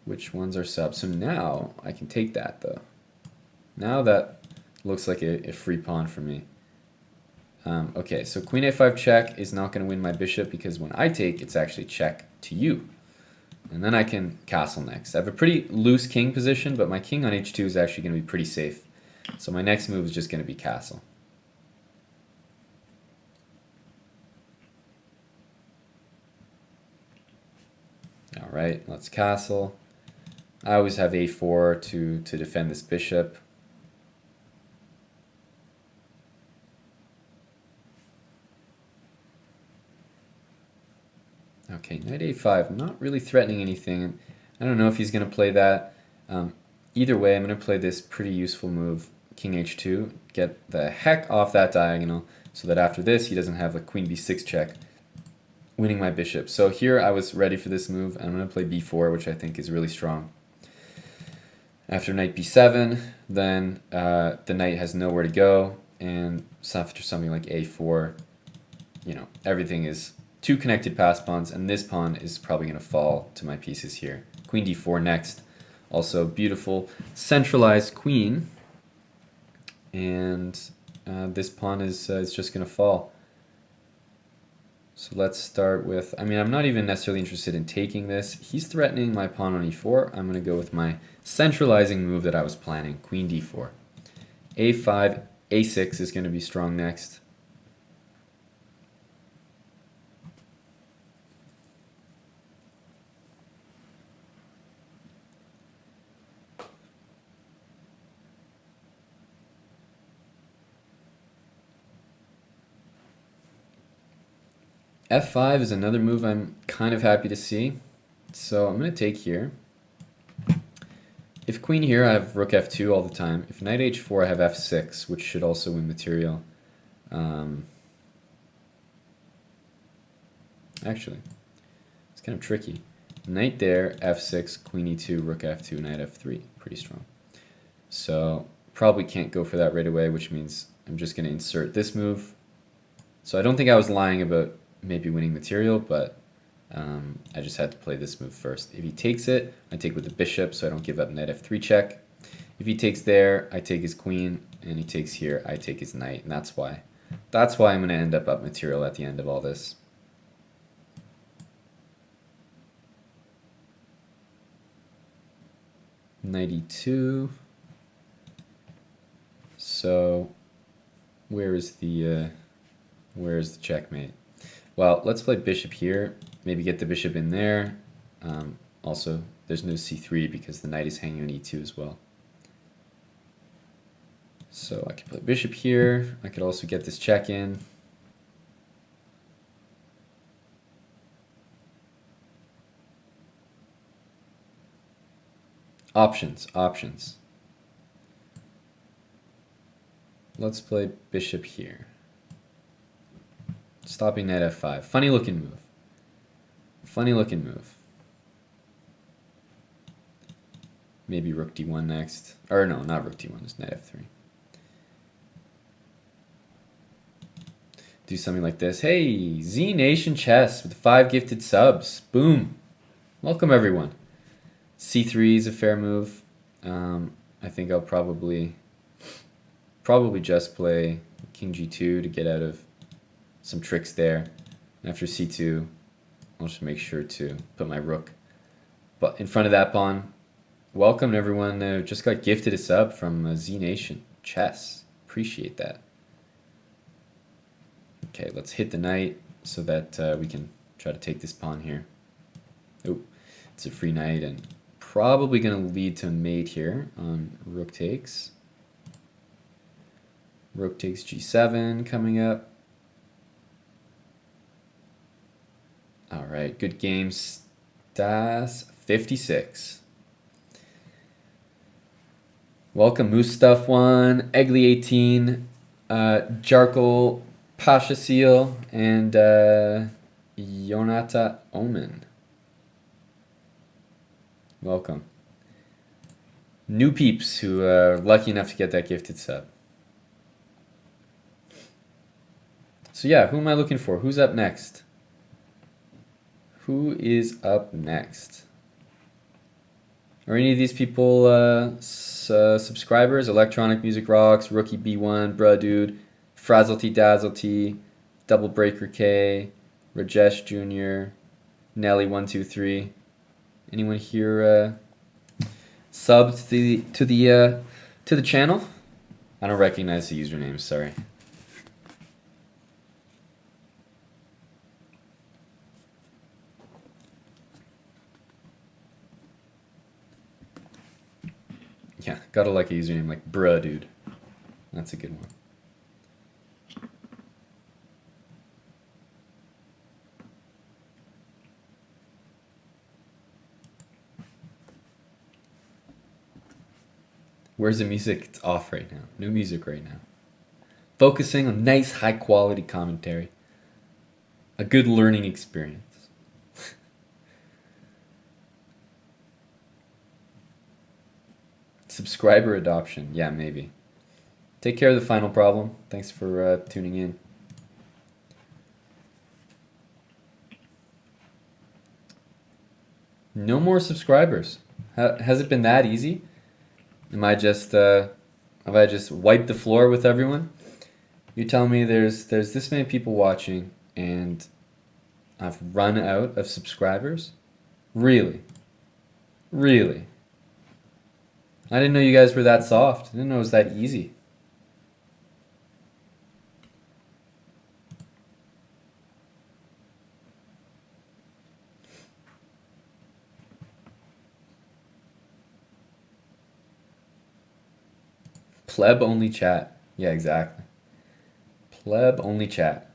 Which ones are subs? So now I can take that though. Now that looks like a free pawn for me. Okay, so queen a5 check is not going to win my bishop because when I take, it's actually check to you. And then I can castle next. I have a pretty loose king position, but my king on h2 is actually going to be pretty safe. So my next move is just going to be castle. All right, let's castle. I always have a4 to defend this bishop. Okay, knight a5, not really threatening anything. I don't know if he's going to play that. Either way, I'm going to play this pretty useful move, king h2, get the heck off that diagonal so that after this he doesn't have a queen b6 check, winning my bishop. So here I was ready for this move. I'm going to play b4, which I think is really strong. After knight b7, then the knight has nowhere to go, and after something like a4, you know, everything is two connected pass pawns, and this pawn is probably going to fall to my pieces here. Queen d4 next. Also beautiful centralized queen, and this pawn is just going to fall. So let's start with, I mean, I'm not even necessarily interested in taking this. He's threatening my pawn on e4. I'm going to go with my centralizing move that I was planning, queen d4. a5, a6 is going to be strong next. f5 is another move I'm kind of happy to see. So I'm going to take here. If queen here, I have rook f2 all the time. If knight h4, I have f6, which should also win material. Actually, it's kind of tricky. Knight there, f6, queen e2, rook f2, knight f3. Pretty strong. So probably can't go for that right away, which means I'm just going to insert this move. So I don't think I was lying about maybe winning material, but I just had to play this move first. If he takes it, I take with the bishop so I don't give up knight f3 check. If he takes there, I take his queen, and he takes here, I take his knight, and that's why. That's why I'm going to end up material at the end of all this. Knight e2. So where's the checkmate? Well, let's play bishop here. Maybe get the bishop in there. Also, there's no c3 because the knight is hanging on e2 as well. So I could play bishop here. I could also get this check in. Options, options. Let's play bishop here. Stopping knight f5. Funny looking move. Funny looking move. Maybe rook d1 next. Or no, not rook d1, it's knight f3. Do something like this. Hey, Z Nation Chess with 5 gifted subs. Boom. Welcome everyone. c3 is a fair move. I think I'll probably just play king g2 to get out of some tricks there. And after c2, I'll just make sure to put my rook but in front of that pawn. Welcome everyone who just got gifted a sub from Z Nation Chess. Appreciate that. Okay, let's hit the knight so that we can try to take this pawn here. Oh, it's a free knight and probably going to lead to a mate here on rook takes. Rook takes g7 coming up. All right, good game. Stas 56. Welcome Mustaf 1, Egli 18, Jarkle Pasha Seal, and Yonata Omen. Welcome. New peeps who are lucky enough to get that gifted sub. So yeah, who am I looking for? Who's up next? Who is up next? Are any of these people subscribers? Electronic Music Rocks, Rookie B1, Bruh Dude, Frazzlety Dazzlety, Double Breaker K, Rajesh Jr., Nelly123. Anyone here subbed to the channel? I don't recognize the username. Sorry. Yeah, gotta like a username like Bruh Dude. That's a good one. Where's the music? It's off right now. No music right now. Focusing on nice, high quality commentary. A good learning experience. Subscriber adoption. Yeah, maybe. Take care of the final problem. Thanks for tuning in. No more subscribers. Has it been that easy? Am I just have I just wiped the floor with everyone? You tell me there's this many people watching and I've run out of subscribers? Really? Really? I didn't know you guys were that soft. I didn't know it was that easy. Pleb only chat. Yeah, exactly. Pleb only chat.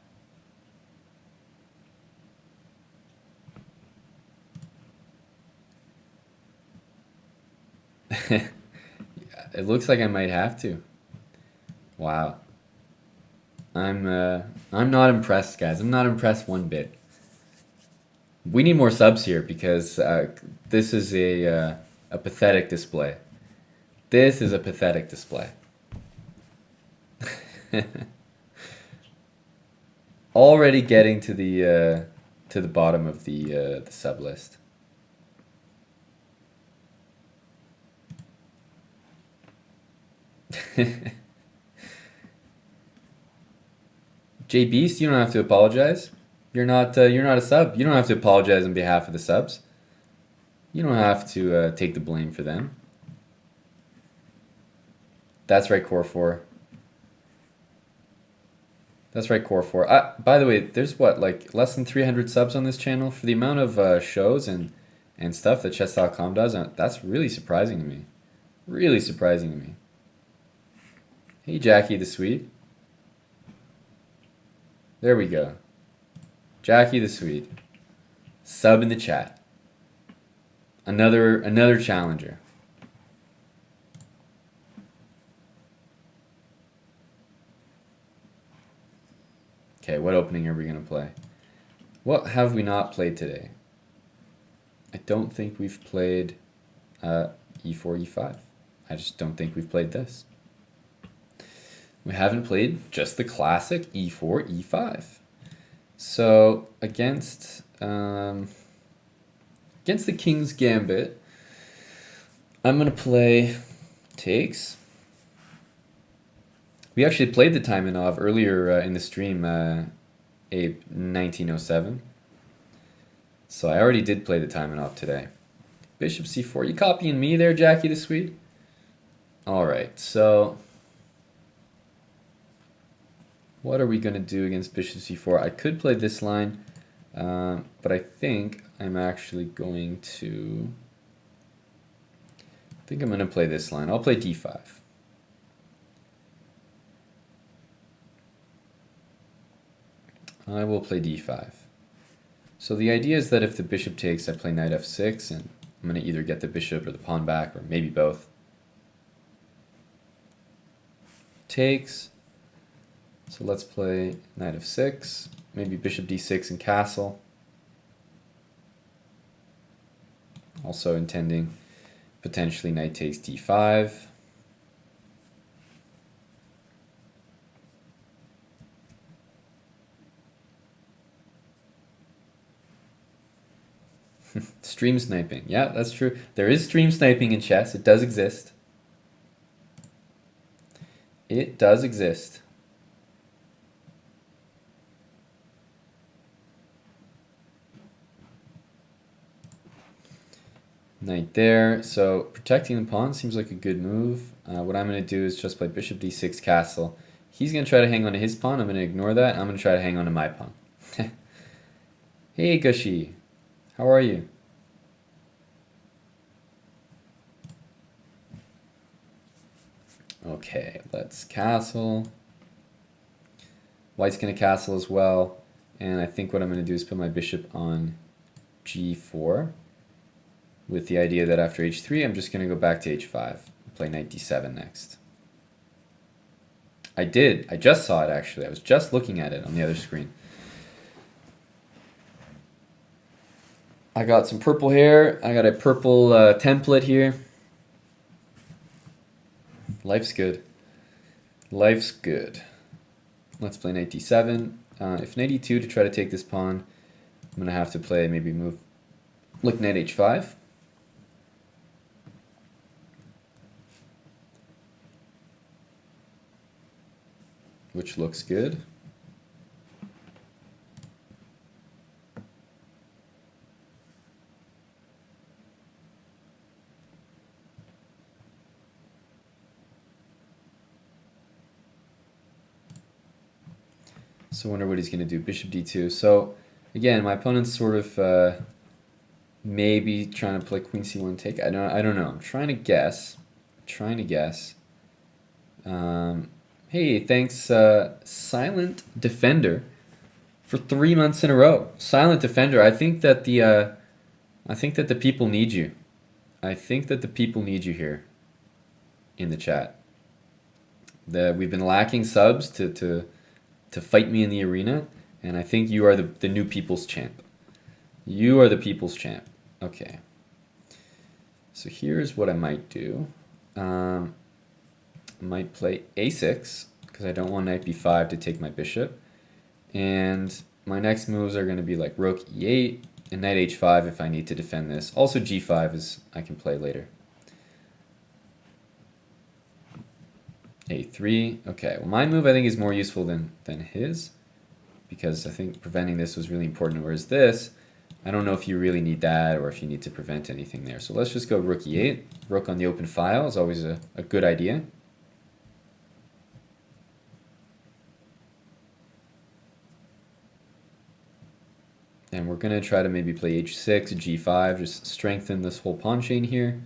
It looks like I might have to. Wow. I'm not impressed, guys. I'm not impressed one bit. We need more subs here because this is a pathetic display. This is a pathetic display. Already getting to the bottom of the sub list. J Beast, you don't have to apologize. You're not a sub. You don't have to apologize on behalf of the subs. You don't have to take the blame for them. That's right, Core 4. That's right, Core 4. By the way, there's what, like less than 300 subs on this channel for the amount of shows and stuff that Chess.com does. That's really surprising to me. Really surprising to me. Hey, Jackie the Sweet. There we go. Jackie the Sweet. Sub in the chat. Another challenger. Okay, what opening are we going to play? What have we not played today? I don't think we've played e4, e5. I just don't think we've played this. We haven't played just the classic e4, e5. So against the King's Gambit, I'm going to play takes. We actually played the Taimanov earlier in the stream, Abe 1907. So I already did play the Taimanov today. Bishop c4. You copying me there, Jackie the Sweet? All right, so what are we going to do against bishop c4? I could play this line, but I think I'm actually going to... I think I'm going to play this line. I'll play d5. I will play d5. So the idea is that if the bishop takes, I play knight f6, and I'm going to either get the bishop or the pawn back, or maybe both. Takes. So let's play knight f6, maybe bishop d6 and castle. Also intending potentially knight takes d5. Stream sniping. Yeah, that's true. There is stream sniping in chess. It does exist. It does exist. Knight there. So protecting the pawn seems like a good move. What I'm going to do is just play bishop d6 castle. He's going to try to hang on to his pawn. I'm going to ignore that. I'm going to try to hang on to my pawn. Hey, Gushi. How are you? Okay, let's castle. White's going to castle as well. And I think what I'm going to do is put my bishop on g4 with the idea that after h3, I'm just going to go back to h5 and play knight d7 next. I did. I just saw it, actually. I was just looking at it on the other screen. I got some purple hair. I got a purple template here. Life's good. Life's good. Let's play knight d7. If knight e2 to try to take this pawn, I'm going to have to play, maybe move, look, knight h5. Which looks good. So I wonder what he's going to do. Bishop d2. So again, my opponent's sort of maybe trying to play queen c1 take. I don't know. I'm trying to guess. Hey, thanks Silent Defender for 3 months in a row. Silent Defender. I think that the people need you. I think that the people need you here in the chat. We've been lacking subs to fight me in the arena, and I think you are the new people's champ. You are the people's champ. Okay. So here's what I might do. I might play a6 because I don't want knight b5 to take my bishop. And my next moves are going to be like rook e8 and knight h5 if I need to defend this. Also g5 is I can play later. a3. Okay, well my move I think is more useful than his because I think preventing this was really important, whereas this, I don't know if you really need that or if you need to prevent anything there. So let's just go rook e8. Rook on the open file is always a good idea. And we're going to try to maybe play h6, g5, just strengthen this whole pawn chain here.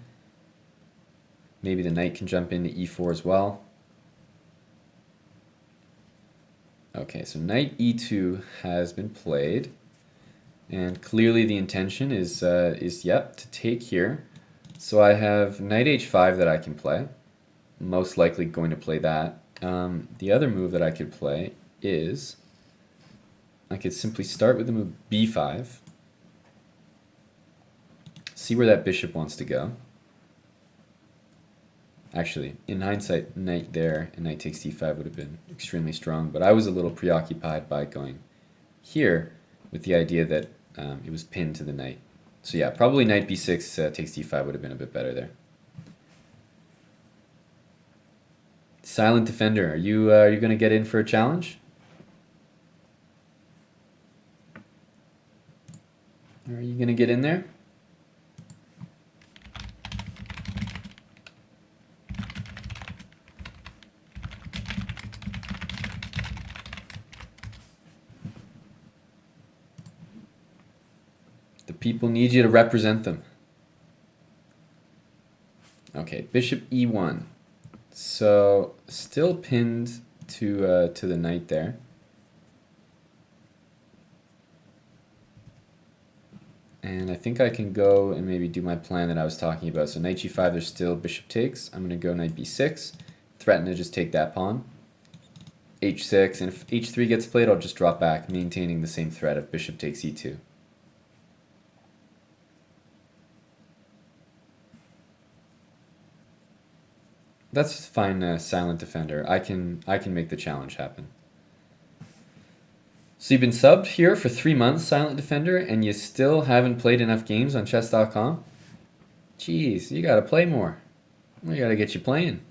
Maybe the knight can jump into e4 as well. Okay, so knight e2 has been played. And clearly the intention is yep, to take here. So I have knight h5 that I can play. Most likely going to play that. The other move that I could play is I could simply start with the move b5. See where that bishop wants to go. Actually, in hindsight, knight there and knight takes d5 would have been extremely strong, but I was a little preoccupied by going here with the idea that it was pinned to the knight. So yeah, probably knight b6 takes d5 would have been a bit better there. Silent Defender, are you going to get in for a challenge? Are you going to get in there? The people need you to represent them. Okay, bishop e1. So still pinned to the knight there. And I think I can go and maybe do my plan that I was talking about. So knight g5, there's still bishop takes. I'm going to go knight b6, threaten to just take that pawn. h6, and if h3 gets played, I'll just drop back, maintaining the same threat of bishop takes e2. That's fine, Silent Defender. I can make the challenge happen. So you've been subbed here for 3 months, Silent Defender, and you still haven't played enough games on Chess.com? Jeez, you gotta play more. We gotta get you playing.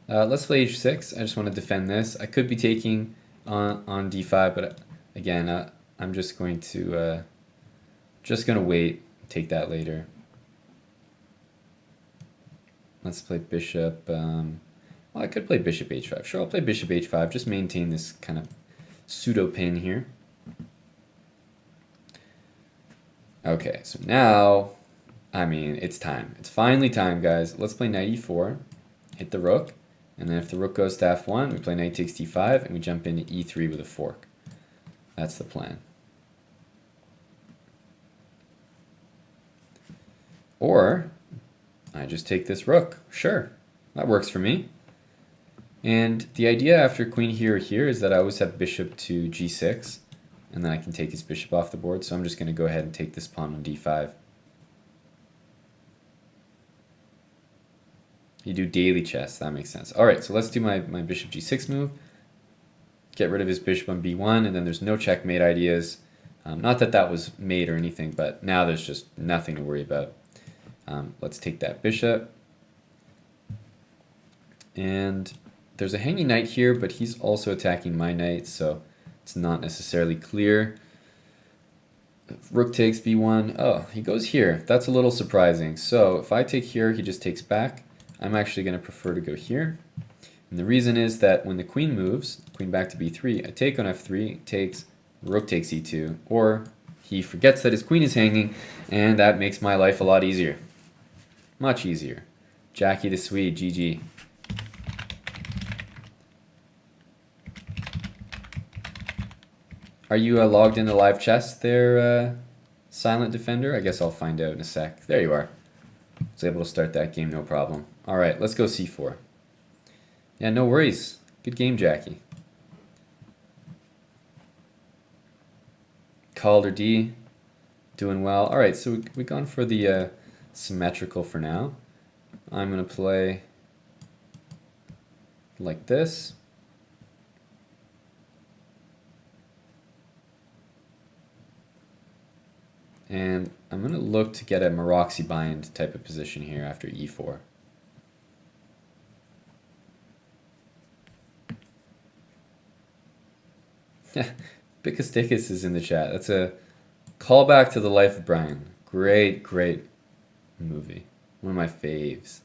Let's play h6. I just want to defend this. I could be taking on d5, but again, I'm just going to wait, take that later. Let's play bishop. Well, I could play bishop h5. Sure, I'll play bishop h5. Just maintain this kind of pseudo pin here. Okay, so now, I mean, it's time. It's finally time, guys. Let's play knight e4. Hit the rook. And then if the rook goes to f1, we play knight takes d5, and we jump into e3 with a fork. That's the plan. Or I just take this rook. Sure, that works for me. And the idea after queen here or here is that I always have bishop to g6, and then I can take his bishop off the board. So I'm just going to go ahead and take this pawn on d5. You do daily chess, that makes sense. All right, so let's do my bishop g6 move. Get rid of his bishop on b1, and then there's no checkmate ideas. Not that that was mate or anything, but now there's just nothing to worry about. Let's take that bishop. And there's a hanging knight here, but he's also attacking my knight, so it's not necessarily clear. Rook takes b1. Oh, he goes here. That's a little surprising. So if I take here, he just takes back. I'm actually going to prefer to go here. And the reason is that when the queen moves, queen back to b3, I take on f3, takes, rook takes e2, or he forgets that his queen is hanging, and that makes my life a lot easier. Much easier. Jackie the Swede, GG. Are you logged into live chess there, Silent Defender? I guess I'll find out in a sec. There you are. I was able to start that game, no problem. All right, let's go c4. Yeah, no worries. Good game, Jackie. Calder D. doing well. All right, so we've gone for the symmetrical for now. I'm going to play like this. And I'm going to look to get a Maroxy bind type of position here after e4. Bickustickus is in the chat. That's a callback to The Life of Brian. Great, great movie. One of my faves.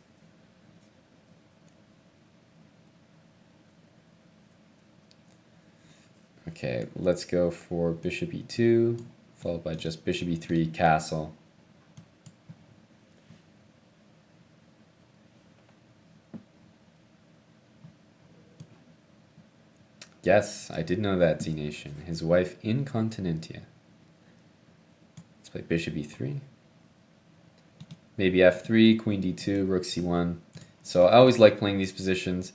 Okay, let's go for bishop e2, followed by just bishop e3, castle. Yes, I did know that, Z-Nation. His wife incontinentia. Let's play bishop e3. Maybe f3, queen d2, rook c1. So I always like playing these positions.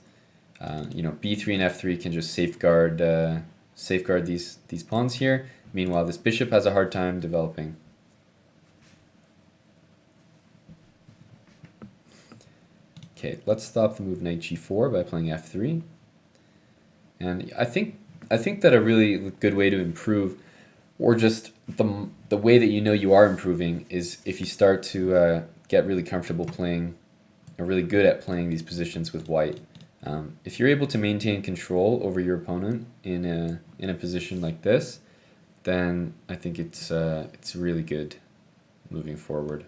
You know, b3 and f3 can just safeguard these pawns here. Meanwhile, this bishop has a hard time developing. Okay, let's stop the move knight g4 by playing f3. And I think that a really good way to improve, or just the way that you know you are improving, is if you start to get really comfortable playing, or really good at playing these positions with white. If you're able to maintain control over your opponent in a position like this, then I think it's really good moving forward.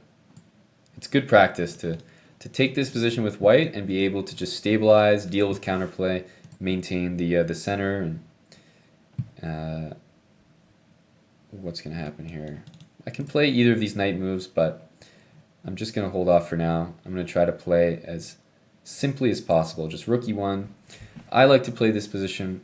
It's good practice to take this position with white and be able to just stabilize, deal with counterplay, maintain the center, and what's going to happen here? I can play either of these knight moves, but I'm just going to hold off for now. I'm going to try to play as simply as possible, just rook e1. I like to play this position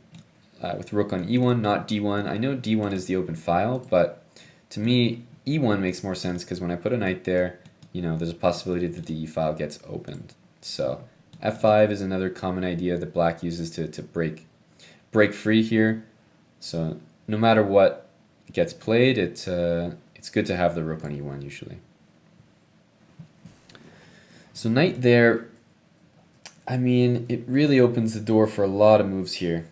with rook on e1, not d1. I know d1 is the open file, but to me, e1 makes more sense because when I put a knight there, you know, there's a possibility that the e file gets opened. So f5 is another common idea that black uses to break free here. So no matter what gets played, it's good to have the rook on e1 usually. So knight there, I mean, it really opens the door for a lot of moves here.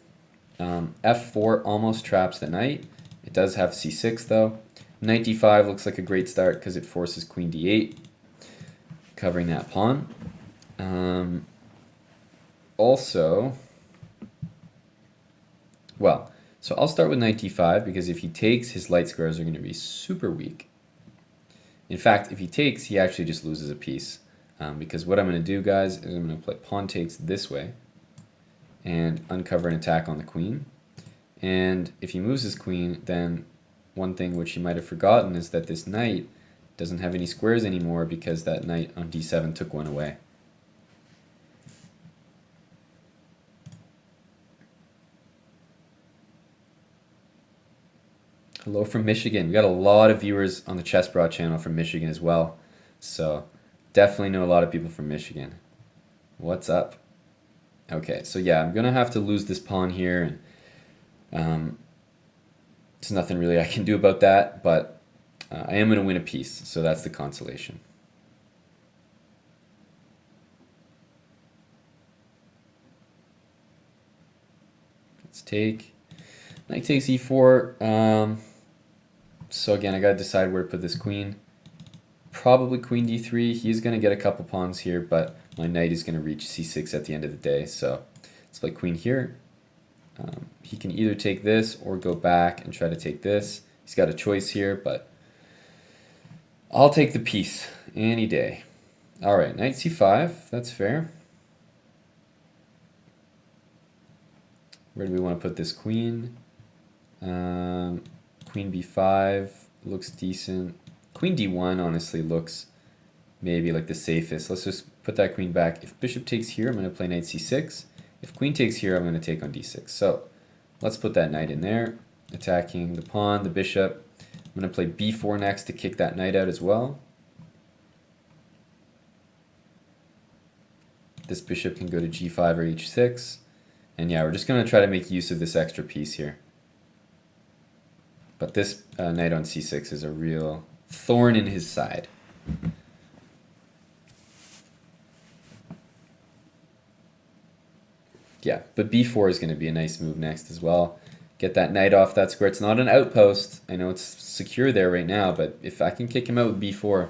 f4 almost traps the knight. It does have c6 though. Knight d5 looks like a great start because it forces queen d8, covering that pawn. Also, well, so I'll start with knight d5 because if he takes, his light squares are going to be super weak. In fact, if he takes, he actually just loses a piece. Because what I'm going to do, guys, is I'm going to play pawn takes this way and uncover an attack on the queen. And if he moves his queen, then one thing which he might have forgotten is that this knight doesn't have any squares anymore because that knight on d7 took one away. Hello from Michigan. We got a lot of viewers on the Chess.com channel from Michigan as well. So definitely know a lot of people from Michigan. What's up? Okay, so yeah, I'm gonna have to lose this pawn here, and there's nothing really I can do about that, but I am gonna win a piece, so that's the consolation. Let's take. Knight takes e4. So again, I gotta decide where to put this queen. Probably queen d3. He's going to get a couple pawns here, but my knight is going to reach c6 at the end of the day. So let's play queen here. He can either take this or go back and try to take this. He's got a choice here, but I'll take the piece any day. All right, knight c5. That's fair. Where do we want to put this queen? Queen b5 looks decent. Queen d1 honestly looks maybe like the safest. Let's just put that queen back. If bishop takes here, I'm going to play knight c6. If queen takes here, I'm going to take on d6. So let's put that knight in there, attacking the pawn, the bishop. I'm going to play b4 next to kick that knight out as well. This bishop can go to g5 or h6. And yeah, we're just going to try to make use of this extra piece here. But this knight on c6 is a real thorn in his side. Yeah, but b4 is going to be a nice move next as well. Get that knight off that square. It's not an outpost. I know it's secure there right now, but if I can kick him out with b4,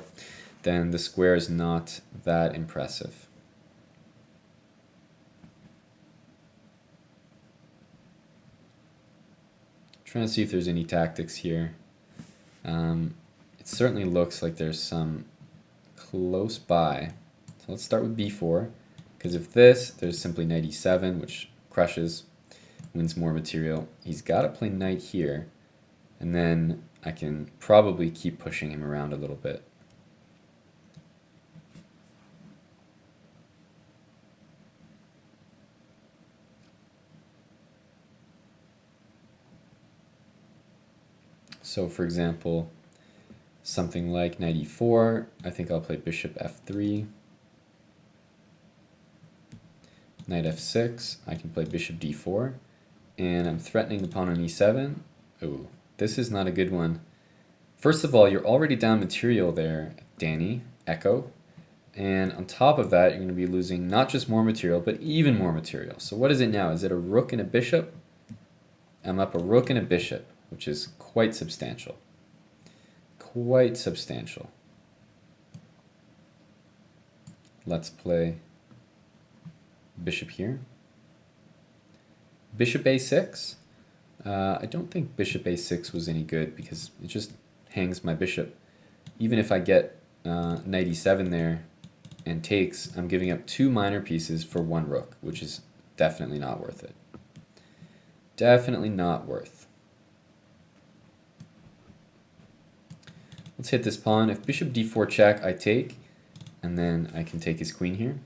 then the square is not that impressive. Trying to see if there's any tactics here. It certainly looks like there's some close by. So let's start with b4, because if there's simply knight e7, which crushes, wins more material. He's got to play knight here, and then I can probably keep pushing him around a little bit. So for example, something like knight e4, I think I'll play bishop f3. Knight f6, I can play bishop d4, and I'm threatening the pawn on e7. Oh, this is not a good one. First of all, you're already down material there, Danny, Echo, and on top of that, you're going to be losing not just more material, but even more material. So what is it now? Is it a rook and a bishop? I'm up a rook and a bishop, which is quite substantial. Quite substantial. Let's play bishop here. Bishop a6. I don't think bishop a6 was any good because it just hangs my bishop. Even if I get knight e7 there and takes, I'm giving up 2 minor pieces for 1 rook, which is definitely not worth it. Definitely not worth. Let's hit this pawn. If bishop d4 check, I take, and then I can take his queen here.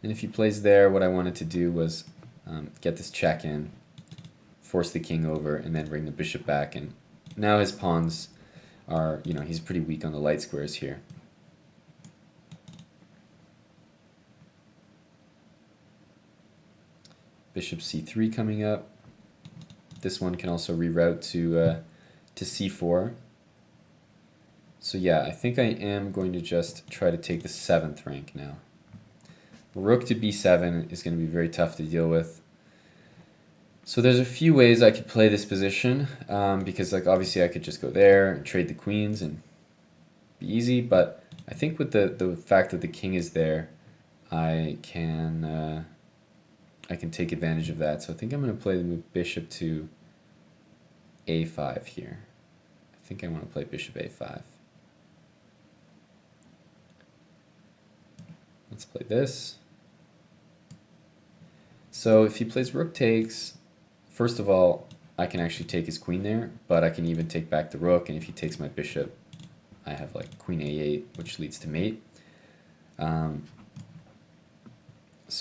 And if he plays there, what I wanted to do was get this check in, force the king over, and then bring the bishop back. And now his pawns are, he's pretty weak on the light squares here. Bishop c3 coming up. This one can also reroute to c4. So yeah, I think I am going to just try to take the 7th rank now. Rook to b7 is going to be very tough to deal with. So there's a few ways I could play this position, because obviously I could just go there and trade the queens and be easy, but I think with the fact that the king is there, I can take advantage of that. So I think I'm going to play the move bishop to a5 here. I think I want to play bishop a5. Let's play this. So if he plays rook takes, first of all, I can actually take his queen there, but I can even take back the rook, and if he takes my bishop, I have queen a8, which leads to mate. So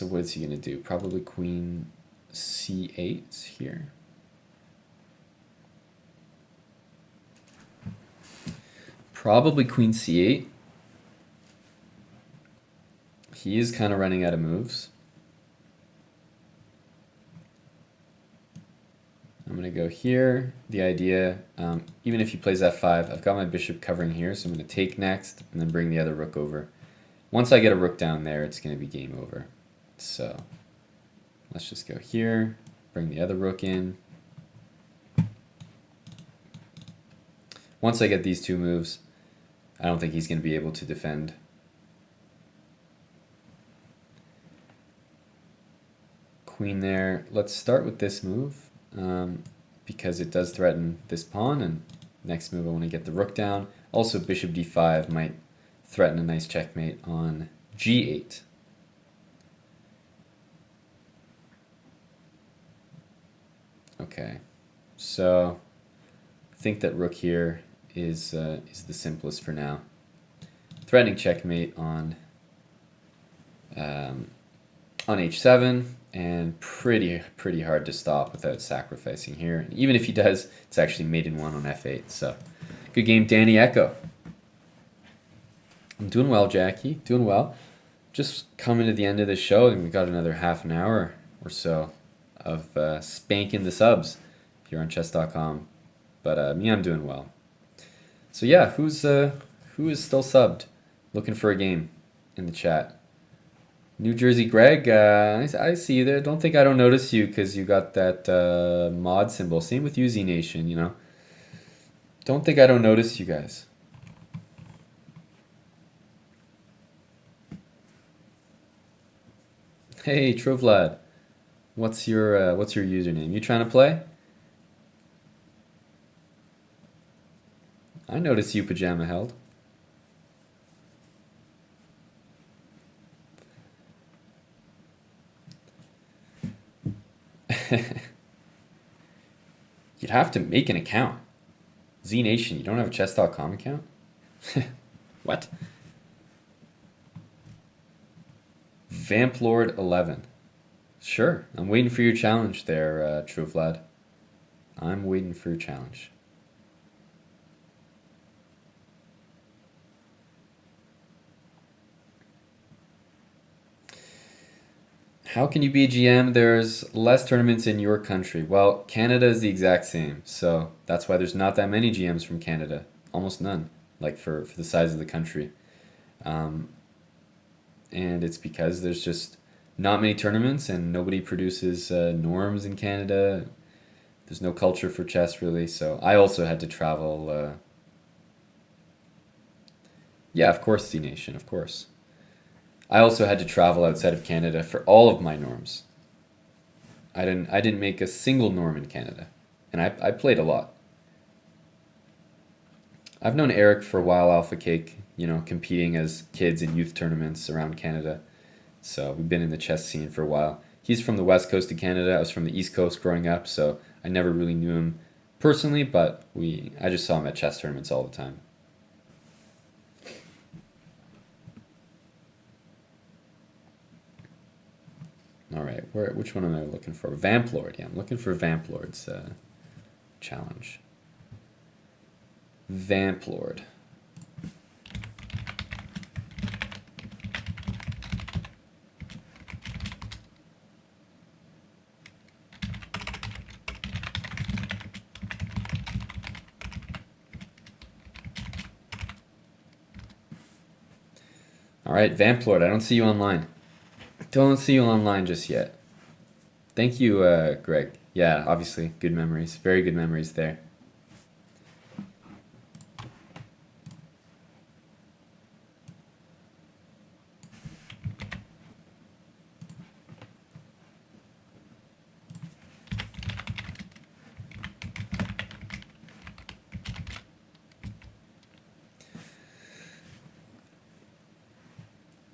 what is he going to do? Probably queen c8 here. Probably queen c8. He is kind of running out of moves. I'm going to go here. The idea, even if he plays f5, I've got my bishop covering here, so I'm going to take next and then bring the other rook over. Once I get a rook down there, it's going to be game over. So let's just go here, bring the other rook in. Once I get these 2 moves, I don't think he's going to be able to defend. Queen there. Let's start with this move, because it does threaten this pawn, and next move I want to get the rook down. Also bishop d5 might threaten a nice checkmate on g8. Okay, so I think that rook here is the simplest for now. Threatening checkmate on h7, and pretty hard to stop without sacrificing here. And even if he does, it's actually mate in 1 on f8. So good game, Danny Echo. I'm doing well, Jackie. Doing well. Just coming to the end of the show, and we got another half an hour or so of spanking the subs. If here on Chess.com. But me, I'm doing well. So yeah, who is still subbed, looking for a game in the chat? New Jersey Greg, I see you there. Don't think I don't notice you because you got that mod symbol. Same with you, Z Nation. You know, don't think I don't notice you guys. Hey, Trovlad, what's your username? You trying to play? I notice you, Pajama Held. You'd have to make an account. Z Nation, you don't have a Chess.com account? What? Vamp Lord 11. Sure, I'm waiting for your challenge there, True Vlad. I'm waiting for your challenge. How can you be a GM? There's less tournaments in your country. Well, Canada is the exact same, so that's why there's not that many GMs from Canada. Almost none, like for the size of the country. And it's because there's just not many tournaments and nobody produces norms in Canada. There's no culture for chess, really, so I also had to travel. Yeah, of course, Z Nation, of course. I also had to travel outside of Canada for all of my norms. I didn't make a single norm in Canada, and I played a lot. I've known Eric for a while, Alpha Cake, you know, competing as kids in youth tournaments around Canada. So we've been in the chess scene for a while. He's from the west coast of Canada. I was from the east coast growing up, so I never really knew him personally, but I just saw him at chess tournaments all the time. All right, which one am I looking for? Vamp Lord. Yeah, I'm looking for Vamp Lord's challenge. Vamp Lord. All right, Vamp Lord, I don't see you online. Don't see you online just yet. Thank you, Greg. Yeah, obviously, good memories. Very good memories there.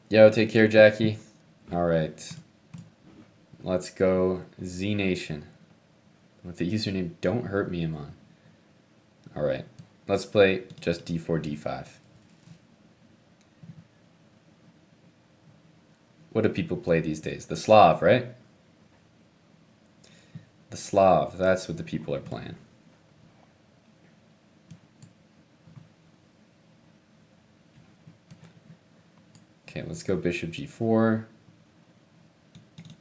Yo, take care, Jackie. All right. Let's go Z Nation with the username Don't Hurt Me, Aman. All right. Let's play just d4, d5. What do people play these days? The Slav, right? The Slav. That's what the people are playing. Okay, let's go bishop g4.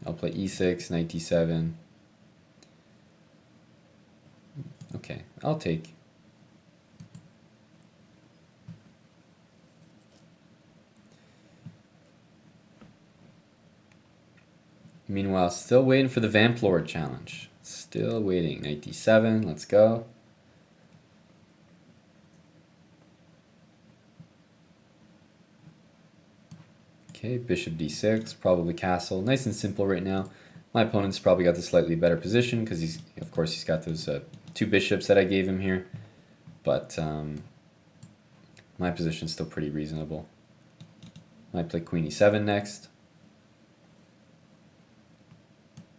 I'll play e6, knight d7. Okay, I'll take. Meanwhile, still waiting for the Vamp Lord challenge. Still waiting. Knight d7, let's go. Okay, bishop d6, probably castle. Nice and simple right now. My opponent's probably got the slightly better position because of course, he's got those two bishops that I gave him here. But my position's still pretty reasonable. Might play queen e7 next.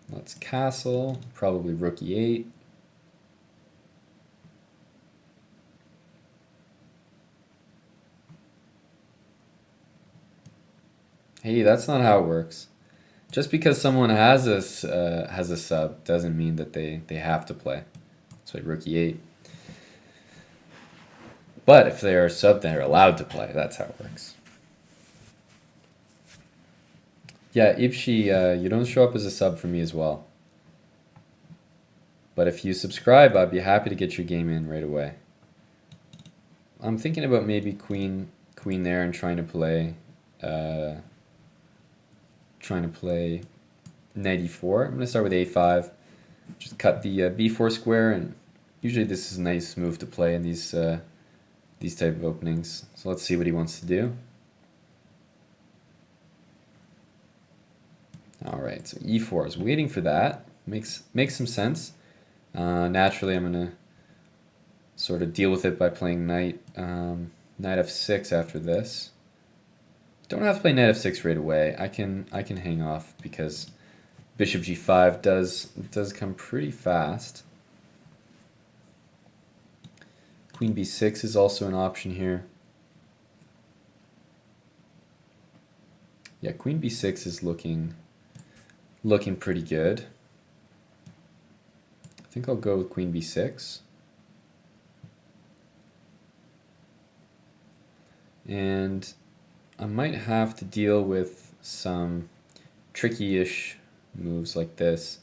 Let's castle, probably rook e8. Hey, that's not how it works. Just because someone has a sub doesn't mean that they have to play. So rook e8. But if they are a sub, they're allowed to play. That's how it works. Yeah, Ibshi, you don't show up as a sub for me as well. But if you subscribe, I'd be happy to get your game in right away. I'm thinking about maybe queen there and trying to play knight e4. I'm going to start with a5. Just cut the b4 square, and usually this is a nice move to play in these type of openings. So let's see what he wants to do. All right, so e4 is waiting for that. Makes some sense. Naturally, I'm gonna sort of deal with it by playing knight f6 after this. Don't have to play knight f6 right away. I can hang off because bishop g5 does come pretty fast. Queen b6 is also an option here. Yeah, queen b6 is looking pretty good. I think I'll go with queen b6. And I might have to deal with some tricky-ish moves like this.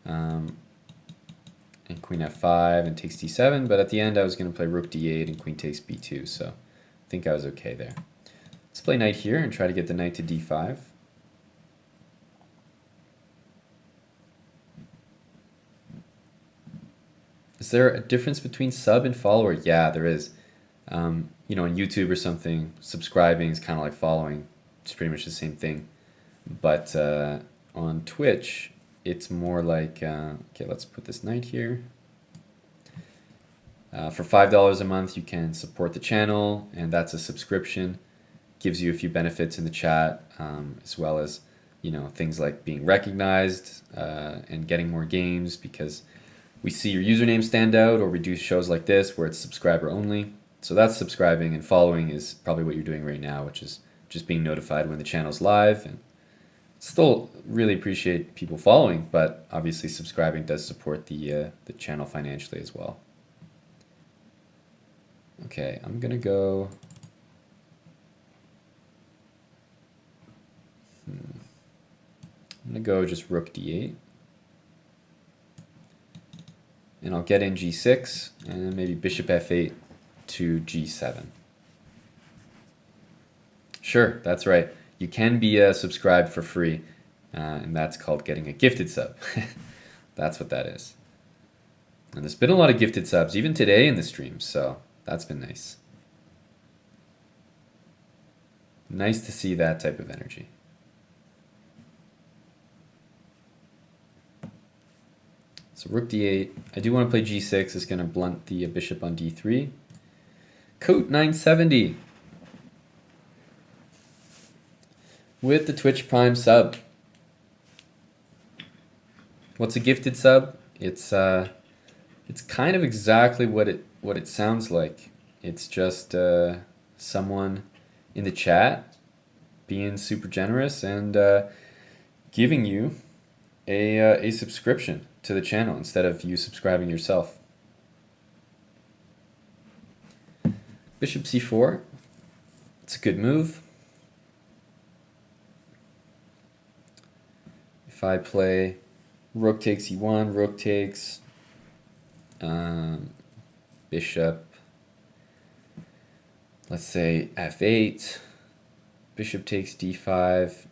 And queen f5 and takes d7, but at the end I was going to play rook d8 and queen takes b2, so I think I was okay there. Let's play knight here and try to get the knight to d5. Is there a difference between sub and follower? Yeah, there is. You know, on YouTube or something, subscribing is kind of like following. It's pretty much the same thing. But on Twitch, it's more like, okay, let's put this knight here. For $5 a month, you can support the channel, and that's a subscription. Gives you a few benefits in the chat, as well as, you know, things like being recognized and getting more games because we see your username stand out, or we do shows like this where it's subscriber only. So that's subscribing, and following is probably what you're doing right now, which is just being notified when the channel's live. And still really appreciate people following, but obviously subscribing does support the channel financially as well. Okay, I'm gonna go. I'm gonna go just rook d8. And I'll get in g6 and maybe bishop f8 to g7. Sure, that's right. You can be subscribed for free, and that's called getting a gifted sub. That's what that is. And there's been a lot of gifted subs, even today in the stream, so that's been nice. Nice to see that type of energy. So rook d8. I do want to play g6. It's going to blunt the bishop on d3. Coat 970 with the Twitch Prime sub. What's a gifted sub? It's kind of exactly what it sounds like. It's just someone in the chat being super generous and giving you a subscription to the channel instead of you subscribing yourself. Bishop c4. It's a good move. If I play rook takes e1, rook takes, bishop, let's say f8, bishop takes d5,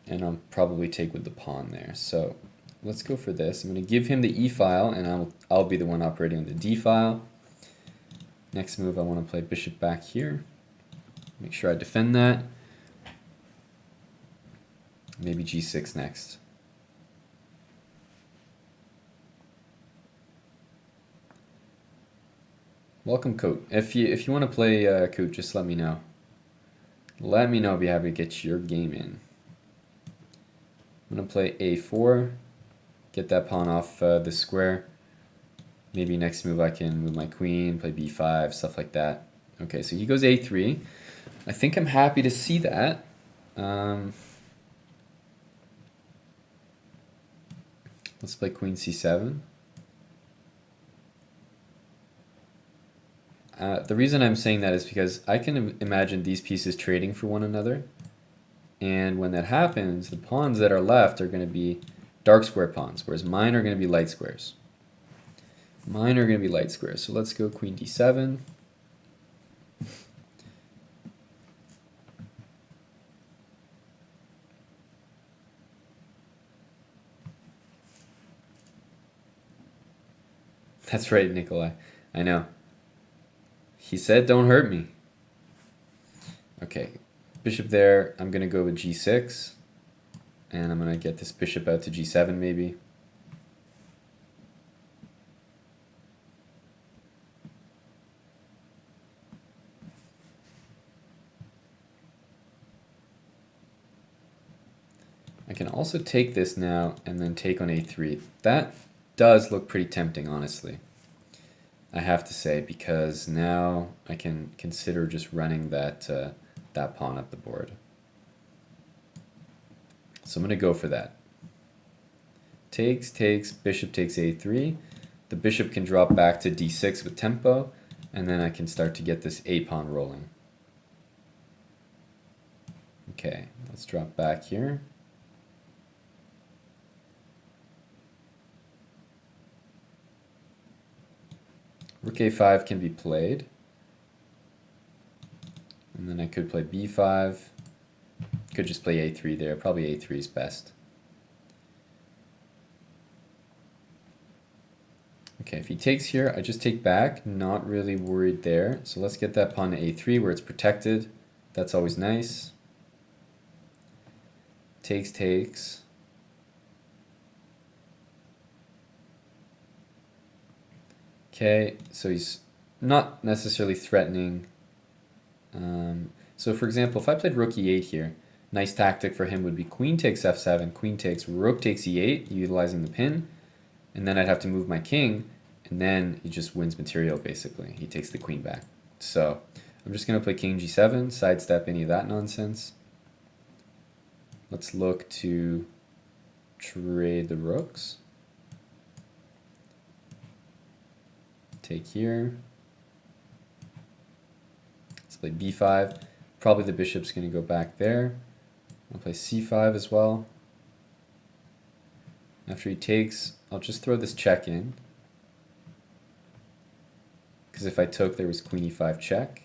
and I'll probably take with the pawn there. So let's go for this. I'm going to give him the e file, and I'll be the one operating on the d file. Next move, I want to play bishop back here. Make sure I defend that. Maybe g6 next. Welcome, Coat. If you want to play Coat, just let me know. Let me know. I'll be happy to get your game in. I'm going to play a4. Get that pawn off the square. Maybe next move I can move my queen, play b5, stuff like that. Okay, so he goes a3. I think I'm happy to see that. Let's play queen c7. The reason I'm saying that is because I can imagine these pieces trading for one another. And when that happens, the pawns that are left are going to be dark square pawns, whereas mine are going to be light squares. Mine are going to be light squares, so let's go queen d7. That's right, Nikolai. I know. He said, don't hurt me. Okay, bishop there. I'm going to go with g6. And I'm going to get this bishop out to g7 maybe. I can also take this now and then take on a3. That does look pretty tempting, honestly. I have to say, because now I can consider just running that that pawn up the board. So I'm going to go for that. Takes, bishop takes a3. The bishop can drop back to d6 with tempo, and then I can start to get this a pawn rolling. Okay, let's drop back here. Rook a5 can be played. And then I could play b5. Could just play a3 there. Probably a3 is best. Okay, if he takes here, I just take back. Not really worried there. So let's get that pawn to a3 where it's protected. That's always nice. Takes. Okay, so he's not necessarily threatening. So for example, if I played rook e8 here, nice tactic for him would be queen takes f7, queen takes, rook takes e8, utilizing the pin, and then I'd have to move my king, and then he just wins material basically. He takes the queen back. So I'm just going to play king g7, sidestep any of that nonsense. Let's look to trade the rooks. Take here. Let's play b5. Probably the bishop's going to go back there. I'll play c5 as well. After he takes, I'll just throw this check in. Because if I took, there was queen e5 check.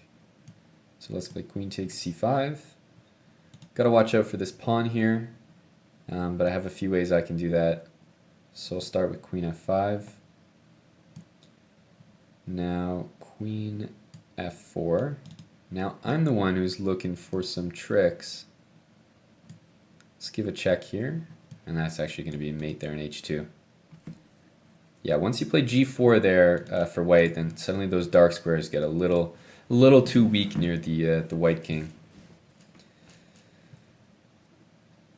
So let's play queen takes c5. Got to watch out for this pawn here. But I have a few ways I can do that. So I'll start with queen f5. Now queen f4. Now I'm the one who's looking for some tricks. Let's give a check here, and that's actually going to be a mate there in h2. Yeah, once you play g4 there for white, then suddenly those dark squares get a little too weak near the white king.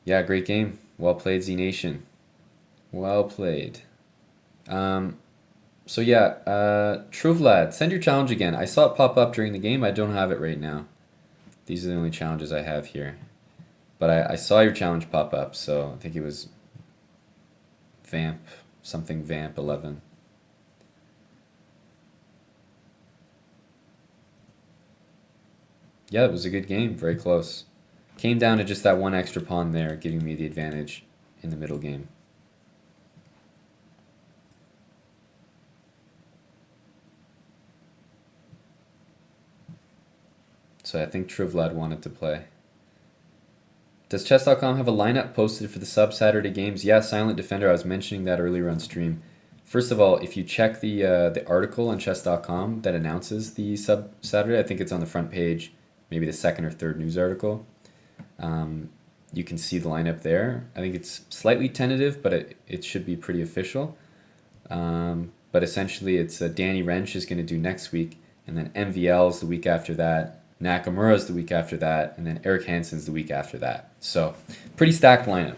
Yeah, great game. Well played, Z Nation. Well played. So yeah, Truvlad, send your challenge again. I saw it pop up during the game. I don't have it right now. These are the only challenges I have here. But I saw your challenge pop up, so I think it was Vamp 11. Yeah, it was a good game. Very close. Came down to just that one extra pawn there, giving me the advantage in the middle game. So I think Trivlad wanted to play. Does Chess.com have a lineup posted for the sub-Saturday games? Yeah, Silent Defender, I was mentioning that earlier on stream. First of all, if you check the article on Chess.com that announces the sub-Saturday, I think it's on the front page, maybe the second or third news article. You can see the lineup there. I think it's slightly tentative, but it should be pretty official. But essentially, it's Danny Wrench is going to do next week, and then MVL is the week after that. Nakamura's the week after that, and then Eric Hansen's the week after that. So, pretty stacked lineup.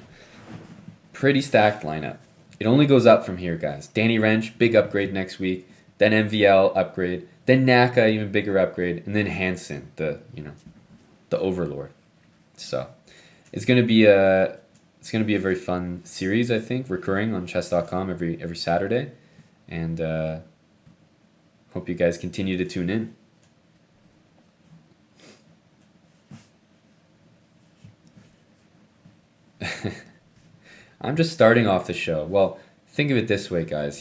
Pretty stacked lineup. It only goes up from here, guys. Danny Wrench, big upgrade next week. Then MVL upgrade. Then Naka, even bigger upgrade, and then Hansen, the overlord. So, it's gonna be a very fun series, I think, recurring on Chess.com every Saturday, and hope you guys continue to tune in. I'm just starting off the show. Well, think of it this way, guys.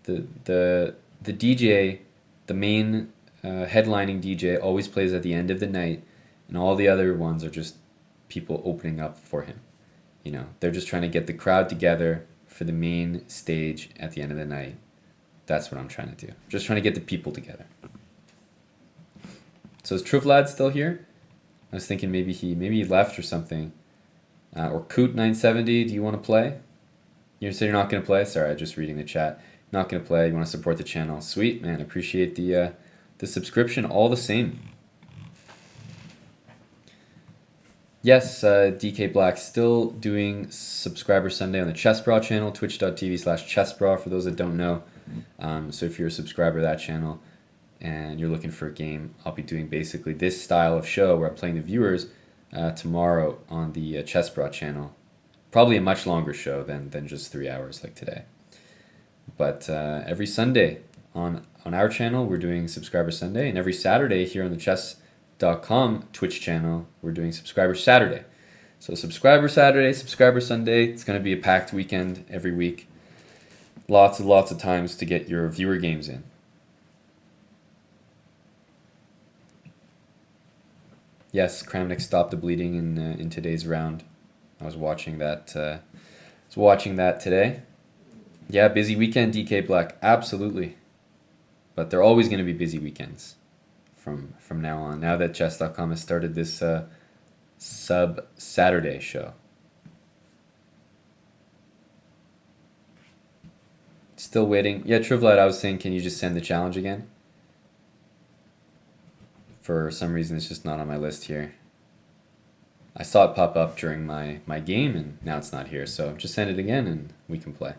The DJ, the main headlining DJ, always plays at the end of the night, and all the other ones are just people opening up for him. You know, they're just trying to get the crowd together for the main stage at the end of the night. That's what I'm trying to do. Just trying to get the people together. So is Truvlad still here? I was thinking maybe he left or something. Or Coot970, do you want to play? You said you're not going to play? Sorry, I'm just reading the chat. Not going to play. You want to support the channel. Sweet, man. Appreciate the subscription all the same. Yes, DK Black still doing Subscriber Sunday on the Chess.com channel, twitch.tv/chessbra for those that don't know. So if you're a subscriber to that channel and you're looking for a game, I'll be doing basically this style of show where I'm playing the viewers tomorrow on the Chess.com channel. Probably a much longer show than just 3 hours like today. But every Sunday on our channel, we're doing Subscriber Sunday, and every Saturday here on the Chess.com Twitch channel, we're doing Subscriber Saturday. So Subscriber Saturday, Subscriber Sunday, it's going to be a packed weekend every week. Lots and lots of times to get your viewer games in. Yes, Kramnik stopped the bleeding in today's round. I was watching that. Today. Yeah, busy weekend, DK Black. Absolutely. But they're always going to be busy weekends from now on. Now that Chess.com has started this sub Saturday show. Still waiting. Yeah, Trivlight, I was saying, can you just send the challenge again? For some reason, it's just not on my list here. I saw it pop up during my game, and now it's not here. So just send it again, and we can play.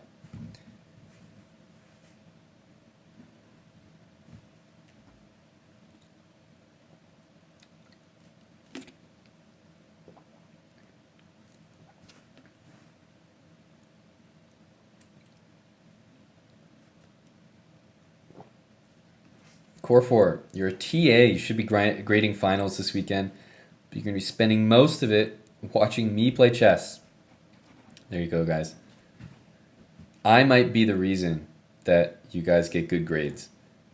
Core 4, you're a TA. You should be grading finals this weekend. But you're going to be spending most of it watching me play chess. There you go, guys. I might be the reason that you guys get good grades.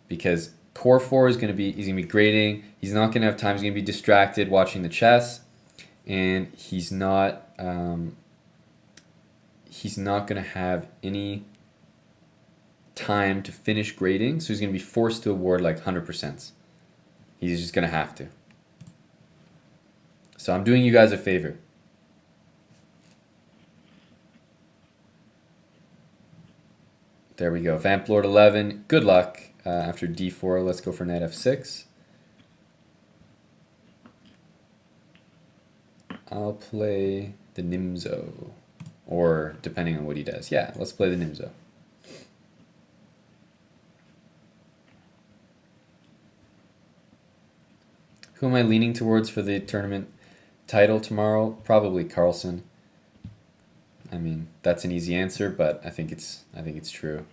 Because Core 4 is going to be, he's going to be grading. He's not going to have time. He's going to be distracted watching the chess. And he's not going to have any time to finish grading, so he's going to be forced to award like 100%. He's just going to have to. So I'm doing you guys a favor. There we go. Vamp Lord 11. Good luck. After d4, let's go for knight f6. I'll play the Nimzo. Or depending on what he does. Yeah, let's play the Nimzo. Who am I leaning towards for the tournament title tomorrow? Probably Carlsen. I mean, that's an easy answer, but I think it's true.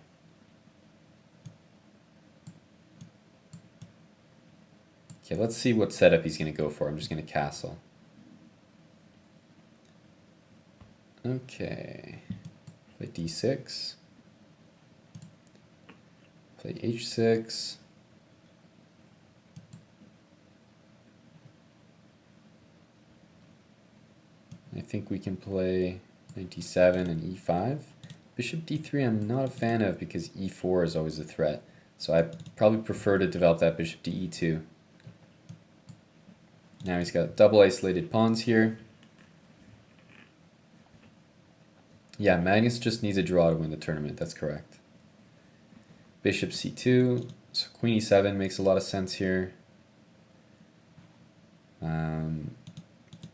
Okay, let's see what setup he's going to go for. I'm just going to castle. Okay. Play d6. Play h6. I think we can play knight d7 and e5. Bishop d3 I'm not a fan of because e4 is always a threat. So I probably prefer to develop that bishop to e2. Now he's got double isolated pawns here. Yeah, Magnus just needs a draw to win the tournament. That's correct. Bishop c2. So queen e7 makes a lot of sense here.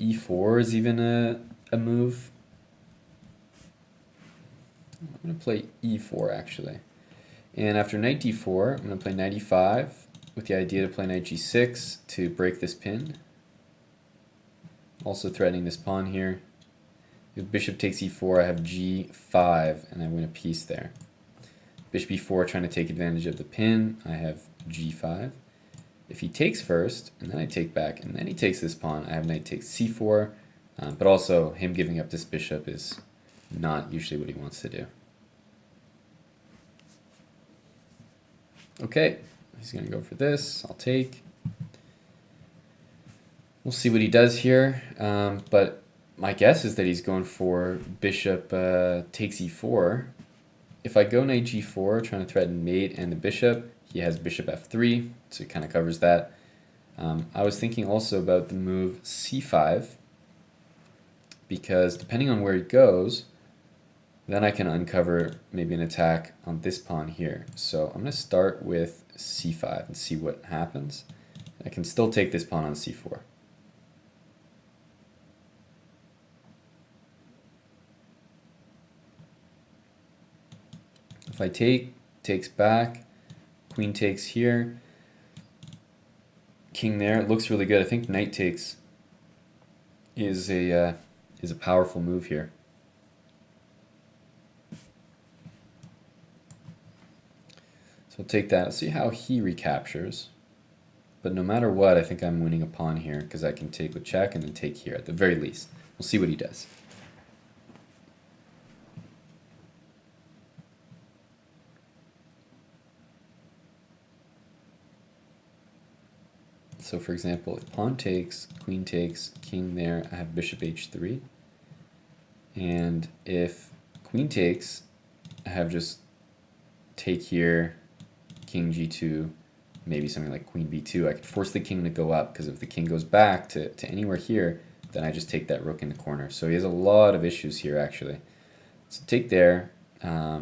E4 is even a move. I'm going to play e4 actually. And after knight d4, I'm going to play knight e5 with the idea to play knight g6 to break this pin. Also threatening this pawn here. If bishop takes e4, I have g5 and I win a piece there. Bishop e4 trying to take advantage of the pin. I have g5. If he takes first, and then I take back, and then he takes this pawn, I have knight takes c4, but also him giving up this bishop is not usually what he wants to do. Okay, he's going to go for this. I'll take. We'll see what he does here, but my guess is that he's going for bishop takes e4. If I go knight g4, trying to threaten mate and the bishop, he has bishop f3, so it kind of covers that. I was thinking also about the move c5, because depending on where he goes, then I can uncover maybe an attack on this pawn here. So I'm going to start with c5 and see what happens. I can still take this pawn on c4. If I take, takes back, queen takes here, king there, it looks really good. I think knight takes is a powerful move here. So we'll take that. Let's see how he recaptures. But no matter what, I think I'm winning a pawn here because I can take with check and then take here at the very least. We'll see what he does. So for example, if pawn takes, queen takes, king there, I have bishop h3. And if queen takes, I have just take here, king g2, maybe something like queen b2. I could force the king to go up, because if the king goes back to anywhere here, then I just take that rook in the corner. So he has a lot of issues here, actually. So take there. I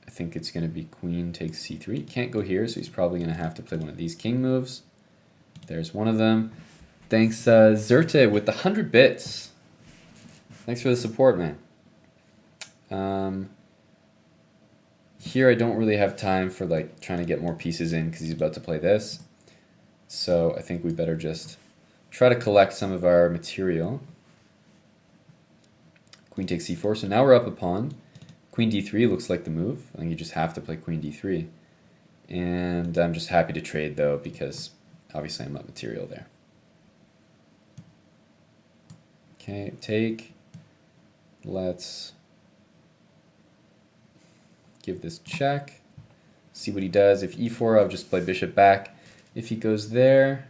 think it's going to be queen takes c3. He can't go here, so he's probably going to have to play one of these king moves. There's one of them. Thanks, Zerte, with the 100 bits. Thanks for the support, man. Here I don't really have time for like trying to get more pieces in because he's about to play this. So I think we better just try to collect some of our material. Queen takes c4. So now we're up a pawn. Queen d3 looks like the move. I think you just have to play queen d3. And I'm just happy to trade though because obviously I'm up material there. Okay, take. Let's give this check. See what he does. If e4, I'll just play bishop back. If he goes there,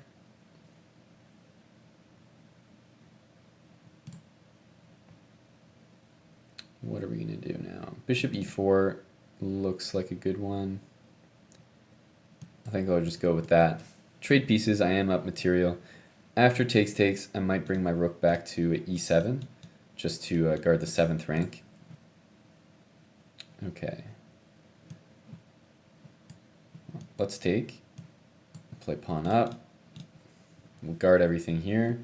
what are we going to do now? Bishop e4 looks like a good one. I think I'll just go with that. Trade pieces, I am up material. After takes, I might bring my rook back to e7, just to guard the 7th rank. Okay. Let's take. Play pawn up. We'll guard everything here.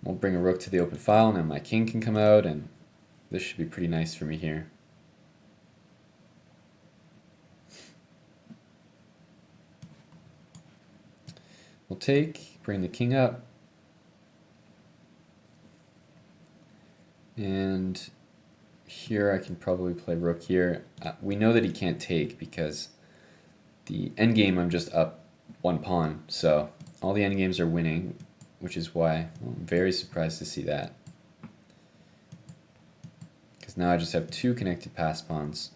We'll bring a rook to the open file, now my king can come out, and this should be pretty nice for me here. We'll take, bring the king up, and here I can probably play rook here. We know that he can't take because the endgame I'm just up one pawn, so all the endgames are winning, which is why I'm very surprised to see that. Because now I just have 2 connected pass pawns.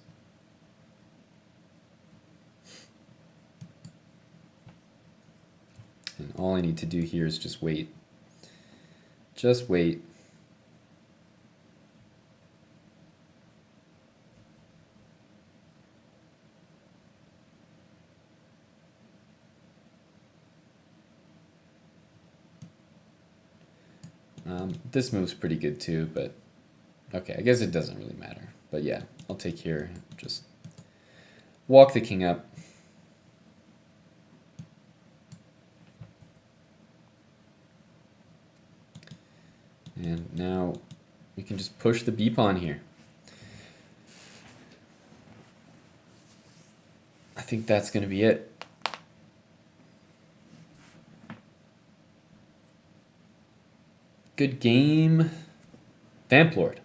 And all I need to do here is just wait. Just wait. This move's pretty good too, but okay, I guess it doesn't really matter. But yeah, I'll take here, just walk the king up. And now we can just push the b pawn here. I think that's going to be it. Good game, Vamp Lord.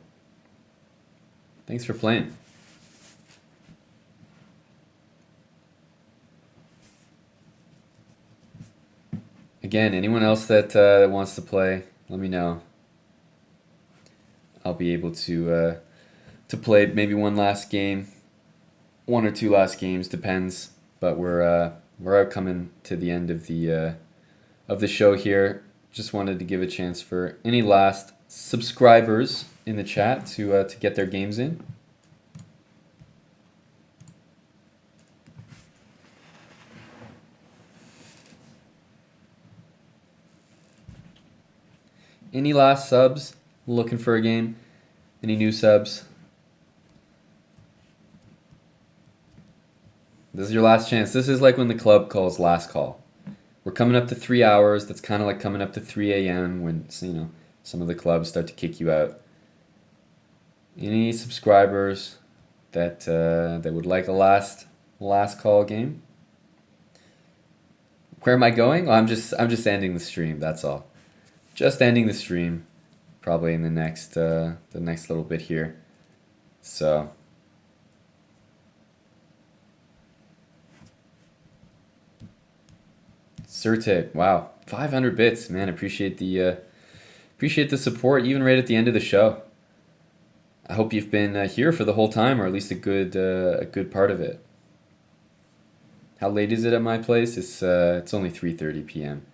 Thanks for playing. Again, anyone else that wants to play, let me know. I'll be able to play maybe one last game. one or two last games, depends. But we're out coming to the end of the show here. Just wanted to give a chance for any last subscribers in the chat to get their games in. Any last subs looking for a game? Any new subs? This is your last chance. This is like when the club calls last call. We're coming up to 3 hours. That's kind of like coming up to 3 a.m. when, you know, some of the clubs start to kick you out. Any subscribers that would like a last call game? Where am I going? Oh, I'm just ending the stream. That's all. Just ending the stream, probably in the next little bit here. So. Surtape, wow, 500 bits, man. Appreciate the support, even right at the end of the show. I hope you've been here for the whole time, or at least a good part of it. How late is it at my place? It's only 3:30 p.m.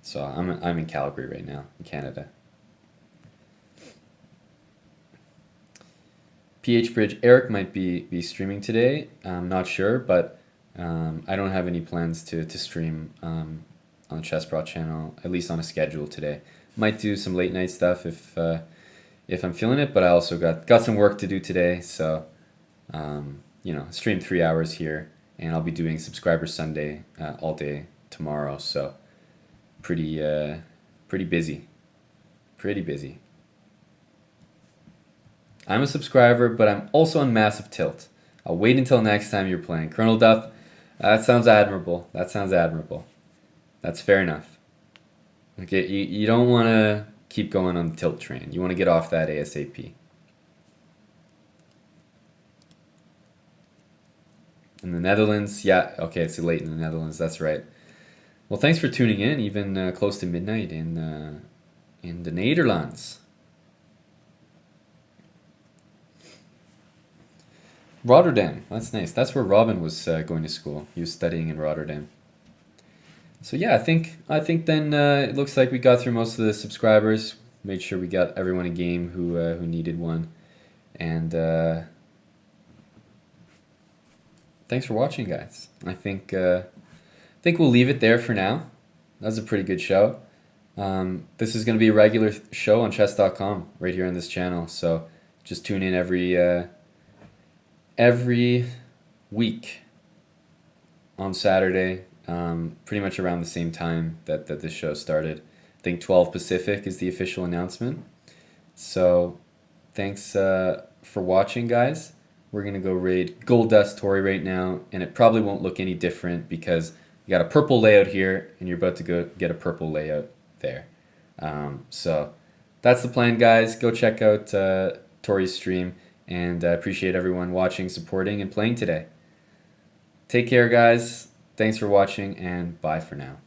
So I'm in Calgary right now, in Canada. PH Bridge, Eric might be streaming today. I'm not sure, but I don't have any plans to stream on the Chess.com channel, at least on a schedule today. Might do some late night stuff if I'm feeling it, but I also got some work to do today, so you know, stream 3 hours here, and I'll be doing Subscriber Sunday all day tomorrow, so pretty busy. Pretty busy. I'm a subscriber, but I'm also on massive tilt. I'll wait until next time you're playing. Colonel Duff, that sounds admirable. That's fair enough. Okay, you don't want to keep going on the tilt train. You want to get off that ASAP. In the Netherlands, yeah, okay, it's late in the Netherlands, that's right. Well, thanks for tuning in, even close to midnight in the Netherlands. Rotterdam, that's nice. That's where Robin was going to school. He was studying in Rotterdam. So yeah, I think then it looks like we got through most of the subscribers. Made sure we got everyone a game who needed one, and thanks for watching, guys. I think we'll leave it there for now. That was a pretty good show. This is going to be a regular show on Chess.com right here on this channel. So just tune in every week on Saturday, pretty much around the same time that this show started. I think 12 Pacific is the official announcement. So thanks for watching, guys. We're going to go raid Gold Dust Tori right now, and it probably won't look any different because you got a purple layout here, and you're about to go get a purple layout there. So that's the plan, guys. Go check out Tori's stream, and I appreciate everyone watching, supporting, and playing today. Take care, guys. Thanks for watching, and bye for now.